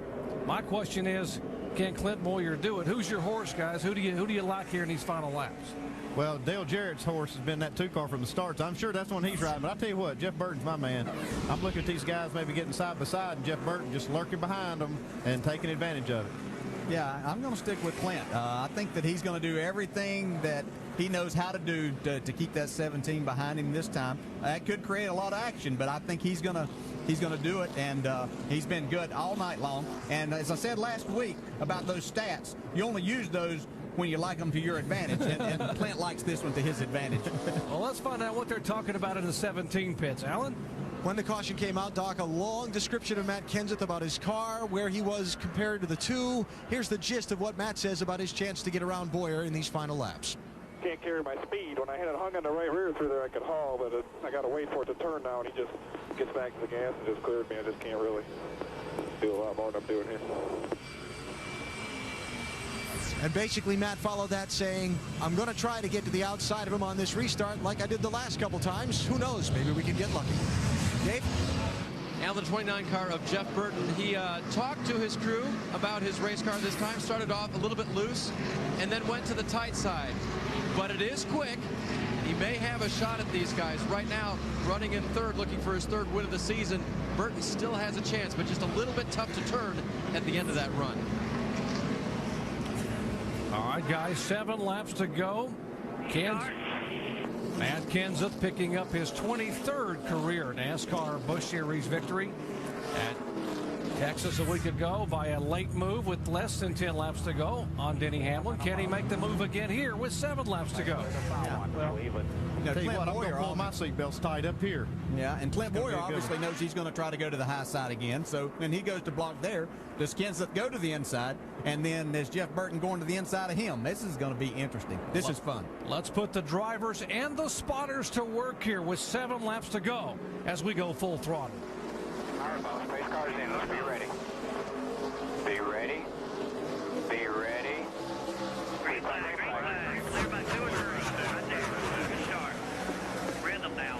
My question is, can Clint Boyer do it? Who's your horse, guys? Who do you like here in these final laps? Well, Dale Jarrett's horse has been that 2-car from the start, so I'm sure that's one he's riding. But I tell you what, Jeff Burton's my man. I'm looking at these guys maybe getting side by side, and Jeff Burton just lurking behind them and taking advantage of it. Yeah, I'm going to stick with Clint. I think that he's going to do everything that he knows how to do to keep that 17 behind him this time. That could create a lot of action, but I think he's going to do it, and he's been good all night long. And as I said last week about those stats, you only use those when you like them to your advantage, and Clint likes this one to his advantage. Well, let's find out what they're talking about in the 17 pits. Alan? When the caution came out, Doc, a long description of Matt Kenseth about his car, where he was compared to the two. Here's the gist of what Matt says about his chance to get around Boyer in these final laps. Can't carry my speed. When I had it hung on the right rear through there, I could haul, but I got to wait for it to turn now, and he just gets back to the gas and just cleared me. I just can't really do a lot more than I'm doing here. And basically, Matt followed that saying, I'm going to try to get to the outside of him on this restart like I did the last couple times. Who knows? Maybe we can get lucky. Dave? And the 29 car of Jeff Burton. He talked to his crew about his race car this time. Started off a little bit loose and then went to the tight side. But it is quick. He may have a shot at these guys. Right now, running in third, looking for his third win of the season. Burton still has a chance, but just a little bit tough to turn at the end of that run. All right, guys, 7 laps to go. Matt Kenseth picking up his 23rd career NASCAR Busch Series victory at Texas a week ago by a late move with less than 10 laps to go on Denny Hamlin. Can he make the move again here with 7 laps to go? Yeah, well, tell you what, I'm going to pull my seatbelts tied up here. Yeah, and Clint Boyer obviously knows he's going to try to go to the high side again. So when he goes to block there, does Kenseth go to the inside? And then there's Jeff Burton going to the inside of him. This is going to be interesting. This is fun. Let's put the drivers and the spotters to work here with 7 laps to go as we go full throttle. All right, boss. Pace cars in. Let's be ready. Be ready. Be ready. Green flag. Green flag. Clear by 2 or 3. Right there. Good start. Rhythm now.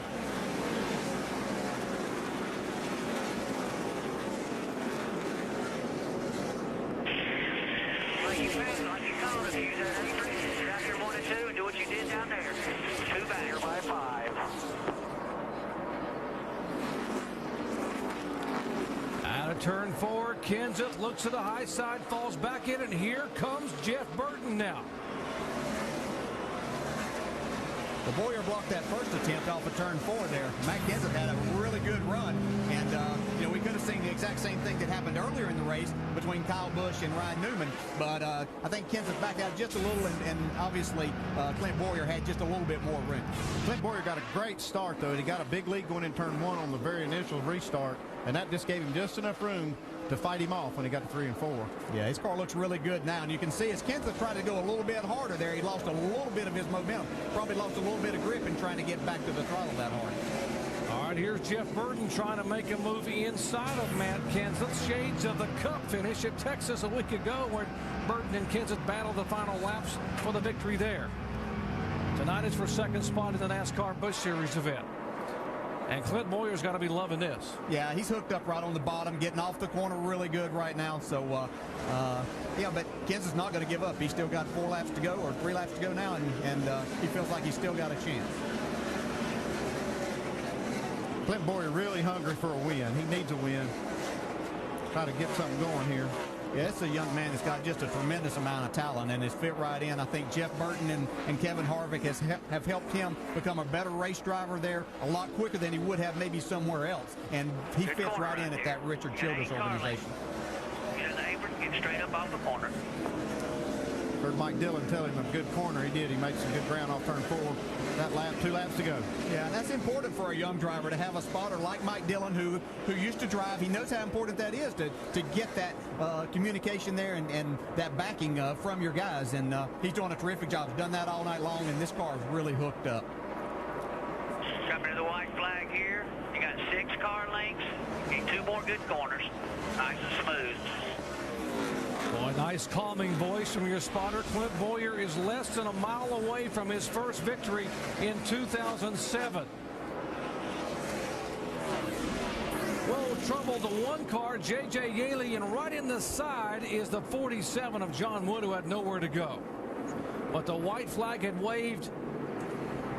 Like you passed, like you called it. Use that apron. Get out here 1 and 2 and do what you did down there. 2 back. Here by 5. Out of turn 4, Kenseth looks to the high side, falls back in, and here comes Jeff Burton now. The Boyer blocked that first attempt off of turn 4 there. Matt Kenseth had a really good run, and you know, we could have seen the exact same thing that happened earlier in the race between Kyle Busch and Ryan Newman, but I think Kenseth backed out just a little, and obviously Clint Boyer had just a little bit more room. Clint Boyer got a great start, though. He got a big lead going in turn 1 on the very initial restart, and that just gave him just enough room to fight him off when he got to 3 and 4. Yeah, his car looks really good now, and you can see as Kenseth tried to go a little bit harder there, he lost a little bit of his momentum, probably lost a little bit of grip in trying to get back to the throttle that hard. All right, here's Jeff Burton trying to make a move inside of Matt Kenseth. Shades of the Cup finish at Texas a week ago where Burton and Kenseth battled the final laps for the victory there. Tonight is for second spot in the NASCAR Busch Series event. And Clint Boyer's got to be loving this. Yeah, he's hooked up right on the bottom, getting off the corner really good right now. So, yeah, but Kenseth's not going to give up. He's still got 4 laps to go, or 3 laps to go now, and he feels like he's still got a chance. Clint Boyer really hungry for a win. He needs a win. Try to get something going here. Yeah, it's a young man that's got just a tremendous amount of talent and has fit right in. I think Jeff Burton and Kevin Harvick have helped him become a better race driver there a lot quicker than he would have maybe somewhere else. And he fits right in at that Richard Childress organization. Get in the apron, get straight up off the corner. Heard Mike Dillon tell him a good corner. He did. He made some good ground off turn 4. That lap, 2 laps to go. Yeah, that's important for a young driver to have a spotter like Mike Dillon who used to drive. He knows how important that is to get that communication there and that backing from your guys. And he's doing a terrific job. He's done that all night long, and this car is really hooked up. Coming to the white flag here. You got 6 car lengths. Need 2 more good corners. Nice and smooth. Boy, nice calming voice from your spotter. Clint Boyer is less than a mile away from his first victory in 2007. Well, trouble the 1 car, J.J. Yaley, and right in the side is the 47 of John Wood, who had nowhere to go. But the white flag had waved,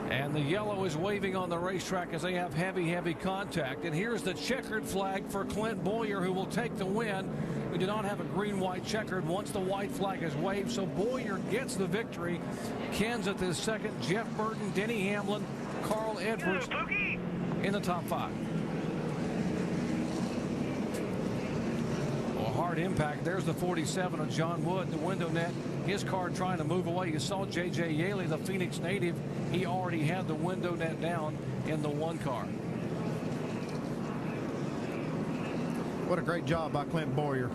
and the yellow is waving on the racetrack as they have heavy, heavy contact. And here's the checkered flag for Clint Boyer, who will take the win. We do not have a green-white checkered once the white flag is waved, so Boyer gets the victory. Kenseth is second. Jeff Burton, Denny Hamlin, Carl Edwards in the top 5. Well, hard impact. There's the 47 of John Wood, the window net. His car trying to move away. You saw J.J. Yaley, the Phoenix native. He already had the window net down in the 1 car. What a great job by Clint Boyer.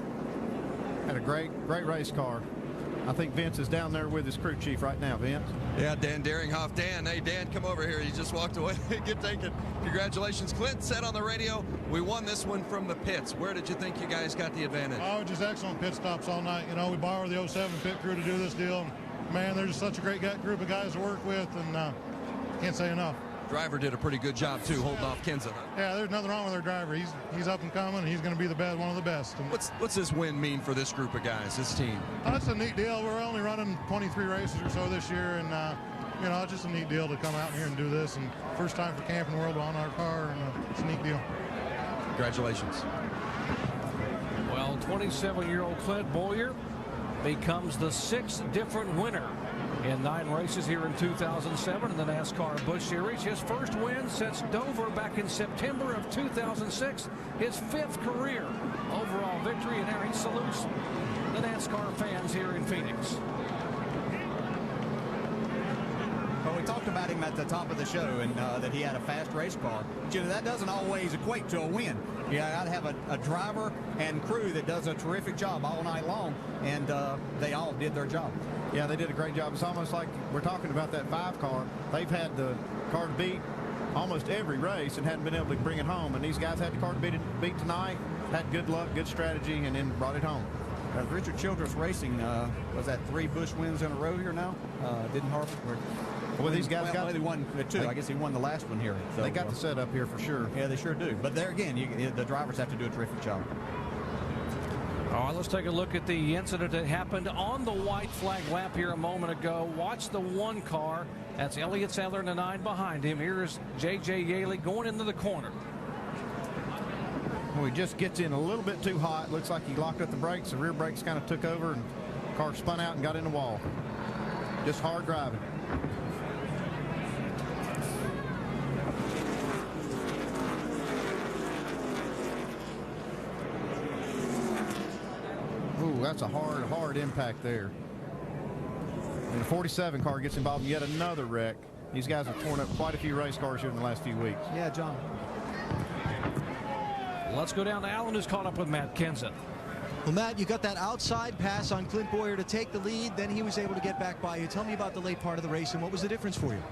Had a great race car. I think Vince is down there with his crew chief right now. Vince? Yeah, Dan Deringhoff. Dan, hey, Dan, come over here. He just walked away. Get taken. Congratulations. Clint said on the radio, we won this one from the pits. Where did you think you guys got the advantage? Oh, just excellent pit stops all night. You know, we borrowed the 07 pit crew to do this deal. Man, they're just such a great group of guys to work with, and can't say enough. Driver did a pretty good job, too, holding off Kenza. Yeah, there's nothing wrong with our driver. He's up and coming, and he's going to be one of the best. And what's this win mean for this group of guys, this team? It's a neat deal. We're only running 23 races or so this year, and you know, it's just a neat deal to come out here and do this. And first time for Camping World on our car, and it's a neat deal. Congratulations. Well, 27-year-old Clint Boyer becomes the 6th different winner in 9 races here in 2007 in the NASCAR Busch Series. His first win since Dover back in September of 2006. His 5th career overall victory, and there he salutes the NASCAR fans here in Phoenix. Well, we talked about him at the top of the show, and that he had a fast race car. But, you know, that doesn't always equate to a win. You got to have a driver and crew that does a terrific job all night long, and they all did their job. Yeah, they did a great job. It's almost like we're talking about that 5 car. They've had the car to beat almost every race and hadn't been able to bring it home. And these guys had the car to beat tonight, had good luck, good strategy, and then brought it home. Richard Childress Racing, was that 3 Busch wins in a row here now? Didn't Harvey? Well, these guys got... Well, they won 2. I guess he won the last one here. So, they got the setup here for sure. Yeah, they sure do. But there again, the drivers have to do a terrific job. All right, let's take a look at the incident that happened on the white flag lap here a moment ago. Watch the 1 car. That's Elliott Sadler and the 9 behind him. Here's J.J. Yaley going into the corner. Well, he just gets in a little bit too hot. Looks like he locked up the brakes. The rear brakes kind of took over, and the car spun out and got in the wall. Just hard driving. Ooh, that's a hard impact there. And the 47 car gets involved in yet another wreck. These guys have torn up quite a few race cars here in the last few weeks. Yeah, John. Let's go down to Allen, who's caught up with Matt Kenseth. Well, Matt, you got that outside pass on Clint Boyer to take the lead. Then he was able to get back by you. Tell me about the late part of the race and what was the difference for you?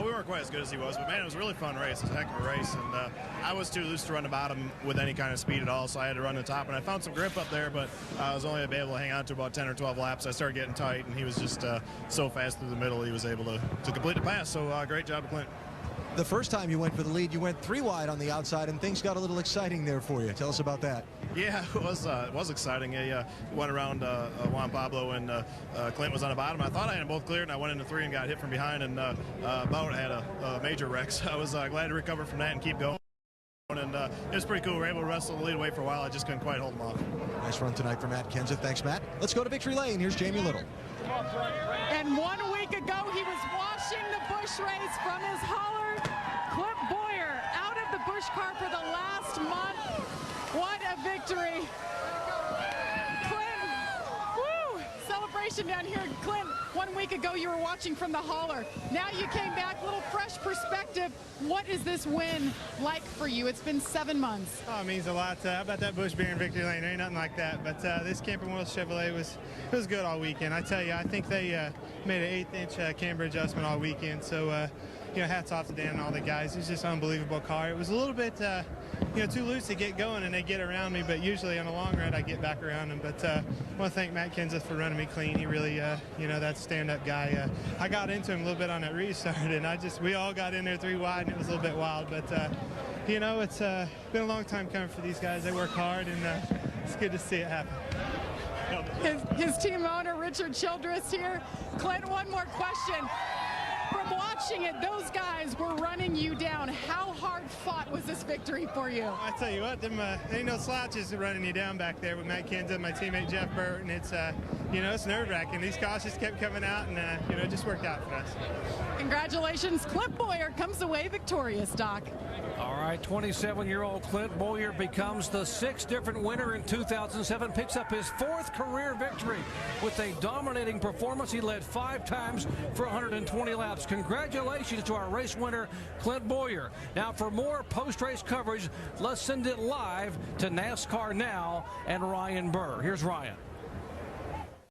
We weren't quite as good as he was, but man, it was a really fun race. It was a heck of a race, and I was too loose to run the bottom with any kind of speed at all, so I had to run the top. And I found some grip up there, but I was only able to hang on to about 10 or 12 laps. I started getting tight, and he was just so fast through the middle, he was able to complete the pass. So great job, Clint. The first time you went for the lead, you went 3 wide on the outside, and things got a little exciting there for you. Tell us about that. Yeah, it was exciting. I went around Juan Pablo, and Clint was on the bottom. I thought I had them both cleared, and I went into 3 and got hit from behind, and Bout had a major wreck. So I was glad to recover from that and keep going. And it was pretty cool. We were able to wrestle the lead away for a while. I just couldn't quite hold them off. Nice run tonight for Matt Kenseth. Thanks, Matt. Let's go to Victory Lane. Here's Jamie Little. And 1 week ago, he was watching the Busch race from his holler. Clint Boyer out of the Busch car for the last month. What a victory. Clint, woo, celebration down here. Clint, 1 week ago you were watching from the hauler. Now you came back, a little fresh perspective. What is this win like for you? It's been 7 months. Oh, it means a lot. How about that Busch beer in Victory Lane? There ain't nothing like that. But this Camping World Chevrolet was good all weekend. I tell you, I think they made an 1/8-inch camber adjustment all weekend. So, you know, hats off to Dan and all the guys. It's just an unbelievable car. It was a little bit, you know, too loose to get going, and they get around me. But usually on a long run, I get back around them. But I want to thank Matt Kenseth for running me clean. He really, you know, that stand-up guy. I got into him a little bit on that restart, and we all got in there 3 wide, and it was a little bit wild. But, you know, it's been a long time coming for these guys. They work hard, and it's good to see it happen. His team owner, Richard Childress here. Clint, one more question. From watching it, those guys were running you down. How hard fought was this victory for you? I tell you what, there ain't no slouches running you down back there with Matt Kenseth, my teammate Jeff Burton. It's, you know, it's nerve-wracking. These cars just kept coming out, and, you know, it just worked out for us. Congratulations. Clint Boyer comes away victorious, Doc. All right, 27-year-old Clint Boyer becomes the 6th different winner in 2007, picks up his 4th career victory with a dominating performance. He led 5 times for 120 laps. Congratulations to our race winner, Clint Boyer. Now, for more post-race coverage, let's send it live to NASCAR Now and Ryan Burr. Here's Ryan.